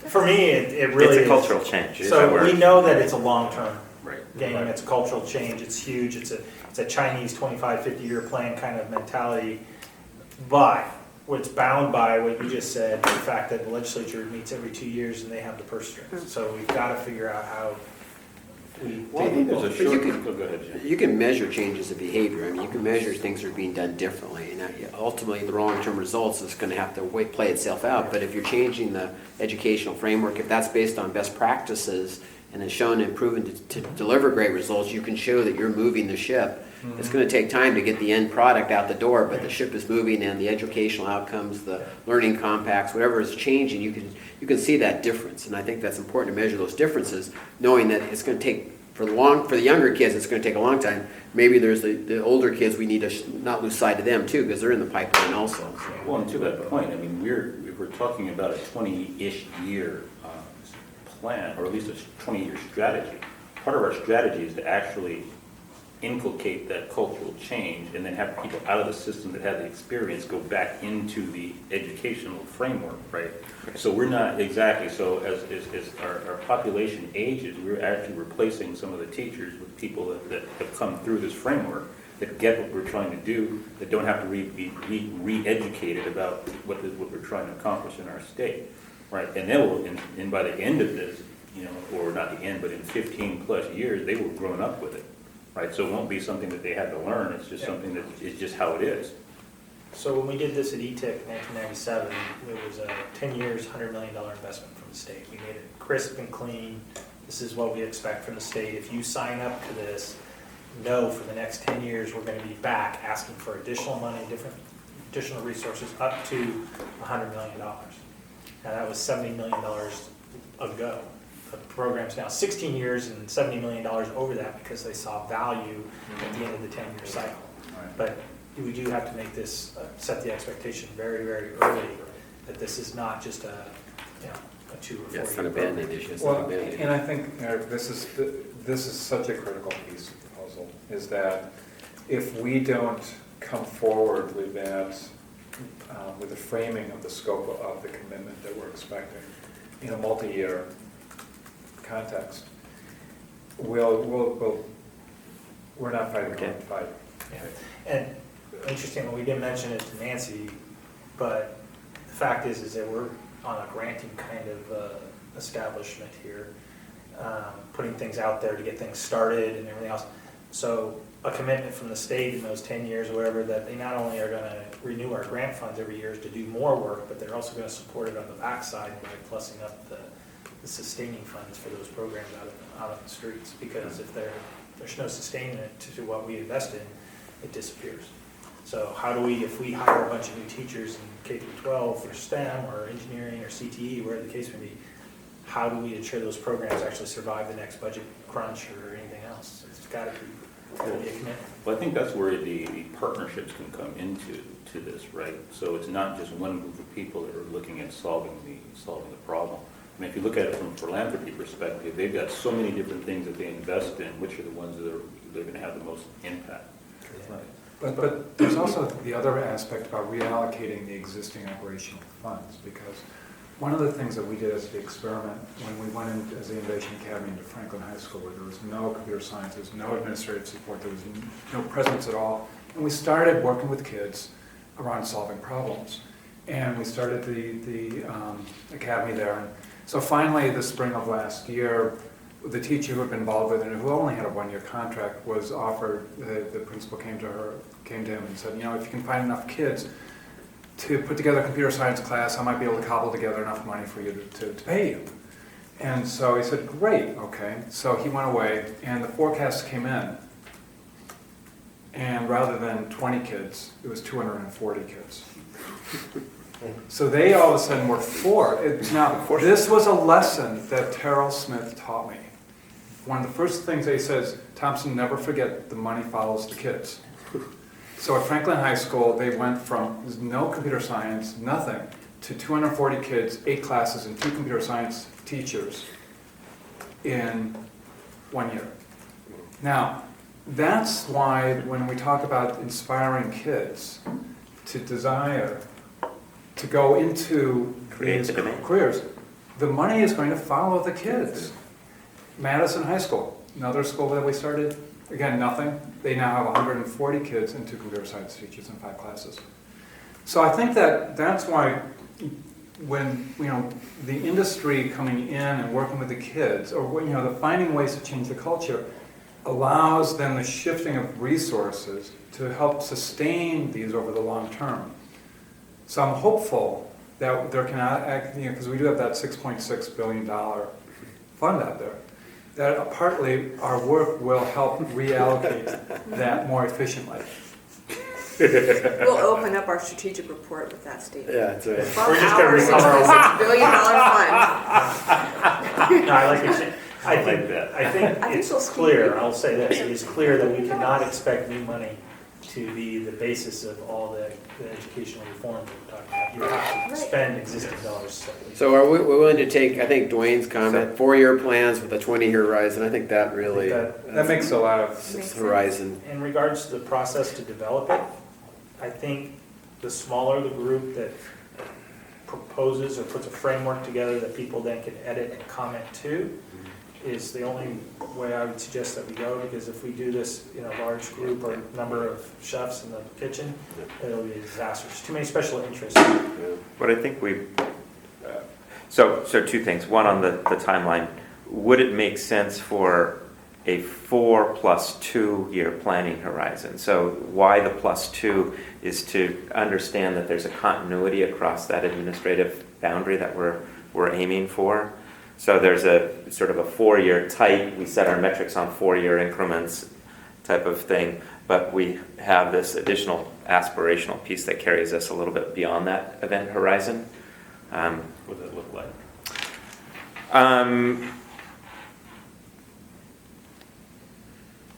Speaker 6: For me, it really
Speaker 4: It's a cultural change.
Speaker 6: So we know that it's a long-term
Speaker 2: Right.
Speaker 6: game. It's a cultural change. It's huge. It's a Chinese 25, 50-year plan kind of mentality. But what's bound by what you just said, the fact that the legislature meets every 2 years and they have the purse strings. So we've got to figure out how we.
Speaker 2: Well, I think there's a
Speaker 1: But you
Speaker 2: short.
Speaker 1: can-
Speaker 2: Go ahead, Jim.
Speaker 1: You can measure changes of behavior. I mean, you can measure things that are being done differently, and ultimately, the long-term results is going to have to play itself out. But if you're changing the educational framework, if that's based on best practices and is shown and proven to deliver great results, you can show that you're moving the ship. It's going to take time to get the end product out the door, but the ship is moving, and the educational outcomes, the learning compacts, whatever is changing, you can see that difference. And I think that's important to measure those differences, knowing that it's going to take for the younger kids, it's going to take a long time. Maybe there's the older kids, we need to not lose sight of them too, because they're in the pipeline also.
Speaker 2: Well, and to that point, I mean, we're talking about a 20-ish year plan, or at least a 20-year strategy. Part of our strategy is to actually inculcate that cultural change and then have people out of the system that have the experience go back into the educational framework, right? So we're not exactly, so as our population ages, we're actually replacing some of the teachers with people that have come through this framework, that get what we're trying to do, that don't have to be re-educated about what we're trying to accomplish in our state, right? And and by the end of this, or not the end, but in 15 plus years, they will have grown up with it. Right, so it won't be something that they had to learn, it's just something that is just how it is.
Speaker 6: So when we did this at ETIC in 1997, it was a 10 years, $100 million investment from the state. We made it crisp and clean. This is what we expect from the state. If you sign up to this, know for the next 10 years, we're going to be back asking for additional money, additional resources, up to $100 million. Now that was $70 million ago. The program's now 16 years and $70 million over that because they saw value at the end of the 10-year cycle. But we do have to make this, set the expectation very, very early that this is not just a 2 or 4 year
Speaker 1: It's not a
Speaker 6: program.
Speaker 1: Band-Aid issue.
Speaker 5: Well, and I think this is such a critical piece of the puzzle, is that if we don't come forward with that, with the framing of the scope of the commitment that we're expecting in a multi-year context, we're not fighting the right fight.
Speaker 6: Yeah. And interesting, we didn't mention it to Nancy, but the fact is that we're on a granting kind of establishment here, putting things out there to get things started and everything else. So a commitment from the state in those 10 years or whatever, that they not only are going to renew our grant funds every year to do more work, but they're also going to support it on the backside by plussing up the the sustaining funds for those programs out of the streets, because if there's no sustainment to what we invest in, it disappears. So how do we, if we hire a bunch of new teachers in K through 12 for STEM or engineering or CTE, wherever the case may be, how do we ensure those programs actually survive the next budget crunch or anything else? It's got to be a commitment.
Speaker 2: Well, I think that's where the partnerships can come into this, right? So it's not just one group of people that are looking at solving the problem. I mean, if you look at it from a philanthropy perspective, they've got so many different things that they invest in. Which are the ones that they're going to have the most impact? Right.
Speaker 5: But there's also the other aspect about reallocating the existing operational funds, because one of the things that we did as the experiment when we went in as the Innovation Academy into Franklin High School, where there was no computer science, there was no administrative support, there was no presence at all, and we started working with kids around solving problems. And we started the academy there. And so finally, the spring of last year, the teacher who had been involved with it, and who only had a one-year contract, was offered, the principal came to him and said, you know, if you can find enough kids to put together a computer science class, I might be able to cobble together enough money for you to pay you. And so he said, great, okay. So he went away, and the forecast came in. And rather than 20 kids, it was 240 kids. So they all of a sudden were four. Now, this was a lesson that Terrell Smith taught me. One of the first things he says, Thompson, never forget the money follows the kids. So at Franklin High School, they went from no computer science, nothing, to 240 kids, 8 classes, and 2 computer science teachers in 1 year. Now, that's why when we talk about inspiring kids to desire to go into these careers, the money is going to follow the kids. Madison High School, another school that we started, again, nothing. They now have 140 kids and 2 computer science teachers in 5 classes. So I think that's why when, you know, the industry coming in and working with the kids, or, you know, the finding ways to change the culture, allows then the shifting of resources to help sustain these over the long term. So I'm hopeful that there can act, you know, because we do have that $6.6 billion fund out there, that partly our work will help reallocate that more efficiently.
Speaker 3: We'll open up our strategic report with that statement.
Speaker 1: Yeah, that's right.
Speaker 3: From
Speaker 6: We're just
Speaker 3: our
Speaker 6: gonna recover
Speaker 3: $6 billion fund.
Speaker 6: No, I like what you're saying. I think it's
Speaker 3: so
Speaker 6: clear, I'll say this, it is clear that we cannot expect new money to be the basis of all the educational reforms that we're talking about. You have to spend existing dollars.
Speaker 1: So are we willing to take, I think Dwayne's comment, 4-year plans with a 20-year horizon? I think that really,
Speaker 5: That makes a lot of
Speaker 1: horizon.
Speaker 6: In regards to the process to develop it, I think the smaller the group that proposes or puts a framework together that people then can edit and comment to is the only way I would suggest that we go, because if we do this in a large group or number of chefs in the kitchen, it'll be a disaster. There's too many special interests.
Speaker 4: What I think so 2 things. One, on the timeline, would it make sense for a 4 + 2 year planning horizon? So why the +2 is to understand that there's a continuity across that administrative boundary that we're aiming for. So there's a sort of a 4-year tight, we set our metrics on 4-year increments type of thing, but we have this additional aspirational piece that carries us a little bit beyond that event horizon.
Speaker 2: What does that look like?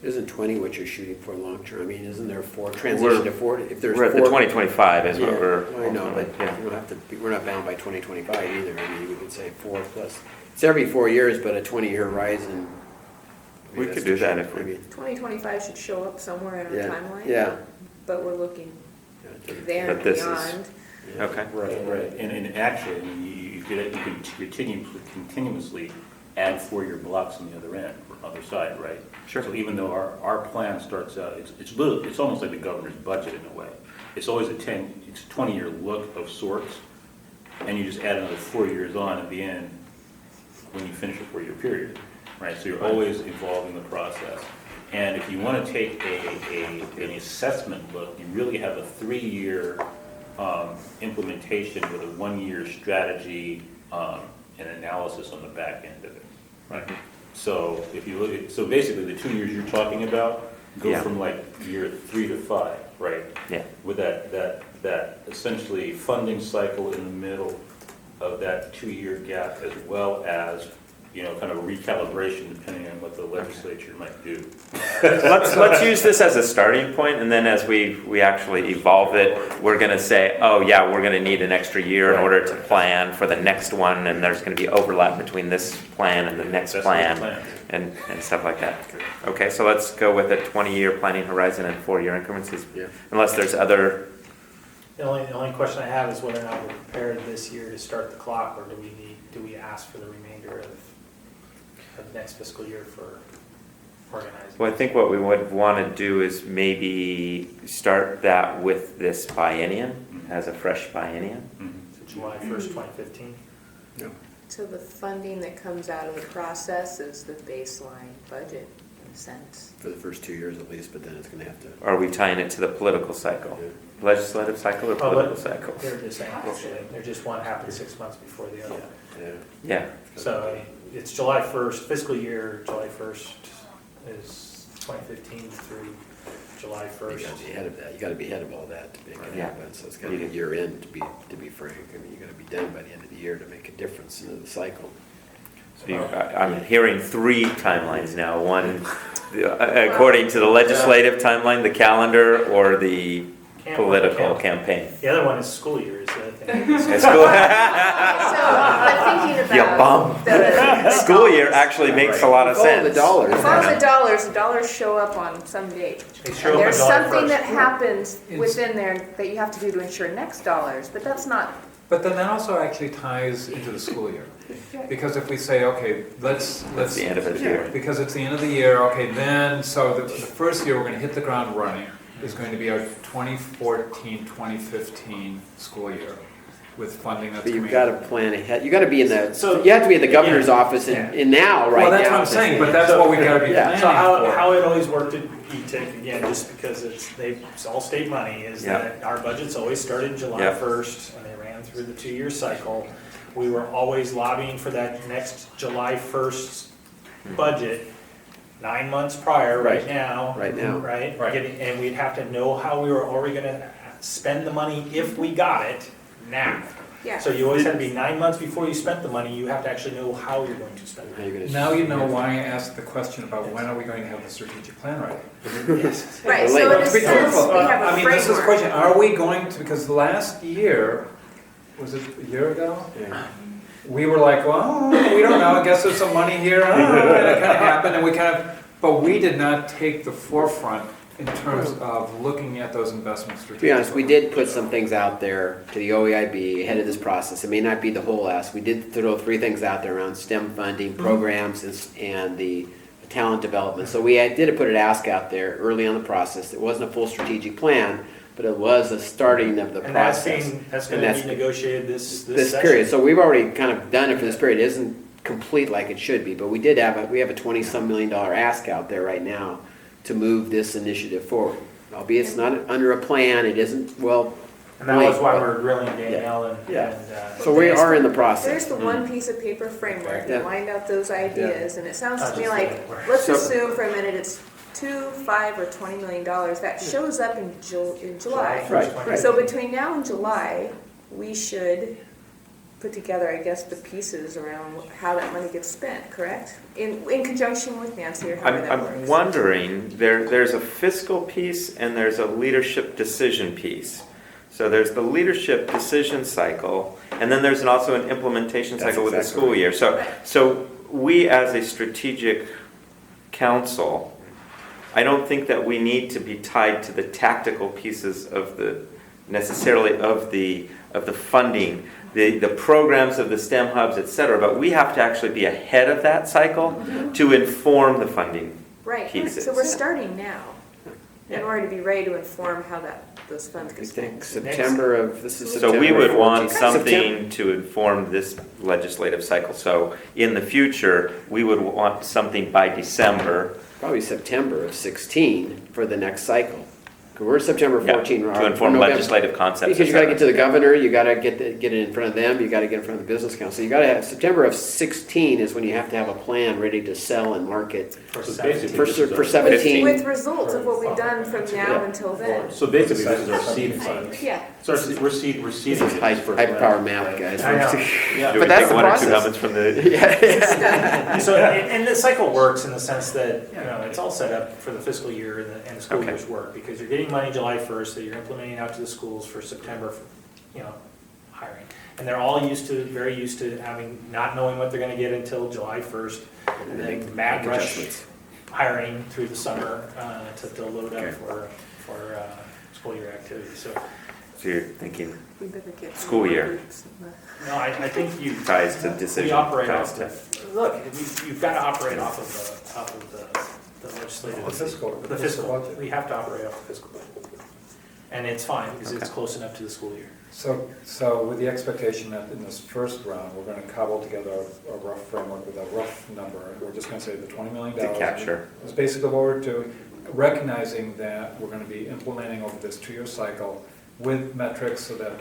Speaker 1: Isn't 20 what you're shooting for long term? I mean, isn't there 4 transition to 40? If there's
Speaker 4: We're at the 2025 is what we're.
Speaker 1: I know, but we'll have to. We're not bound by 2025 either. I mean, we could say 4 plus. It's every 4 years, but a 20-year horizon.
Speaker 4: We could do that if we.
Speaker 3: 2025 should show up somewhere in our timeline.
Speaker 1: Yeah.
Speaker 3: But we're looking there and beyond.
Speaker 4: Okay.
Speaker 2: Right. And actually, I mean, you can continuously add 4-year blocks on the other end, other side, right?
Speaker 4: Sure.
Speaker 2: So even though our plan starts out, it's almost like the governor's budget in a way. It's always it's a 20-year look of sorts, and you just add another 4 years on at the end when you finish a 4-year period, right? So you're always involved in the process. And if you want to take an assessment look, you really have a 3-year implementation with a 1-year strategy an analysis on the back end of it. Right. So if you look at, so basically the 2 years you're talking about go
Speaker 4: Yeah.
Speaker 2: from like year 3 to 5, right?
Speaker 4: Yeah.
Speaker 2: With that essentially funding cycle in the middle of that 2-year gap, as well as, you know, kind of recalibration depending on what the legislature might do.
Speaker 4: Let's use this as a starting point, and then as we actually evolve it, we're going to say, oh yeah, we're going to need an extra year in order to plan for the next one, and there's going to be overlap between this plan and the next
Speaker 2: That's
Speaker 4: plan,
Speaker 2: the plan.
Speaker 4: and stuff like that. Okay, so let's go with a 20-year planning horizon and 4-year increments,
Speaker 1: Yeah.
Speaker 4: unless there's other.
Speaker 6: The only question I have is whether or not we're prepared this year to start the clock, or do we ask for the remainder of next fiscal year for organizing?
Speaker 4: Well, I think what we would want to do is maybe start that with this biennium, as a fresh biennium.
Speaker 6: So July 1st, 2015?
Speaker 3: So the funding that comes out of the process is the baseline budget, in a sense.
Speaker 1: For the first 2 years at least, but then it's gonna have to.
Speaker 4: Or are we tying it to the political cycle?
Speaker 1: Yeah.
Speaker 4: Legislative cycle or
Speaker 6: Oh,
Speaker 4: political
Speaker 6: but
Speaker 4: cycle?
Speaker 6: They're just saying, they're just one happens 6 months before the other.
Speaker 1: Yeah.
Speaker 4: Yeah.
Speaker 6: So I mean, it's July 1st, fiscal year, July 1st is 2015 through July
Speaker 1: You
Speaker 6: 1st.
Speaker 1: gotta be ahead of that. You gotta be ahead of all that to make it
Speaker 4: Yeah.
Speaker 1: happen. So it's gotta be a year in, to be frank. I mean, you gotta be done by the end of the year to make a difference in the cycle.
Speaker 4: So I'm hearing 3 timelines now. One, according to the legislative timeline, the calendar, or the political campaign.
Speaker 6: The other one is school year, is the other thing.
Speaker 4: It's cool.
Speaker 3: But thinking
Speaker 4: You
Speaker 3: about
Speaker 4: bum. School year actually makes a lot of
Speaker 1: Follow
Speaker 4: sense.
Speaker 1: the dollars.
Speaker 3: Follow the dollars show up on some date.
Speaker 6: They show
Speaker 3: And
Speaker 6: up
Speaker 3: there's
Speaker 6: on July
Speaker 3: something
Speaker 6: 1st.
Speaker 3: that happens within there that you have to do to ensure next dollars, but that's not,
Speaker 5: But then that also actually ties into the school year. Because if we say, okay, let's.
Speaker 4: That's the end of the year.
Speaker 5: Because it's the end of the year, okay, then, so the first year we're gonna hit the ground running is going to be our 2014, 2015 school year with funding that's
Speaker 1: But
Speaker 5: coming.
Speaker 1: you've gotta plan ahead. You gotta be in the,
Speaker 6: So-
Speaker 1: you have to be in the governor's
Speaker 6: Yeah.
Speaker 1: office in now, right now.
Speaker 5: Well, that's what I'm saying, but that's what we gotta be
Speaker 1: Yeah.
Speaker 5: planning
Speaker 6: So
Speaker 5: for.
Speaker 6: how it always worked at E-Tech, again, just because it's all state money, is
Speaker 4: Yeah.
Speaker 6: that our budgets always started July
Speaker 4: Yeah.
Speaker 6: 1st, and they ran through the 2-year cycle. We were always lobbying for that next July 1st budget, 9 months prior, right now.
Speaker 1: Right now.
Speaker 6: Right?
Speaker 5: Right.
Speaker 6: And we'd have to know how we were already gonna spend the money if we got it now.
Speaker 3: yeah.
Speaker 6: So you always had to be 9 months before you spent the money, you have to actually know how you're going to spend
Speaker 1: How
Speaker 6: it.
Speaker 1: you're gonna-
Speaker 5: Now you know why I asked the question about when are we going to have the strategic plan ready?
Speaker 3: Right, so
Speaker 1: Relate.
Speaker 3: in
Speaker 5: But
Speaker 3: a
Speaker 5: to be
Speaker 3: sense,
Speaker 5: truthful,
Speaker 3: we have
Speaker 5: I
Speaker 3: a
Speaker 5: mean, this is the
Speaker 3: framework.
Speaker 5: question, are we going to, because last year, was it a year ago?
Speaker 1: Yeah.
Speaker 5: We were like, well, we don't know, I guess there's some money here, and it kind of happened, and we kind of, but we did not take the forefront in terms of looking at those investment
Speaker 1: To be honest, we did put some things out there to the OEIB ahead of this process. It may not be the whole ask. We did throw 3 things out there around STEM funding, programs, and the talent development. So we did put an ask out there early on the process. It wasn't a full strategic plan, but it was a starting of the
Speaker 6: And that's
Speaker 1: process.
Speaker 6: that's
Speaker 1: And
Speaker 6: gonna
Speaker 1: that's
Speaker 6: be negotiated this
Speaker 1: this
Speaker 6: session.
Speaker 1: period. So we've already kind of done it for this period. It isn't complete like it should be, but we have a $20-some million ask out there right now to move this initiative forward. Albeit it's not under a plan, it isn't, well.
Speaker 6: And that was
Speaker 1: linked,
Speaker 6: why
Speaker 1: but-
Speaker 6: we're grilling Danielle and.
Speaker 1: Yeah.
Speaker 6: and,
Speaker 1: So we are in the
Speaker 3: There's
Speaker 1: process.
Speaker 3: the one piece of paper framework
Speaker 1: Yeah.
Speaker 3: that lined out those ideas, and it sounds
Speaker 6: Not
Speaker 3: to me
Speaker 6: just
Speaker 3: like,
Speaker 6: the-
Speaker 3: let's
Speaker 1: So-
Speaker 3: assume for a minute it's 2, 5, or $20 million. That shows up in July.
Speaker 1: Right.
Speaker 3: So between now and July, we should put together, I guess, the pieces around how that money gets spent, correct? In conjunction with Nancy, or however that
Speaker 4: I'm
Speaker 3: works.
Speaker 4: wondering, there's a fiscal piece and there's a leadership decision piece. So there's the leadership decision cycle, and then there's also an implementation
Speaker 1: That's
Speaker 4: cycle with the
Speaker 1: exactly
Speaker 4: school
Speaker 1: right.
Speaker 4: year. So we as a strategic council, I don't think that we need to be tied to the tactical pieces of necessarily of the funding, the programs of the STEM hubs, et cetera, but we have to actually be ahead of that cycle to inform the funding
Speaker 3: Right,
Speaker 4: pieces.
Speaker 3: so we're starting now, in
Speaker 6: Yeah.
Speaker 3: order to be ready to inform how those funds
Speaker 1: I
Speaker 3: get
Speaker 1: think
Speaker 3: spent.
Speaker 1: September of, this is
Speaker 4: So
Speaker 1: September.
Speaker 4: we would want
Speaker 1: 14th.
Speaker 4: something to inform this legislative cycle. So in the future, we would want something by December.
Speaker 1: Probably September of 16 for the next cycle. We're September
Speaker 4: Yeah,
Speaker 1: 14.
Speaker 4: to inform legislative concepts.
Speaker 1: Because you got to get to
Speaker 4: etc.
Speaker 1: the governor, you got to get it in front of them, you got to get in front of the business council. You got to have, September of 16 is when you have to have a plan ready to sell and market.
Speaker 6: For
Speaker 2: So
Speaker 6: 17.
Speaker 2: basically,
Speaker 1: For
Speaker 2: this is our-
Speaker 1: 17.
Speaker 3: With results of what we've done from now until then.
Speaker 2: So basically, this is our seed fund.
Speaker 3: Yeah.
Speaker 2: So we're seeding
Speaker 1: This
Speaker 2: this
Speaker 1: is high
Speaker 2: for
Speaker 1: power math, guys.
Speaker 6: I know.
Speaker 2: Yeah.
Speaker 4: Do
Speaker 1: But
Speaker 4: we
Speaker 1: that's
Speaker 4: take
Speaker 1: the
Speaker 4: one or two
Speaker 1: process.
Speaker 4: comments from the?
Speaker 1: Yeah.
Speaker 6: So, and the cycle works in the sense that, you know, it's all set up for the fiscal year and the school
Speaker 4: Okay.
Speaker 6: year's work, because you're getting money July 1st that you're implementing out to the schools for September, you know, hiring. And they're all very used to not knowing what they're gonna get until July 1st, and then mad
Speaker 1: Make
Speaker 6: rush
Speaker 1: adjustments.
Speaker 6: hiring through the summer to load
Speaker 1: Okay.
Speaker 6: up for school year activities. So,
Speaker 4: So you're thinking
Speaker 3: We better get
Speaker 4: School year.
Speaker 6: no, I think you.
Speaker 4: ties to
Speaker 6: We
Speaker 4: decision,
Speaker 6: operate
Speaker 4: ties
Speaker 6: off
Speaker 4: to.
Speaker 6: look, you've got to operate off of the legislative.
Speaker 5: The fiscal-
Speaker 6: The
Speaker 5: the
Speaker 6: fiscal
Speaker 5: fiscal budget.
Speaker 6: We have to operate off the fiscal budget. And it's fine, because it's
Speaker 4: Okay.
Speaker 6: close enough to the school year.
Speaker 5: So with the expectation that in this first round, we're going to cobble together a rough framework with a rough number, we're just going to say the $20 million.
Speaker 4: To capture.
Speaker 5: It's basically what we're doing, recognizing that we're going to be implementing over this 2-year cycle with metrics so that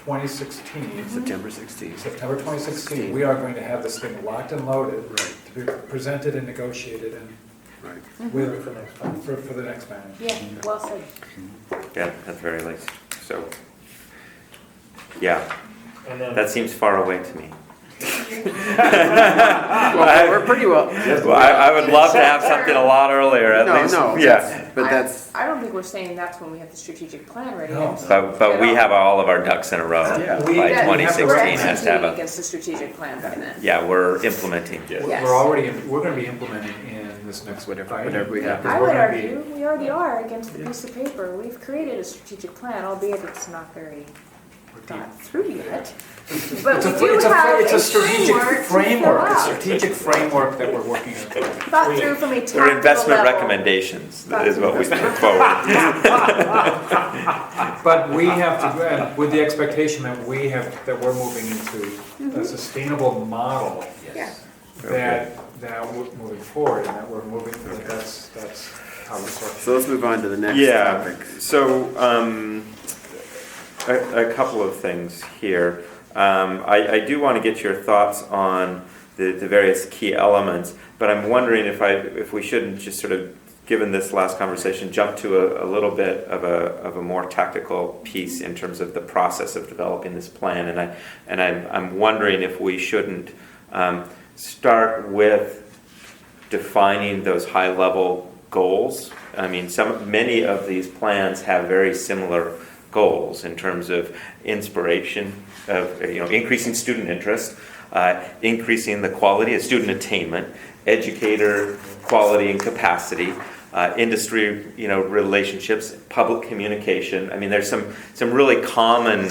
Speaker 5: 2016,
Speaker 1: September 16.
Speaker 5: September 2016, we are going to have this thing locked and loaded
Speaker 1: Right.
Speaker 5: to be presented and negotiated and
Speaker 1: Right.
Speaker 5: with,
Speaker 6: For next time.
Speaker 5: for the next man.
Speaker 3: Yeah, well said.
Speaker 4: Yeah, that's very late. So, yeah,
Speaker 6: And then.
Speaker 4: that seems far away to me.
Speaker 1: Well, we're pretty well.
Speaker 4: Well, I would love to have something a lot earlier, at least.
Speaker 1: No,
Speaker 4: Yeah.
Speaker 1: but that's,
Speaker 3: I don't think we're saying that's when we have the strategic plan ready.
Speaker 5: No.
Speaker 4: But we have all of our ducks in a row
Speaker 1: Yeah.
Speaker 4: by
Speaker 3: Yeah,
Speaker 4: 2016
Speaker 3: we're
Speaker 4: has to have
Speaker 3: executing
Speaker 4: a,
Speaker 3: against the strategic plan by then.
Speaker 4: yeah, we're implementing.
Speaker 6: Yes.
Speaker 3: Yes.
Speaker 5: We're going to be implementing in this next
Speaker 1: whatever we have.
Speaker 3: I would argue, we already are against the piece of paper. We've created a strategic plan, albeit it's not very thought through yet. But we do have
Speaker 5: It's
Speaker 3: a
Speaker 5: a strategic
Speaker 3: framework to fill
Speaker 5: framework, a
Speaker 3: out.
Speaker 5: strategic framework that we're working on.
Speaker 3: Thought through from a tactical
Speaker 4: They're investment
Speaker 3: level.
Speaker 4: recommendations, that is what we put forward.
Speaker 5: But we have to, with the expectation that that we're moving into a sustainable model
Speaker 3: Yeah.
Speaker 5: that we're moving forward and that we're moving, that's how we start.
Speaker 1: So let's move on to the next
Speaker 4: Yeah,
Speaker 1: topic.
Speaker 4: so, a couple of things here. I do want to get your thoughts on the various key elements, but I'm wondering if we shouldn't just sort of, given this last conversation, jump to a little bit of a more tactical piece in terms of the process of developing this plan, and I'm wondering if we shouldn't start with defining those high-level goals. I mean, many of these plans have very similar goals in terms of inspiration, of increasing student interest, increasing the quality of student attainment, educator quality and capacity, industry relationships, public communication. I mean, there's some really common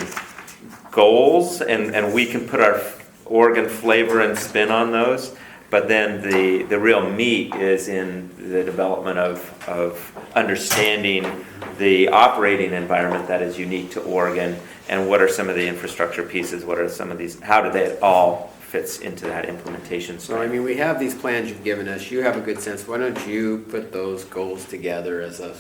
Speaker 4: goals, and we can put our Oregon flavor and spin on those. But then the real meat is in the development of understanding the operating environment that is unique to Oregon, and what are some of the infrastructure pieces, what are some of these, how do they all fits into that implementation
Speaker 1: So, I
Speaker 4: stream?
Speaker 1: mean, we have these plans you've given us. You have a good sense. Why don't you put those goals together as a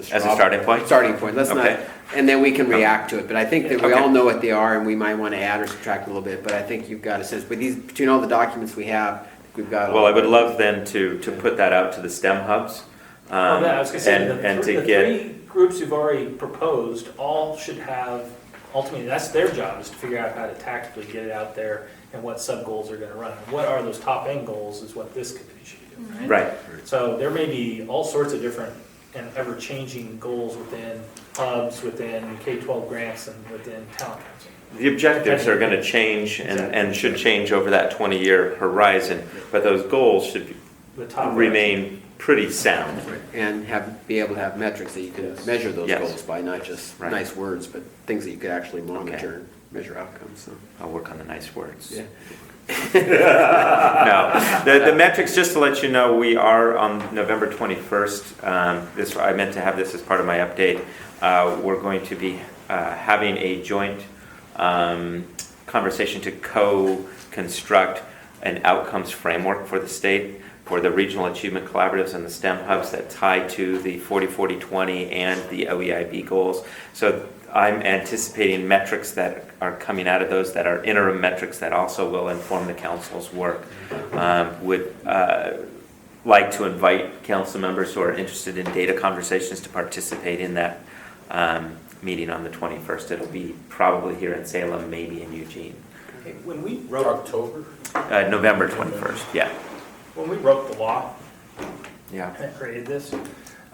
Speaker 4: starting point?
Speaker 1: Starting point. Let's not,
Speaker 4: Okay.
Speaker 1: and then we can react to it. But I think that we
Speaker 4: Okay.
Speaker 1: all know what they are, and we might want to add or subtract a little bit. But I think you've got a sense. But between all the documents we have, we've got.
Speaker 4: Well, I would love then to put that out to the STEM hubs.
Speaker 6: Well, yeah, I was gonna say,
Speaker 4: and
Speaker 6: the
Speaker 4: to get,
Speaker 6: three groups you've already proposed all should have, ultimately, that's their job, is to figure out how to tactically get it out there and what sub-goals are gonna run. And what are those top-end goals is what this committee should be doing, right?
Speaker 4: right,
Speaker 6: So there may be all sorts of different and ever-changing goals within hubs, within K-12 grants, and within talent council.
Speaker 4: the objectives are going to change and should change over that 20-year horizon, but those goals should
Speaker 6: The top
Speaker 4: remain pretty sound.
Speaker 1: And be able to have metrics that you can measure those
Speaker 4: Yes.
Speaker 1: goals by, not just
Speaker 4: Right.
Speaker 1: nice words, but things that you could actually monitor, and measure outcomes. So.
Speaker 4: I'll work on the nice words.
Speaker 1: Yeah.
Speaker 4: No, the metrics, just to let you know, we are on November 21st. I meant to have this as part of my update. We're going to be having a joint conversation to co-construct an outcomes framework for the state for the regional achievement collaboratives and the STEM hubs that tie to the 40-40-20 and the OEIB goals. So I'm anticipating metrics that are coming out of those that are interim metrics that also will inform the council's work. Would like to invite council members who are interested in data conversations to participate in that meeting on the 21st. It'll be probably here in Salem, maybe in Eugene.
Speaker 6: Okay, when we wrote
Speaker 15: October?
Speaker 4: November 21st, yeah.
Speaker 6: When we wrote the law
Speaker 4: Yeah.
Speaker 6: that created this,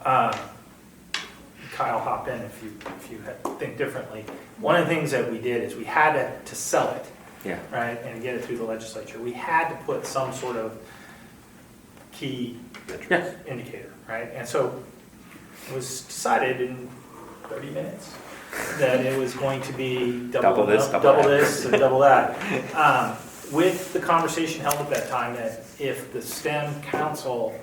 Speaker 6: Kyle, hop in if you think differently. One of the things that we did is we had to sell it,
Speaker 4: Yeah.
Speaker 6: right, and get it through the legislature. We had to put some sort of key
Speaker 4: Yeah.
Speaker 6: indicator, right? And so it was decided in 30 minutes that it was going to be
Speaker 4: Double this, double that.
Speaker 6: this, and double that. With the conversation held at that time that if the STEM council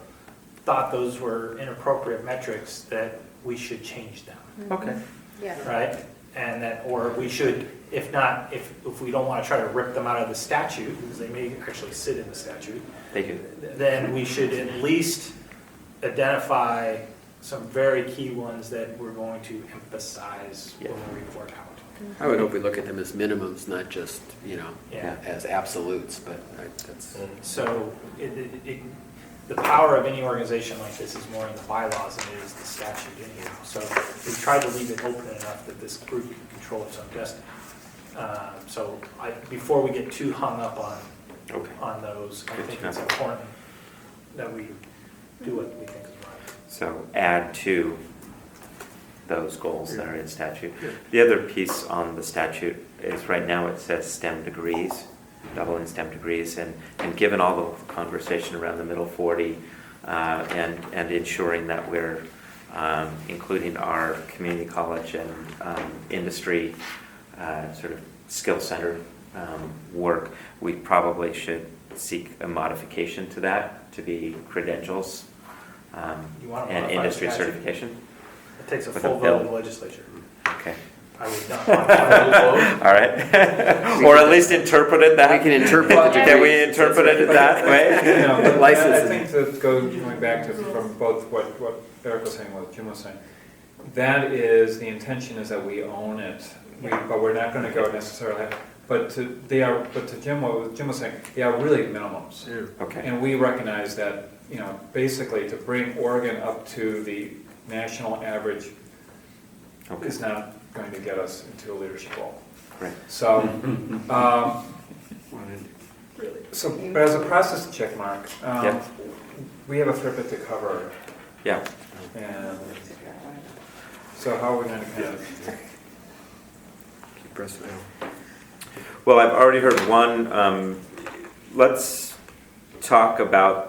Speaker 6: thought those were inappropriate metrics, that we should change them,
Speaker 4: Okay.
Speaker 3: Yeah.
Speaker 6: right? And that, or we should, if not, if we don't want to try to rip them out of the statute, because they may actually sit in the statute,
Speaker 4: They do.
Speaker 6: then we should at least identify some very key ones that we're going to emphasize when we report out.
Speaker 1: I would hope we look at them as minimums, not just,
Speaker 6: Yeah.
Speaker 1: as absolutes, but that's.
Speaker 6: So the power of any organization like this is more in the bylaws than it is the statute anyhow. So we tried to leave it open enough that this group can control its own destiny. So before we get too hung up on those, I think it's important that we do what we think is right.
Speaker 4: So add to those goals that are in statute. The other piece on the statute is right now it says STEM degrees, double in STEM degrees, and given all the conversation around the middle 40 and ensuring that we're including our community college and industry sort of skill-centered work, we probably should seek a modification to that to be credentials
Speaker 6: You want to
Speaker 4: and
Speaker 6: modify
Speaker 4: industry
Speaker 6: the statute?
Speaker 4: certification.
Speaker 6: It takes a
Speaker 4: With
Speaker 6: full
Speaker 4: a bill.
Speaker 6: vote of the legislature.
Speaker 4: Okay.
Speaker 6: I would not modify the vote.
Speaker 4: All right. Or at least interpret it that.
Speaker 1: We can interpret the
Speaker 4: Can we
Speaker 1: degrees.
Speaker 4: interpret it that way?
Speaker 5: But
Speaker 1: License.
Speaker 5: I think that going back to from both what Eric was saying, what Jim was saying, that is, the intention is that we own it, but we're not going to go necessarily. But to Jim, what Jim was saying, they are really minimums.
Speaker 4: Okay.
Speaker 5: And we recognize that, basically to bring Oregon up to the national average is not going to get us into a leadership role.
Speaker 4: Great.
Speaker 5: So, so as a process check mark,
Speaker 4: Yep.
Speaker 5: we have a fair bit to cover.
Speaker 4: Yeah.
Speaker 5: And so how are we going to kind of,
Speaker 1: Keep pressing it.
Speaker 4: Well, I've already heard one. Let's talk about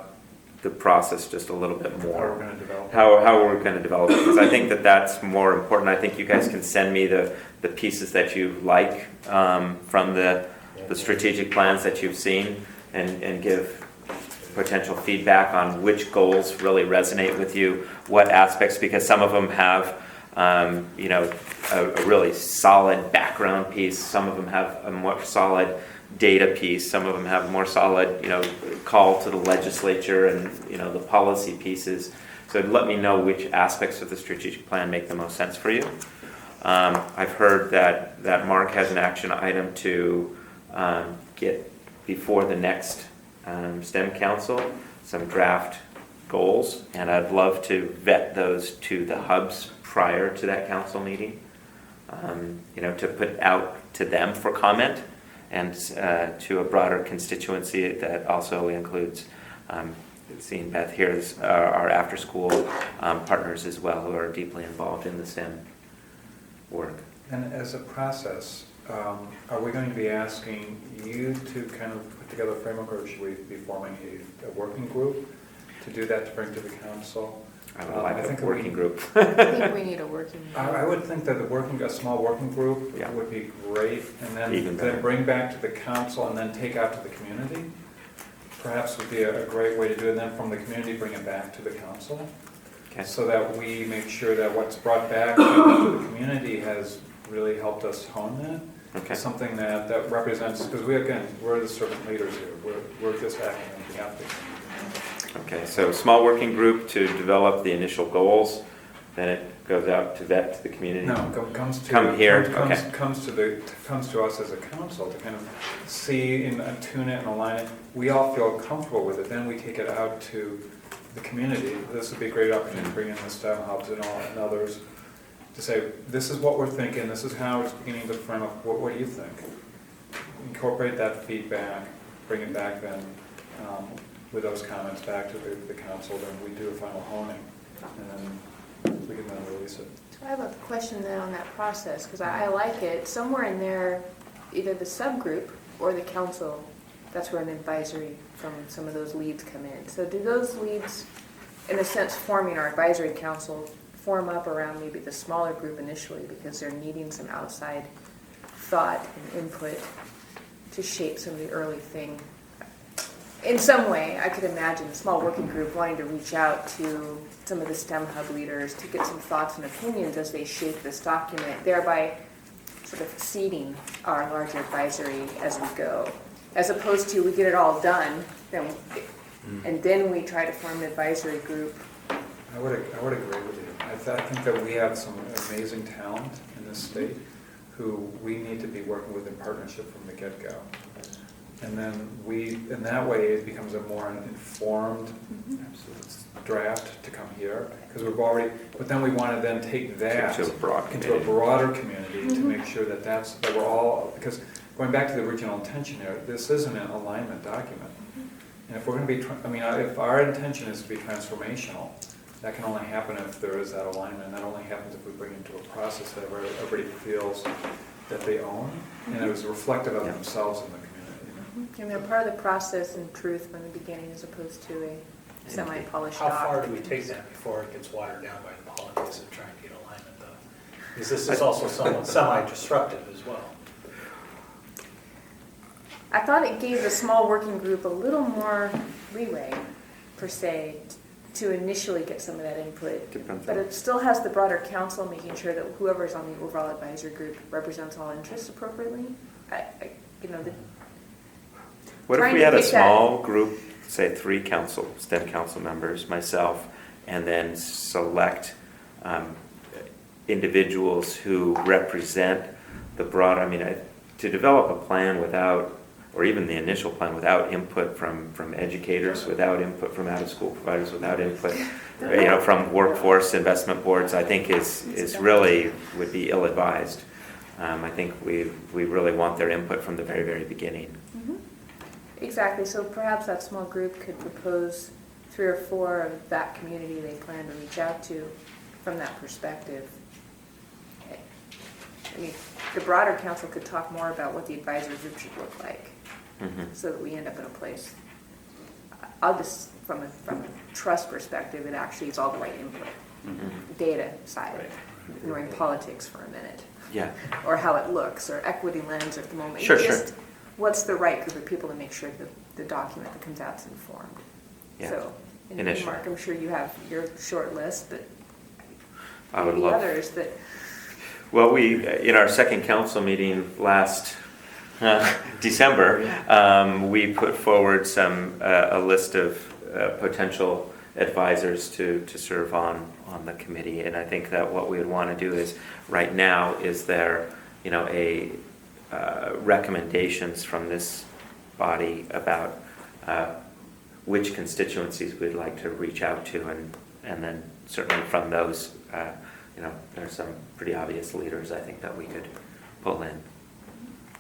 Speaker 4: the process just a little bit
Speaker 5: how we're
Speaker 4: more.
Speaker 5: going to develop?
Speaker 4: How we're going to develop it, because I think that that's more important. I think you guys can send me the pieces that you like from the strategic plans that you've seen and give potential feedback on which goals really resonate with you, what aspects, because some of them have a really solid background piece, some of them have a more solid data piece, some of them have more solid, call to the legislature and, the policy pieces. So let me know which aspects of the strategic plan make the most sense for you. I've heard that Mark has an action item to get before the next STEM Council some draft goals, and I'd love to vet those to the hubs prior to that council meeting, to put out to them for comment, and to a broader constituency that also includes, seeing Beth here, our after-school partners as well, who are deeply involved in the STEM work.
Speaker 5: And as a process, are we going to be asking you to kind of put together a framework, or should we be forming a working group to do that, to bring to the council?
Speaker 4: I would like
Speaker 5: think
Speaker 4: a working group.
Speaker 3: I think we need a working group.
Speaker 5: I would think that a small working group
Speaker 4: Yeah.
Speaker 5: would be great, and
Speaker 4: Even better.
Speaker 5: then bring back to the council and then take out to the community. Perhaps would be a great way to do it, and then from the community, bring it back to the council.
Speaker 4: Okay.
Speaker 5: So that we make sure that what's brought back to the community has really helped us hone that.
Speaker 4: Okay.
Speaker 5: Something that represents, because we're the servant leaders here. We're just acting on behalf of the community.
Speaker 4: Okay, so small working group to develop the initial goals, then it goes out to vet to the community?
Speaker 5: No, comes to.
Speaker 4: Come here,
Speaker 5: comes-
Speaker 4: okay.
Speaker 5: Comes to us as a council to kind of see and tune it and align it. We all feel comfortable with it, then we take it out to the community. This would be a great opportunity to bring in the STEM hubs and all and others to say, this is what we're thinking, this is how it's beginning to frame up, what do you think? Incorporate that feedback, bring it back then with those comments back to the council, then we do a final honing, and then we can then release it.
Speaker 3: So I have a question then on that process, because I like it. Somewhere in there, either the subgroup or the council, that's where an advisory from some of those leads come in. So do those leads, in a sense, forming our advisory council, form up around maybe the smaller group initially because they're needing some outside thought and input to shape some of the early thing? In some way, I could imagine a small working group wanting to reach out to some of the STEM hub leaders to get some thoughts and opinions as they shape this document, thereby sort of seeding our larger advisory as we go. As opposed to we get it all done, and then we try to form an advisory group.
Speaker 5: I would agree with you. I think that we have some amazing talent in this state who we need to be working with in partnership from the get-go. And then in that way, it becomes a more informed draft to come here, because we've already, but then we want to then take that
Speaker 4: into a
Speaker 5: broader community to make sure that we're all, because going back to the original intention here, this isn't an alignment document. And if we're going to be, if our intention is to be transformational, that can only happen if there is that alignment, and that only happens if we bring it into a process that everybody feels that they own, and it was reflective of themselves in the community.
Speaker 3: And they're part of the process and truth from the beginning as opposed to a semi-polished
Speaker 6: How
Speaker 3: doc.
Speaker 6: far do we take that before it gets watered down by the politics of trying to get alignment though? Because this is also somewhat semi-disruptive as well.
Speaker 3: I thought it gave the small working group a little more leeway, per se, to initially get some of that input. But it still has the broader council making sure that whoever's on the overall advisory group represents all interests appropriately.
Speaker 4: What if we had a small group, say 3 STEM council members, myself, and then select individuals who represent the broad, to develop a plan without, or even the initial plan without input from educators, without input from out-of-school providers, without input from workforce investment boards, I think is really would be ill-advised. I think we really want their input from the very, very beginning.
Speaker 3: Exactly, so perhaps that small group could propose 3 or 4 of that community they plan to reach out to from that perspective. The broader council could talk more about what the advisory group should look like, so that we end up in a place. I'll just, from a trust perspective, it actually is all the right input. Data side, ignoring politics for a minute.
Speaker 4: Yeah.
Speaker 3: Or how it looks, or equity lens at the moment.
Speaker 4: Sure.
Speaker 3: What's the right group of people to make sure that the document that comes out is informed?
Speaker 4: Yeah.
Speaker 3: So, and Mark, I'm sure you have your short list, but
Speaker 4: I would
Speaker 3: maybe
Speaker 4: love
Speaker 3: others that.
Speaker 4: Well, we, in our second council meeting last December, we put forward a list of potential advisors to serve on the committee, and I think that what we would want to do is, right now, is there, recommendations from this body about which constituencies we'd like to reach out to, and then certainly from those, there's some pretty obvious leaders I think that we could pull in.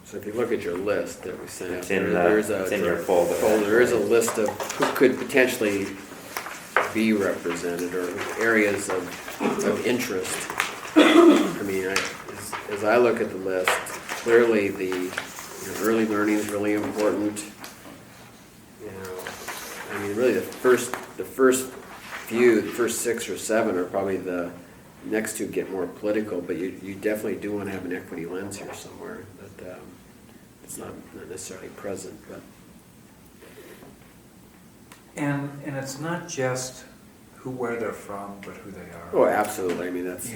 Speaker 1: So if you look at your list that we sent out,
Speaker 4: It's in your folder.
Speaker 1: There is a list of who could potentially be represented or areas of interest. As I look at the list, clearly the early learning is really important. Really the first 6 or 7 are probably the next 2 get more political, but you definitely do want to have an equity lens here somewhere that it's not necessarily present, but.
Speaker 5: And it's not just where they're from, but who they are.
Speaker 1: Oh, absolutely. That's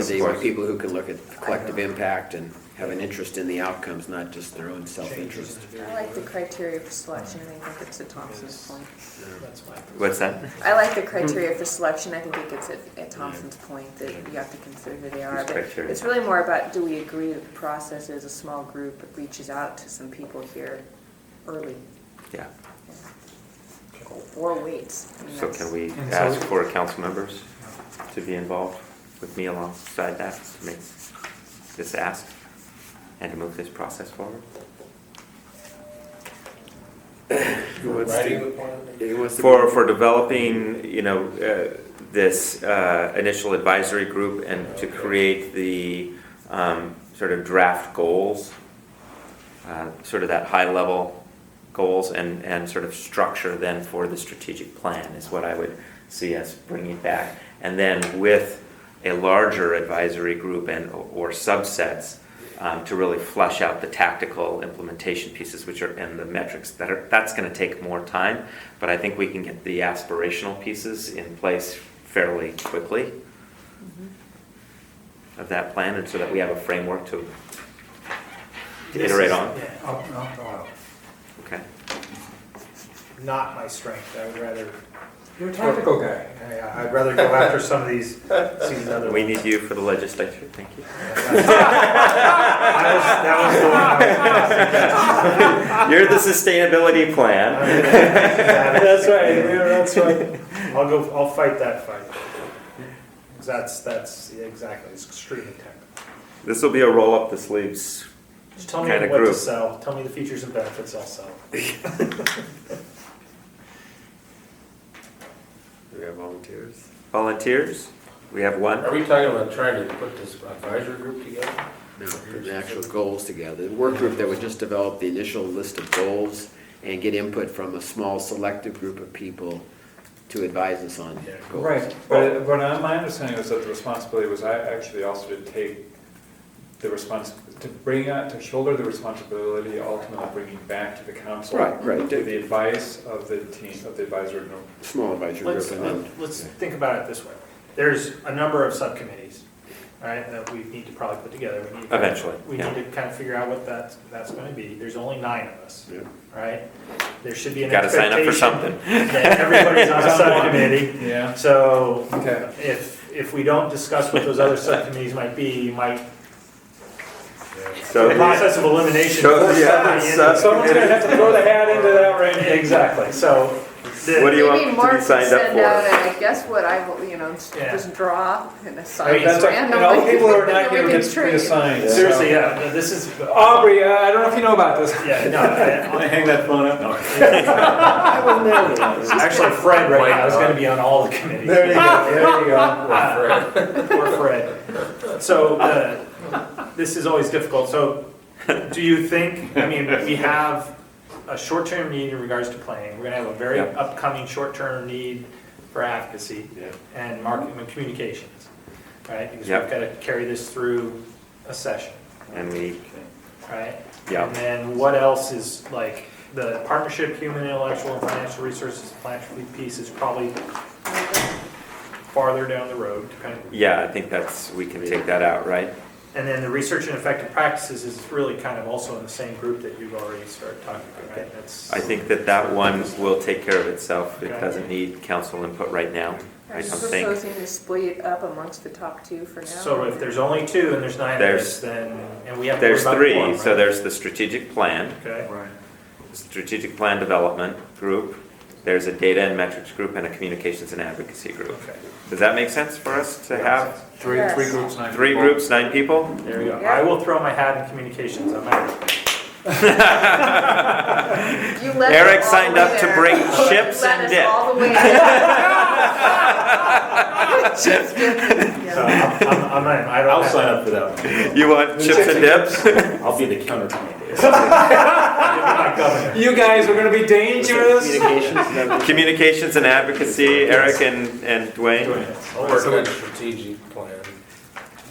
Speaker 1: they want people who can look at collective impact and have an interest in the outcomes, not just their own self-interest.
Speaker 3: I like the criteria for selection, and I think it's to Thompson's point.
Speaker 6: That's my.
Speaker 4: What's that?
Speaker 3: I like the criteria for selection, I think it gets at Thompson's point that you have to consider who they are.
Speaker 4: These
Speaker 3: But
Speaker 4: criteria.
Speaker 3: it's really more about, do we agree that the process is a small group that reaches out to some people here early?
Speaker 4: Yeah.
Speaker 3: Or waits. I mean,
Speaker 4: So
Speaker 3: that's-
Speaker 4: can we ask for council members to be involved with me alongside that to make this ask and to move this process forward?
Speaker 15: Writing the plan?
Speaker 4: For developing, this initial advisory group and to create the sort of draft goals, sort of that high level goals and sort of structure then for the strategic plan is what I would see us bringing back. And then with a larger advisory group or subsets to really flush out the tactical implementation pieces, and the metrics that's going to take more time. But I think we can get the aspirational pieces in place fairly quickly of that plan, and so that we have a framework to iterate on.
Speaker 6: Yeah,
Speaker 4: Okay.
Speaker 6: not my strength. I would rather.
Speaker 5: You're a tactical guy.
Speaker 6: Yeah, I'd rather go after some of these other.
Speaker 4: We need you for the legislature. Thank you.
Speaker 6: That was
Speaker 4: You're the sustainability plan.
Speaker 6: That's right. Yeah, that's right. I'll fight that fight. 'Cause that's exactly. It's extremely technical.
Speaker 4: This will be a roll up the sleeves
Speaker 6: Just tell me
Speaker 4: kind of
Speaker 6: what
Speaker 4: group.
Speaker 6: to sell. Tell me the features and benefits. I'll sell.
Speaker 1: We have volunteers.
Speaker 4: Volunteers? We have one.
Speaker 15: Are we talking about trying to put this advisory group together?
Speaker 1: No, the actual goals together. The work group that would just develop the initial list of goals and get input from a small selective group of people to advise us on goals.
Speaker 5: Right, but my understanding was that the responsibility was actually also to take the to shoulder the responsibility, ultimately bringing back to the council.
Speaker 1: Right.
Speaker 5: The advice of the team, of the advisory group.
Speaker 1: Small advisory group and then.
Speaker 6: Let's think about it this way. There's a number of subcommittees, right, that we need to probably put together.
Speaker 4: Eventually,
Speaker 6: We
Speaker 4: yeah.
Speaker 6: need to kind of figure out what that's going to be. There's only 9 of us,
Speaker 1: Yeah.
Speaker 6: right? There should be an
Speaker 4: Got to sign up for
Speaker 6: expectation
Speaker 4: something.
Speaker 6: that everybody's on a subcommittee.
Speaker 5: Yeah.
Speaker 6: So
Speaker 5: Okay.
Speaker 6: if we don't discuss what those other subcommittees might be, you might,
Speaker 4: So
Speaker 6: the process of elimination.
Speaker 4: So,
Speaker 6: force
Speaker 4: yeah,
Speaker 6: somebody into-
Speaker 5: Someone's gonna have to throw the hat into that right now.
Speaker 6: Exactly, so.
Speaker 4: What do you want
Speaker 3: Maybe
Speaker 4: to
Speaker 3: Mark
Speaker 4: be
Speaker 3: could
Speaker 4: signed up
Speaker 3: send out,
Speaker 4: for?
Speaker 3: and I guess what I will,
Speaker 6: Yeah.
Speaker 3: just draw and assign
Speaker 5: That's right. And all
Speaker 3: randomly.
Speaker 5: people who are
Speaker 3: and
Speaker 5: not
Speaker 3: then
Speaker 5: here
Speaker 3: we
Speaker 5: get
Speaker 3: can trade.
Speaker 5: assigned.
Speaker 6: Seriously, yeah, this is.
Speaker 5: Aubrey, I don't know if you know about this.
Speaker 6: Yeah, no,
Speaker 2: Can I hang that phone up? No.
Speaker 6: actually Fred right now is gonna be on all the committees.
Speaker 5: There you go.
Speaker 6: Poor Fred. So, this is always difficult, so do you think, I mean, we have a short-term need in regards to planning, we're gonna have a very
Speaker 4: Yeah.
Speaker 6: upcoming short-term need for advocacy
Speaker 1: Yeah.
Speaker 6: and marketing and communications, right? Because
Speaker 4: Yep.
Speaker 6: we've gotta carry this through a session,
Speaker 4: And we,
Speaker 6: right?
Speaker 4: yeah.
Speaker 6: And then what else is, like, the partnership, human, intellectual, and financial resources, philanthropy piece is probably farther down the road, depending.
Speaker 4: Yeah, I think we can take that out, right?
Speaker 6: And then the research and effective practices is really kind of also in the same group that you've already started talking about, right? That's.
Speaker 4: I think that one will take care of itself. It
Speaker 6: Okay.
Speaker 4: doesn't need council input right now.
Speaker 3: Are
Speaker 4: I
Speaker 3: you
Speaker 4: don't think.
Speaker 3: proposing to split it up amongst the top 2 for now?
Speaker 6: So if there's only 2 and there's 9 of us, then, and we have to worry
Speaker 4: There's
Speaker 6: about
Speaker 4: 3,
Speaker 6: quorum,
Speaker 4: so
Speaker 6: right?
Speaker 4: there's the strategic plan,
Speaker 6: Okay,
Speaker 4: the strategic plan development group, there's a data and metrics group, and a communications and advocacy group.
Speaker 6: okay.
Speaker 4: Does that make sense for us to have
Speaker 5: Three
Speaker 3: Yes.
Speaker 5: groups, 9
Speaker 4: 3
Speaker 5: people.
Speaker 4: groups, 9 people?
Speaker 6: There we go.
Speaker 3: Yeah.
Speaker 6: I will throw my hat in communications, I'm out.
Speaker 3: You led
Speaker 4: Eric
Speaker 3: us all
Speaker 4: signed
Speaker 3: the
Speaker 4: up
Speaker 3: way
Speaker 4: to
Speaker 3: there.
Speaker 4: bring
Speaker 3: You
Speaker 4: chips
Speaker 3: led
Speaker 4: and
Speaker 3: us
Speaker 4: dip.
Speaker 3: all the way there. Chips, dip,
Speaker 6: So
Speaker 3: yeah.
Speaker 6: I'm in. I don't
Speaker 2: I'll
Speaker 6: have-
Speaker 2: sign up for that one.
Speaker 4: You want chips and dips?
Speaker 2: I'll be the counter commander.
Speaker 6: You'll be my governor.
Speaker 5: You guys are gonna be dangerous.
Speaker 1: Communications.
Speaker 4: Communications and advocacy, Eric and Dwayne.
Speaker 6: I'll
Speaker 15: Work
Speaker 6: work
Speaker 15: on
Speaker 6: with
Speaker 15: strategic plan.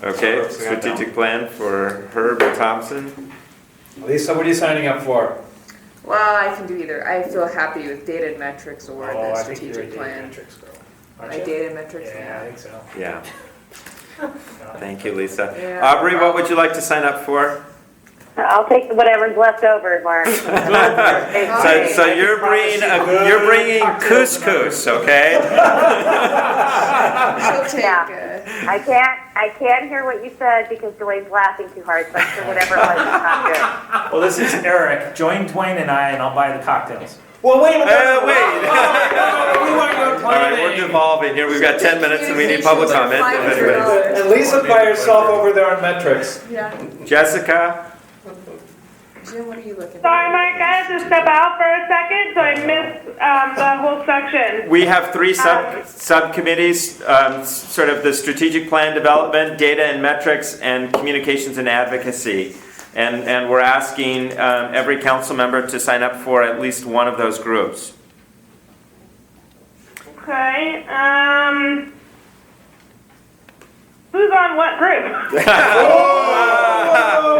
Speaker 4: Okay, strategic plan for Herb and Thompson.
Speaker 5: Lisa, what are you signing up for?
Speaker 3: Well, I can do either. I feel happy with data and metrics or
Speaker 6: Oh,
Speaker 3: the
Speaker 6: I think you're a
Speaker 3: strategic
Speaker 6: data
Speaker 3: plan.
Speaker 6: metrics girl. Aren't
Speaker 3: My
Speaker 6: you?
Speaker 3: data and metrics,
Speaker 6: Yeah, I
Speaker 3: yeah.
Speaker 6: think so.
Speaker 4: Yeah,
Speaker 6: Yeah.
Speaker 4: thank you, Lisa.
Speaker 3: Yeah.
Speaker 4: Aubrey, what would you like to sign up for?
Speaker 12: I'll take whatever's left over, Mark.
Speaker 4: So you're bringing couscous, okay?
Speaker 3: She'll take
Speaker 12: Yeah. I can't hear what you said because Dwayne's laughing too hard, so I'm sure whatever it was is not good.
Speaker 6: Well, this is Eric. Join Dwayne and I, and I'll buy the cocktails.
Speaker 15: Well, wait a minute.
Speaker 6: We want to go
Speaker 4: All right, we're devolving here. We've got 10 minutes and we need public comment.
Speaker 5: And Lisa's by herself over there on metrics.
Speaker 3: Yeah.
Speaker 4: Jessica?
Speaker 3: Jim, what are you looking
Speaker 7: Sorry, Mike, I had to step out for a second, so I missed the whole section.
Speaker 4: We have three subcommittees, sort of the strategic plan development, data and metrics, and communications and advocacy. And we're asking every council member to sign up for at least one of those groups.
Speaker 7: Okay, who's on what group?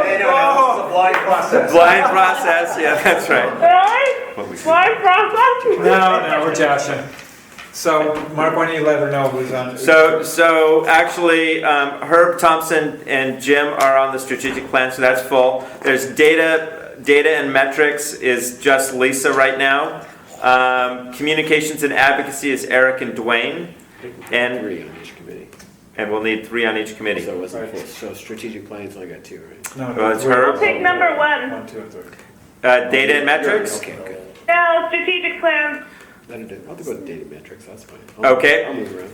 Speaker 10: Hey, no, this is a blind process.
Speaker 4: Blind process, yeah, that's right.
Speaker 7: Really? Blind process?
Speaker 5: No, we're joshing. So, Mark, why don't you let her know who's on?
Speaker 4: So actually, Herb Thompson and Jim are on the strategic plan, so that's full. There's data and metrics is just Lisa right now. Communications and advocacy is Eric and Dwayne. And
Speaker 1: 3 on each committee.
Speaker 4: And we'll need 3 on each committee.
Speaker 1: So it wasn't full. So strategic plan's only got 2, right?
Speaker 5: No,
Speaker 4: it's Herb.
Speaker 7: I'll take number 1.
Speaker 5: 1, 2, and 3.
Speaker 4: Data and metrics?
Speaker 1: Okay, good.
Speaker 7: No, strategic plan.
Speaker 1: I'll go with data metrics, that's fine.
Speaker 4: Okay.
Speaker 1: I'll move around.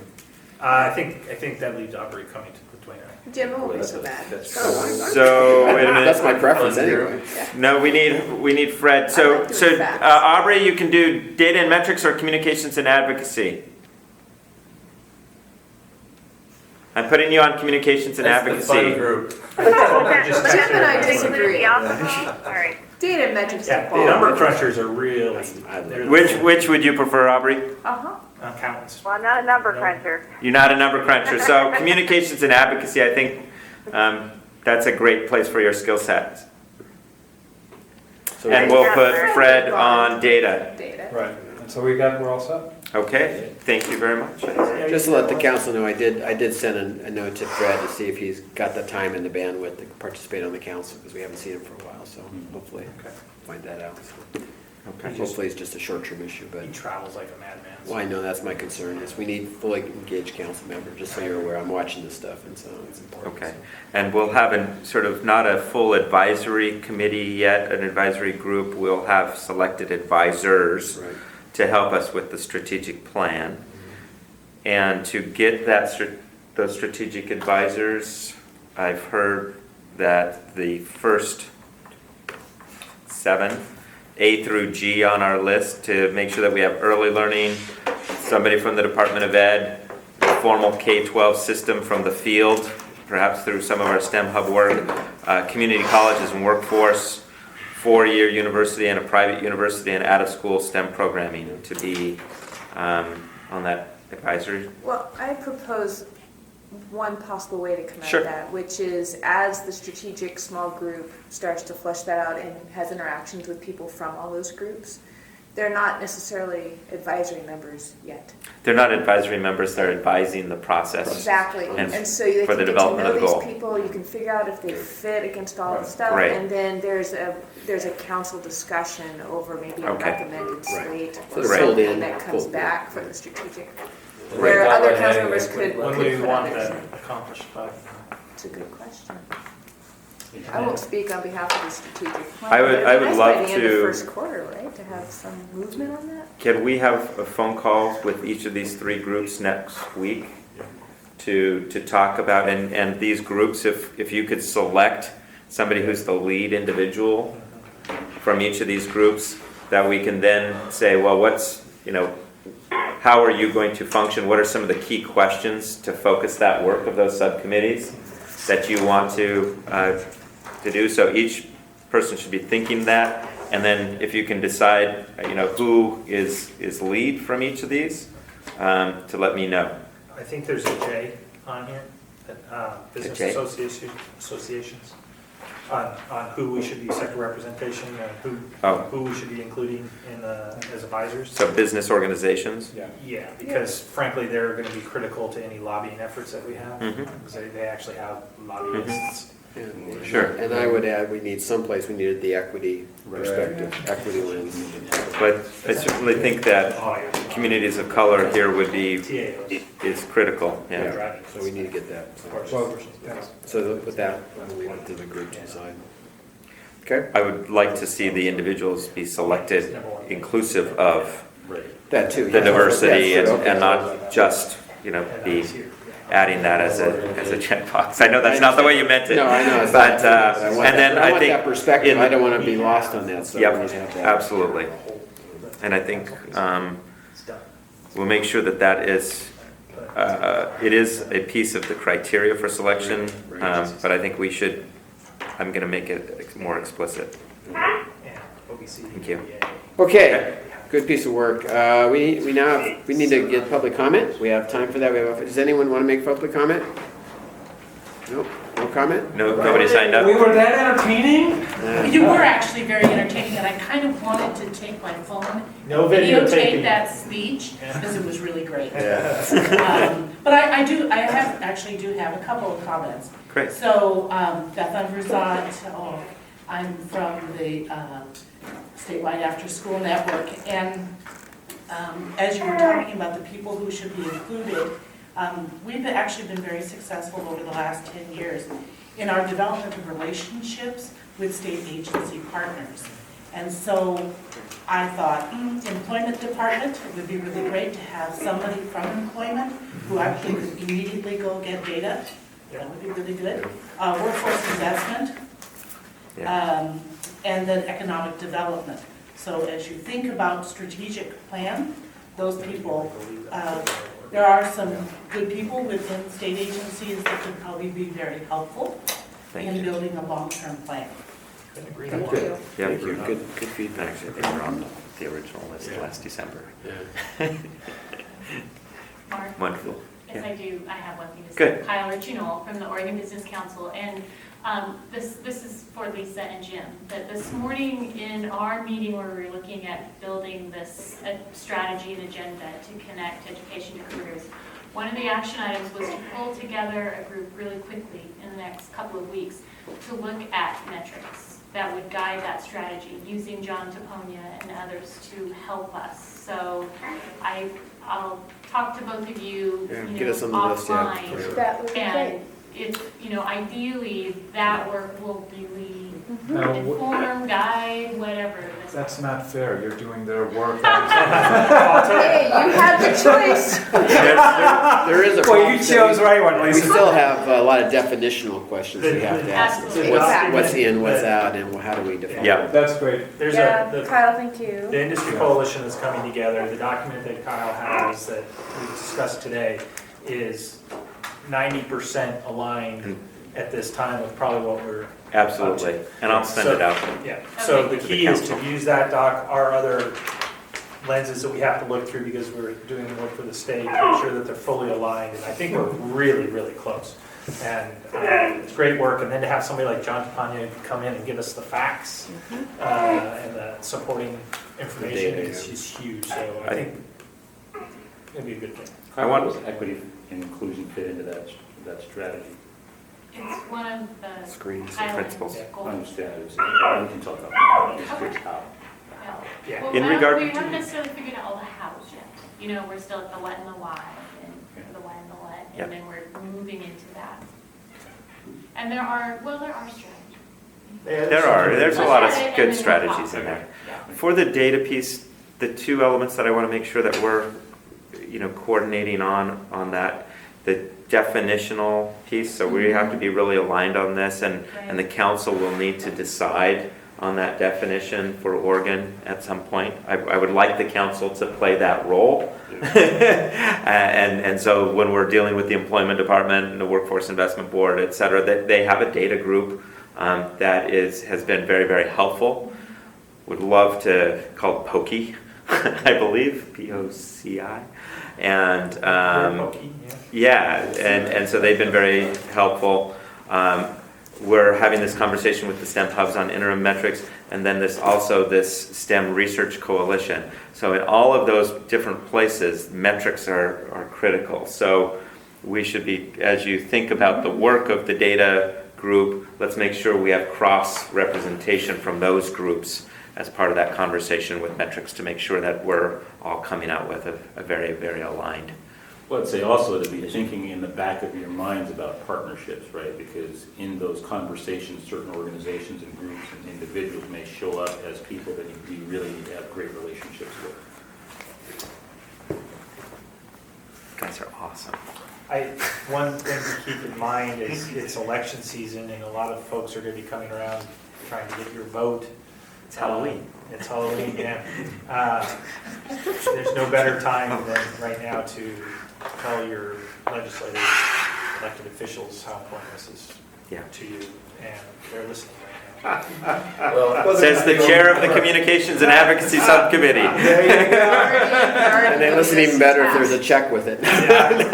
Speaker 6: I think that leaves Aubrey coming to Dwayne and I.
Speaker 3: Jim, it won't be so bad.
Speaker 4: So, wait a minute.
Speaker 1: That's my preference anyway.
Speaker 4: No, we need Fred. So, Aubrey, you can do data and metrics or communications and advocacy. I'm putting you on communications and
Speaker 15: That's the
Speaker 4: advocacy.
Speaker 15: fun group.
Speaker 3: Jim and I disagree.
Speaker 12: Sorry.
Speaker 3: Data metrics
Speaker 6: Yeah,
Speaker 3: are
Speaker 6: the
Speaker 3: ball.
Speaker 6: number crunchers are really.
Speaker 4: Which would you prefer, Aubrey?
Speaker 6: Accountants.
Speaker 12: Well, I'm not a number cruncher.
Speaker 4: You're not a number cruncher. So communications and advocacy, I think that's a great place for your skill set. And we'll put Fred on data.
Speaker 5: Right, and so we're all set?
Speaker 4: Okay, thank you very much.
Speaker 1: Just to let the council know, I did send a note to Fred to see if he's got the time and the bandwidth to participate on the council, because we haven't seen him for a while, so hopefully find that out.
Speaker 4: Okay.
Speaker 1: Hopefully it's just a short-term issue, but.
Speaker 6: He travels like a madman.
Speaker 1: Well, I know that's my concern, is we need fully engaged council members, just so you're aware, I'm watching this stuff, and so it's important.
Speaker 4: Okay, and we'll have sort of not a full advisory committee yet, an advisory group. We'll have selected advisors to help us with the strategic plan. And to get those strategic advisors, I've heard that the first 7, A through G on our list, to make sure that we have early learning, somebody from the Department of Ed, a formal K-12 system from the field, perhaps through some of our STEM hub work, community colleges and workforce, 4-year university and a private university, and out-of-school STEM programming to be on that advisory.
Speaker 3: Well, I propose one possible way to come
Speaker 4: Sure.
Speaker 3: at that, which is as the strategic small group starts to flesh that out and has interactions with people from all those groups, they're not necessarily advisory members yet.
Speaker 4: They're not advisory members, they're advising the process.
Speaker 3: Exactly, and so you
Speaker 4: for
Speaker 3: can
Speaker 4: the
Speaker 3: get to
Speaker 4: development
Speaker 3: know
Speaker 4: of the goal.
Speaker 3: these people, you can figure out if they fit against all the stuff,
Speaker 4: Right.
Speaker 3: and then there's a council discussion over maybe a
Speaker 4: Okay.
Speaker 3: recommended slate
Speaker 1: So
Speaker 3: or
Speaker 1: they're filled
Speaker 3: something
Speaker 1: in,
Speaker 3: that comes
Speaker 1: full-
Speaker 3: back for the strategic.
Speaker 15: Right.
Speaker 3: Where
Speaker 15: Not
Speaker 3: other
Speaker 15: like
Speaker 3: council
Speaker 15: anything.
Speaker 3: members could
Speaker 6: When do you
Speaker 3: put
Speaker 6: want
Speaker 3: others
Speaker 6: that
Speaker 3: in.
Speaker 6: accomplished by?
Speaker 3: It's a good question. I won't speak on behalf of the strategic plan.
Speaker 4: I would-
Speaker 3: but it'd
Speaker 4: I
Speaker 3: be
Speaker 4: would
Speaker 3: nice
Speaker 4: love
Speaker 3: by the end
Speaker 4: to-
Speaker 3: of first quarter, right, to have some movement on that?
Speaker 4: Can we have a phone call with each of these 3 groups next week to talk about, and these groups, if you could select somebody who's the lead individual from each of these groups, that we can then say, well, how are you going to function? What are some of the key questions to focus that work of those subcommittees that you want to do? So each person should be thinking that, and then if you can decide, who is lead from each of these, to let me know.
Speaker 6: I think there's a J on here, business
Speaker 4: J?
Speaker 6: associations, on who we should be sector representation, and who we should be including in as advisors.
Speaker 4: So business organizations?
Speaker 6: Yeah, because frankly, they're going to be critical to any lobbying efforts that we have,
Speaker 4: Mhm.
Speaker 6: because they actually have lobbyists
Speaker 1: And-
Speaker 4: Sure.
Speaker 1: And I would add, we needed the equity perspective, equity lens.
Speaker 4: But I certainly think that communities of color here would be, is critical, yeah.
Speaker 1: Yeah, so we need to get that.
Speaker 5: Well, yeah.
Speaker 1: So with that, I'll leave it to the group to decide. Okay?
Speaker 4: I would like to see the individuals be selected inclusive of
Speaker 1: That too.
Speaker 4: the
Speaker 1: yeah.
Speaker 4: diversity
Speaker 1: Yes,
Speaker 4: and
Speaker 1: okay.
Speaker 4: not just, be adding that as a checkbox. I know that's not the way you meant it.
Speaker 1: No, I know. it's
Speaker 4: But,
Speaker 1: not- I want
Speaker 4: and then
Speaker 1: that-
Speaker 4: I
Speaker 1: want
Speaker 4: think.
Speaker 1: that perspective.
Speaker 4: in-
Speaker 1: I don't want to be lost on that, so we
Speaker 4: Yep,
Speaker 1: need to have that.
Speaker 4: absolutely. And I think we'll make sure that that is, it is a piece of the criteria for selection, but I think we should, I'm going to make it more explicit. Thank you.
Speaker 1: Okay, good piece of work. We need to get public comment. We have time for that. Does anyone want to make public comment? Nope, no comment?
Speaker 4: No, nobody signed up?
Speaker 6: We were that entertaining?
Speaker 9: You were actually very entertaining, and I kind of wanted to take my phone,
Speaker 6: No
Speaker 9: videotape
Speaker 6: videotaping.
Speaker 9: that speech, because it was really great.
Speaker 1: Yeah.
Speaker 9: But I do have a couple of comments.
Speaker 4: Great.
Speaker 9: So, Beth Unverzant, I'm from the Statewide After School Network, and as you were talking about the people who should be included, we've actually been very successful over the last 10 years in our development of relationships with state agency partners. And so I thought, employment department, it would be really great to have somebody from employment who actually could immediately go get data. That would be really good. Workforce investment,
Speaker 4: Yeah.
Speaker 9: and then economic development. So as you think about strategic plan, those people, there are some good people within state agencies that could probably be very helpful in building a long-term plan.
Speaker 1: Thank
Speaker 4: Yeah,
Speaker 1: you. Good feedback.
Speaker 4: Actually, they were on the original list last December.
Speaker 9: Mark?
Speaker 4: Wonderful.
Speaker 9: Yes, I have one thing to say.
Speaker 4: Good.
Speaker 9: Kyle Richinol from the Oregon Business Council, and this is for Lisa and Jim. That this morning in our meeting where we were looking at building this strategy and agenda to connect education to careers, one of the action items was to pull together a group really quickly in the next couple of weeks to look at metrics that would guide that strategy, using John Taponia and others to help us. So I'll talk to both of you,
Speaker 1: Get us on the list, yeah.
Speaker 9: offline.
Speaker 3: That would be great.
Speaker 9: And if, ideally, that work will really
Speaker 5: Now,
Speaker 9: inform, guide, whatever.
Speaker 5: that's not fair. You're doing their work.
Speaker 3: Hey, you had the choice.
Speaker 1: There is a
Speaker 6: Well,
Speaker 1: problem.
Speaker 6: you chose the right one,
Speaker 1: We
Speaker 6: Lisa.
Speaker 1: still have a lot of definitional questions we have to ask.
Speaker 9: Absolutely.
Speaker 1: What's in, what's out, and how do we define
Speaker 4: Yeah.
Speaker 1: it?
Speaker 5: That's great.
Speaker 6: There's
Speaker 3: Yeah, Kyle, thank you.
Speaker 6: the industry coalition is coming together. The document that Kyle has that we discussed today is 90% aligned at this time with probably what we're.
Speaker 4: Absolutely. And I'll send it out.
Speaker 6: Yeah, so
Speaker 9: Okay.
Speaker 6: the key is to use that doc, our other lenses that we have to look through because we're doing the work for the state, to make sure that they're fully aligned, and I think we're really, really close. And it's great work, and then to have somebody like John Tapania come in and give us the facts and the supporting information
Speaker 1: data,
Speaker 6: is huge, so I think it'd be a good thing.
Speaker 4: I want-
Speaker 2: How does equity and inclusion fit into that strategy?
Speaker 9: It's one of the
Speaker 1: Screens,
Speaker 9: highlights,
Speaker 4: principles.
Speaker 2: I
Speaker 9: goals.
Speaker 2: understand it. We can talk about it. Just curious how.
Speaker 6: Yeah.
Speaker 9: Well,
Speaker 4: In regard
Speaker 9: we
Speaker 4: to-
Speaker 9: haven't necessarily figured out all the hows yet. We're still at the what and the why, and the why and the what,
Speaker 4: Yep.
Speaker 9: and then we're moving into that. And there are strategies.
Speaker 4: There's a lot of
Speaker 9: And
Speaker 4: good
Speaker 9: then
Speaker 4: strategies in there. For the data piece, the two elements that I want to make sure that we're, coordinating on that, the definitional piece, so we have to be really aligned on this, and the council will need to decide on that definition for Oregon at some point. I would like the council to play that role. And so when we're dealing with the employment department and the workforce investment board, et cetera, they have a data group that has been very, very helpful. Would love to call it POCI, I believe, POCI. And and so they've been very helpful. We're having this conversation with the STEM hubs on interim metrics, and then this STEM research coalition. So in all of those different places, metrics are critical. So we should be, as you think about the work of the data group, let's make sure we have cross-representation from those groups as part of that conversation with metrics to make sure that we're all coming out with a very, very aligned.
Speaker 2: Well, I'd say also to be thinking in the back of your minds about partnerships, right? Because in those conversations, certain organizations and groups and individuals may show up as people that you really need to have great relationships with.
Speaker 4: You guys are awesome.
Speaker 6: One thing to keep in mind is it's election season and a lot of folks are going to be coming around trying to get your vote.
Speaker 4: It's Halloween.
Speaker 6: It's Halloween, yeah. There's no better time than right now to tell your legislators, elected officials how important this is to you, and they're listening right now.
Speaker 15: Well,
Speaker 4: Says the chair of the Communications and Advocacy Subcommittee.
Speaker 1: And they listen even better if there's a check with it.
Speaker 6: That was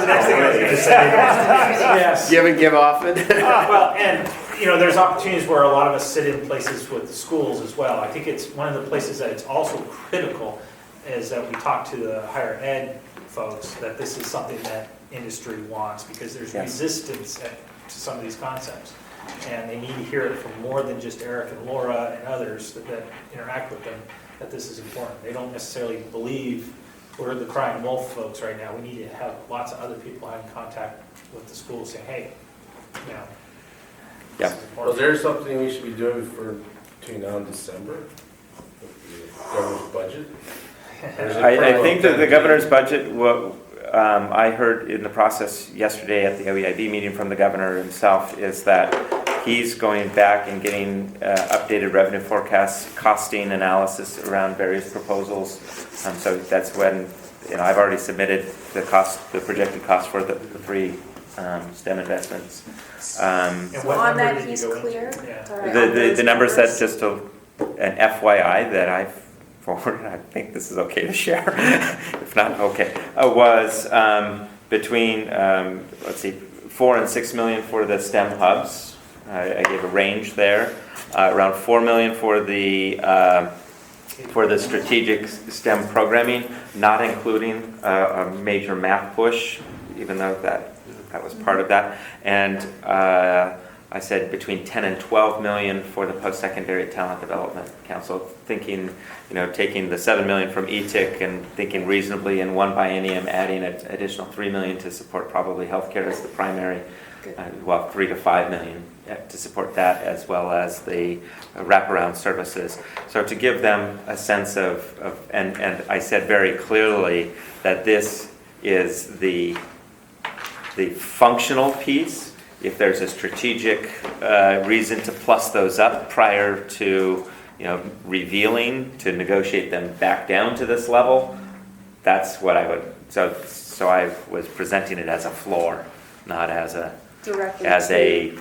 Speaker 6: the next thing I was going to say. Yes.
Speaker 1: Give and give often.
Speaker 6: Well, and there's opportunities where a lot of us sit in places with the schools as well. I think it's one of the places that it's also critical is that we talk to the higher ed folks, that this is something that industry wants, because there's resistance to some of these concepts. And they need to hear it from more than just Eric and Laura and others that interact with them, that this is important. They don't necessarily believe we're the crying wolf folks right now. We need to have lots of other people having contact with the schools saying, hey,
Speaker 4: Yeah.
Speaker 15: Was there something we should be doing between now and December? With the governor's budget?
Speaker 4: I think that the governor's budget, I heard in the process yesterday at the OEIB meeting from the governor himself, is that he's going back and getting updated revenue forecasts, costing analysis around various proposals. So that's when, I've already submitted the projected cost for the three STEM investments.
Speaker 6: And
Speaker 3: So
Speaker 6: what
Speaker 3: on
Speaker 6: number
Speaker 3: that,
Speaker 6: did you
Speaker 3: he's
Speaker 6: go into?
Speaker 3: clear?
Speaker 6: Yeah.
Speaker 3: All right, on
Speaker 4: The
Speaker 3: those
Speaker 4: numbers, that's
Speaker 3: numbers?
Speaker 4: just an FYI that I've forwarded, I think this is okay to share, if not, okay, was between, let's see, 4 and 6 million for the STEM hubs. I gave a range there, around 4 million for the strategic STEM programming, not including a major math push, even though that was part of that. And I said between 10 and 12 million for the Post-Secondary Talent Development Council, thinking, taking the 7 million from ETIC and thinking reasonably in one biennium, adding an additional 3 million to support probably healthcare as the primary, 3 to 5 million to support that, as well as the wraparound services. So to give them a sense of and I said very clearly that this is the functional piece. If there's a strategic reason to plus those up prior to revealing, to negotiate them back down to this level, that's what I would. So I was presenting it as a floor, not as a
Speaker 3: Directly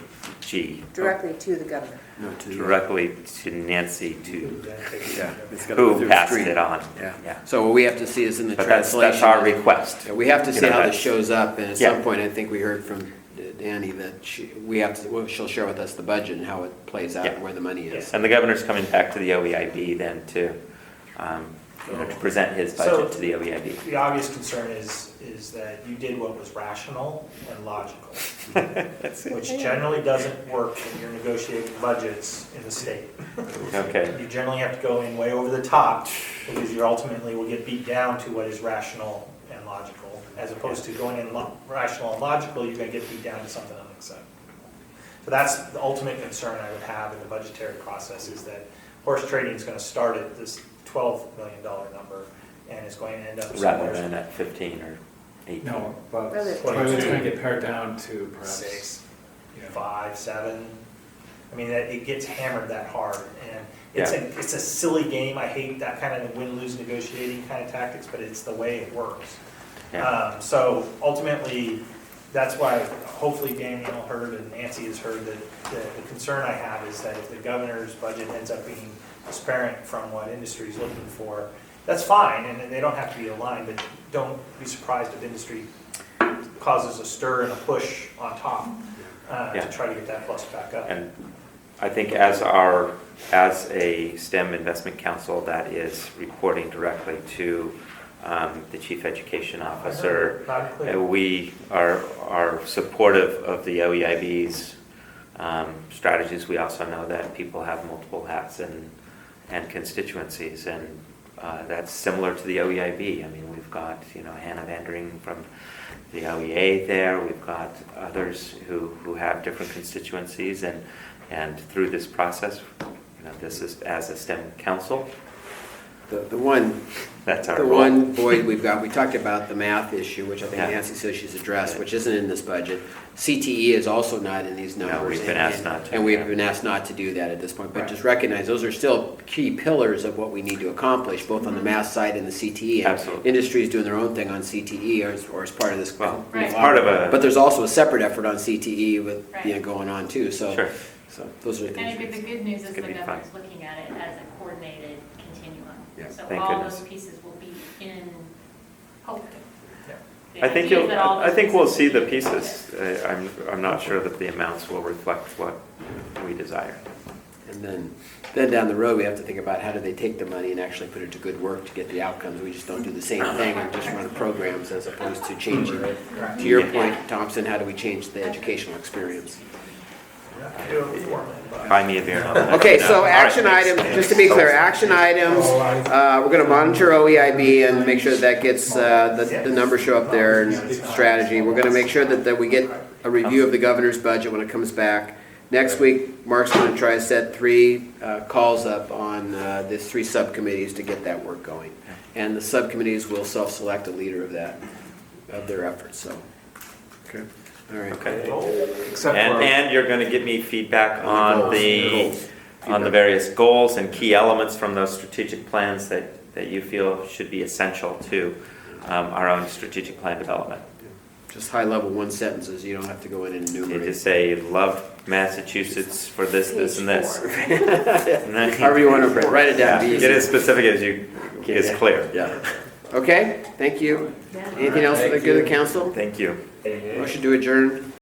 Speaker 4: Directly
Speaker 3: to the governor.
Speaker 1: No, to the-
Speaker 4: directly to Nancy
Speaker 1: Yeah, it's gotta go
Speaker 4: who
Speaker 1: through
Speaker 4: passed
Speaker 1: street.
Speaker 4: it on.
Speaker 1: Yeah. So what we have to see is in the
Speaker 4: But
Speaker 1: translation.
Speaker 4: that's our request.
Speaker 1: Yeah, we have to
Speaker 4: You
Speaker 1: see
Speaker 4: know,
Speaker 1: how this
Speaker 4: that's-
Speaker 1: shows up, and at
Speaker 4: Yeah.
Speaker 1: some point, I think we heard from Danny that she'll share with us the budget and how it plays out
Speaker 4: Yeah.
Speaker 1: and where the money is.
Speaker 4: And the governor's coming back to the OEIB then to present his budget to the OEIB.
Speaker 6: The obvious concern is that you did what was rational and logical, which generally doesn't work when you're negotiating budgets in the state.
Speaker 4: Okay.
Speaker 6: You generally have to go in way over the top because you ultimately will get beat down to what is rational and logical, as opposed to going in rational and logical, you're going to get beat down to something unacceptable. So that's the ultimate concern I would have in the budgetary process, is that horse trading is going to start at this $12 million number and it's going to end up
Speaker 4: Rather
Speaker 6: somewhere.
Speaker 4: than at 15 or 18.
Speaker 5: No, but
Speaker 3: Rather-
Speaker 5: it's going to get pared down to perhaps
Speaker 6: 6, 5, 7. I mean, it gets hammered that hard, and it's a silly game. I hate that kind of win-lose negotiating kind of tactics, but it's the way it works.
Speaker 4: Yeah.
Speaker 6: So ultimately, that's why hopefully Danielle heard and Nancy has heard that the concern I have is that if the governor's budget ends up being disparate from what industry is looking for, that's fine, and they don't have to be aligned, but don't be surprised if industry causes a stir and a push on top to try to get that plus back up.
Speaker 4: And I think as a STEM investment council that is reporting directly to the chief education officer. We are supportive of the OEIB's strategies. We also know that people have multiple hats and constituencies, and that's similar to the OEIB. I mean, we've got, Hannah Vandering from the OEA there. We've got others who have different constituencies, and through this process, this is as a STEM council.
Speaker 1: The one
Speaker 4: That's our
Speaker 1: The
Speaker 4: role.
Speaker 1: one void we've got, we talked about the math issue, which I think
Speaker 4: Yeah.
Speaker 1: Nancy says she's addressed, which isn't in this budget. CTE is also not in these numbers.
Speaker 4: No, we've been asked not to.
Speaker 1: And we've
Speaker 4: Yeah.
Speaker 1: been asked not to do that at this point, but
Speaker 6: Right.
Speaker 1: just recognize those are still key pillars of what we need to accomplish, both on the math side and the CTE. And
Speaker 4: Absolutely.
Speaker 1: industry is doing their own thing on CTE or as part of this.
Speaker 4: Well,
Speaker 9: Right.
Speaker 4: it's part of a.
Speaker 1: But there's also a separate effort on CTE with,
Speaker 9: Right.
Speaker 1: going on too, so.
Speaker 4: Sure.
Speaker 1: So those are
Speaker 9: And
Speaker 1: things.
Speaker 9: the good news is the
Speaker 4: Could be fun.
Speaker 9: governor's looking at it as a coordinated continuum.
Speaker 1: Yeah.
Speaker 9: So
Speaker 4: Thank
Speaker 9: all
Speaker 4: goodness.
Speaker 9: those pieces will be in, hopefully. The
Speaker 4: I think
Speaker 9: idea is that all those
Speaker 4: we'll
Speaker 9: pieces
Speaker 4: see
Speaker 9: will
Speaker 4: the
Speaker 9: be
Speaker 4: pieces. I'm not sure that the amounts will reflect what we desire.
Speaker 1: And then down the road, we have to think about how do they take the money and actually put it to good work to get the outcomes. We just don't do the same thing and just run programs as opposed to changing. To your point, Thompson, how do we change the educational experience?
Speaker 4: Buy me a beer.
Speaker 1: Okay,
Speaker 4: No.
Speaker 1: so
Speaker 4: All right,
Speaker 1: action
Speaker 4: thanks.
Speaker 1: items, just to be clear, action items, we're gonna monitor OEIB and make sure that gets, the numbers show up there and strategy. We're gonna make sure that we get a review of the governor's budget when it comes back. Next week, Mark's gonna try to set 3 calls up on these 3 subcommittees to get that work going. And the subcommittees will self-select a leader of their efforts, so. Okay, all right.
Speaker 4: Okay.
Speaker 10: Except
Speaker 4: And you're going to give me feedback on
Speaker 1: goals.
Speaker 4: the various goals and key elements from those strategic plans that you feel should be essential to our own strategic plan development.
Speaker 1: Just high-level one sentences, you don't have to go in and
Speaker 4: You
Speaker 1: enumerate.
Speaker 4: just say, love Massachusetts for this, this, and this.
Speaker 1: However you want to write it down.
Speaker 4: Yeah,
Speaker 1: be
Speaker 4: get as
Speaker 1: easy.
Speaker 4: specific as you is clear.
Speaker 1: Yeah. Okay, thank you. Anything else for the good of the council?
Speaker 4: Thank you.
Speaker 1: Motion to adjourn.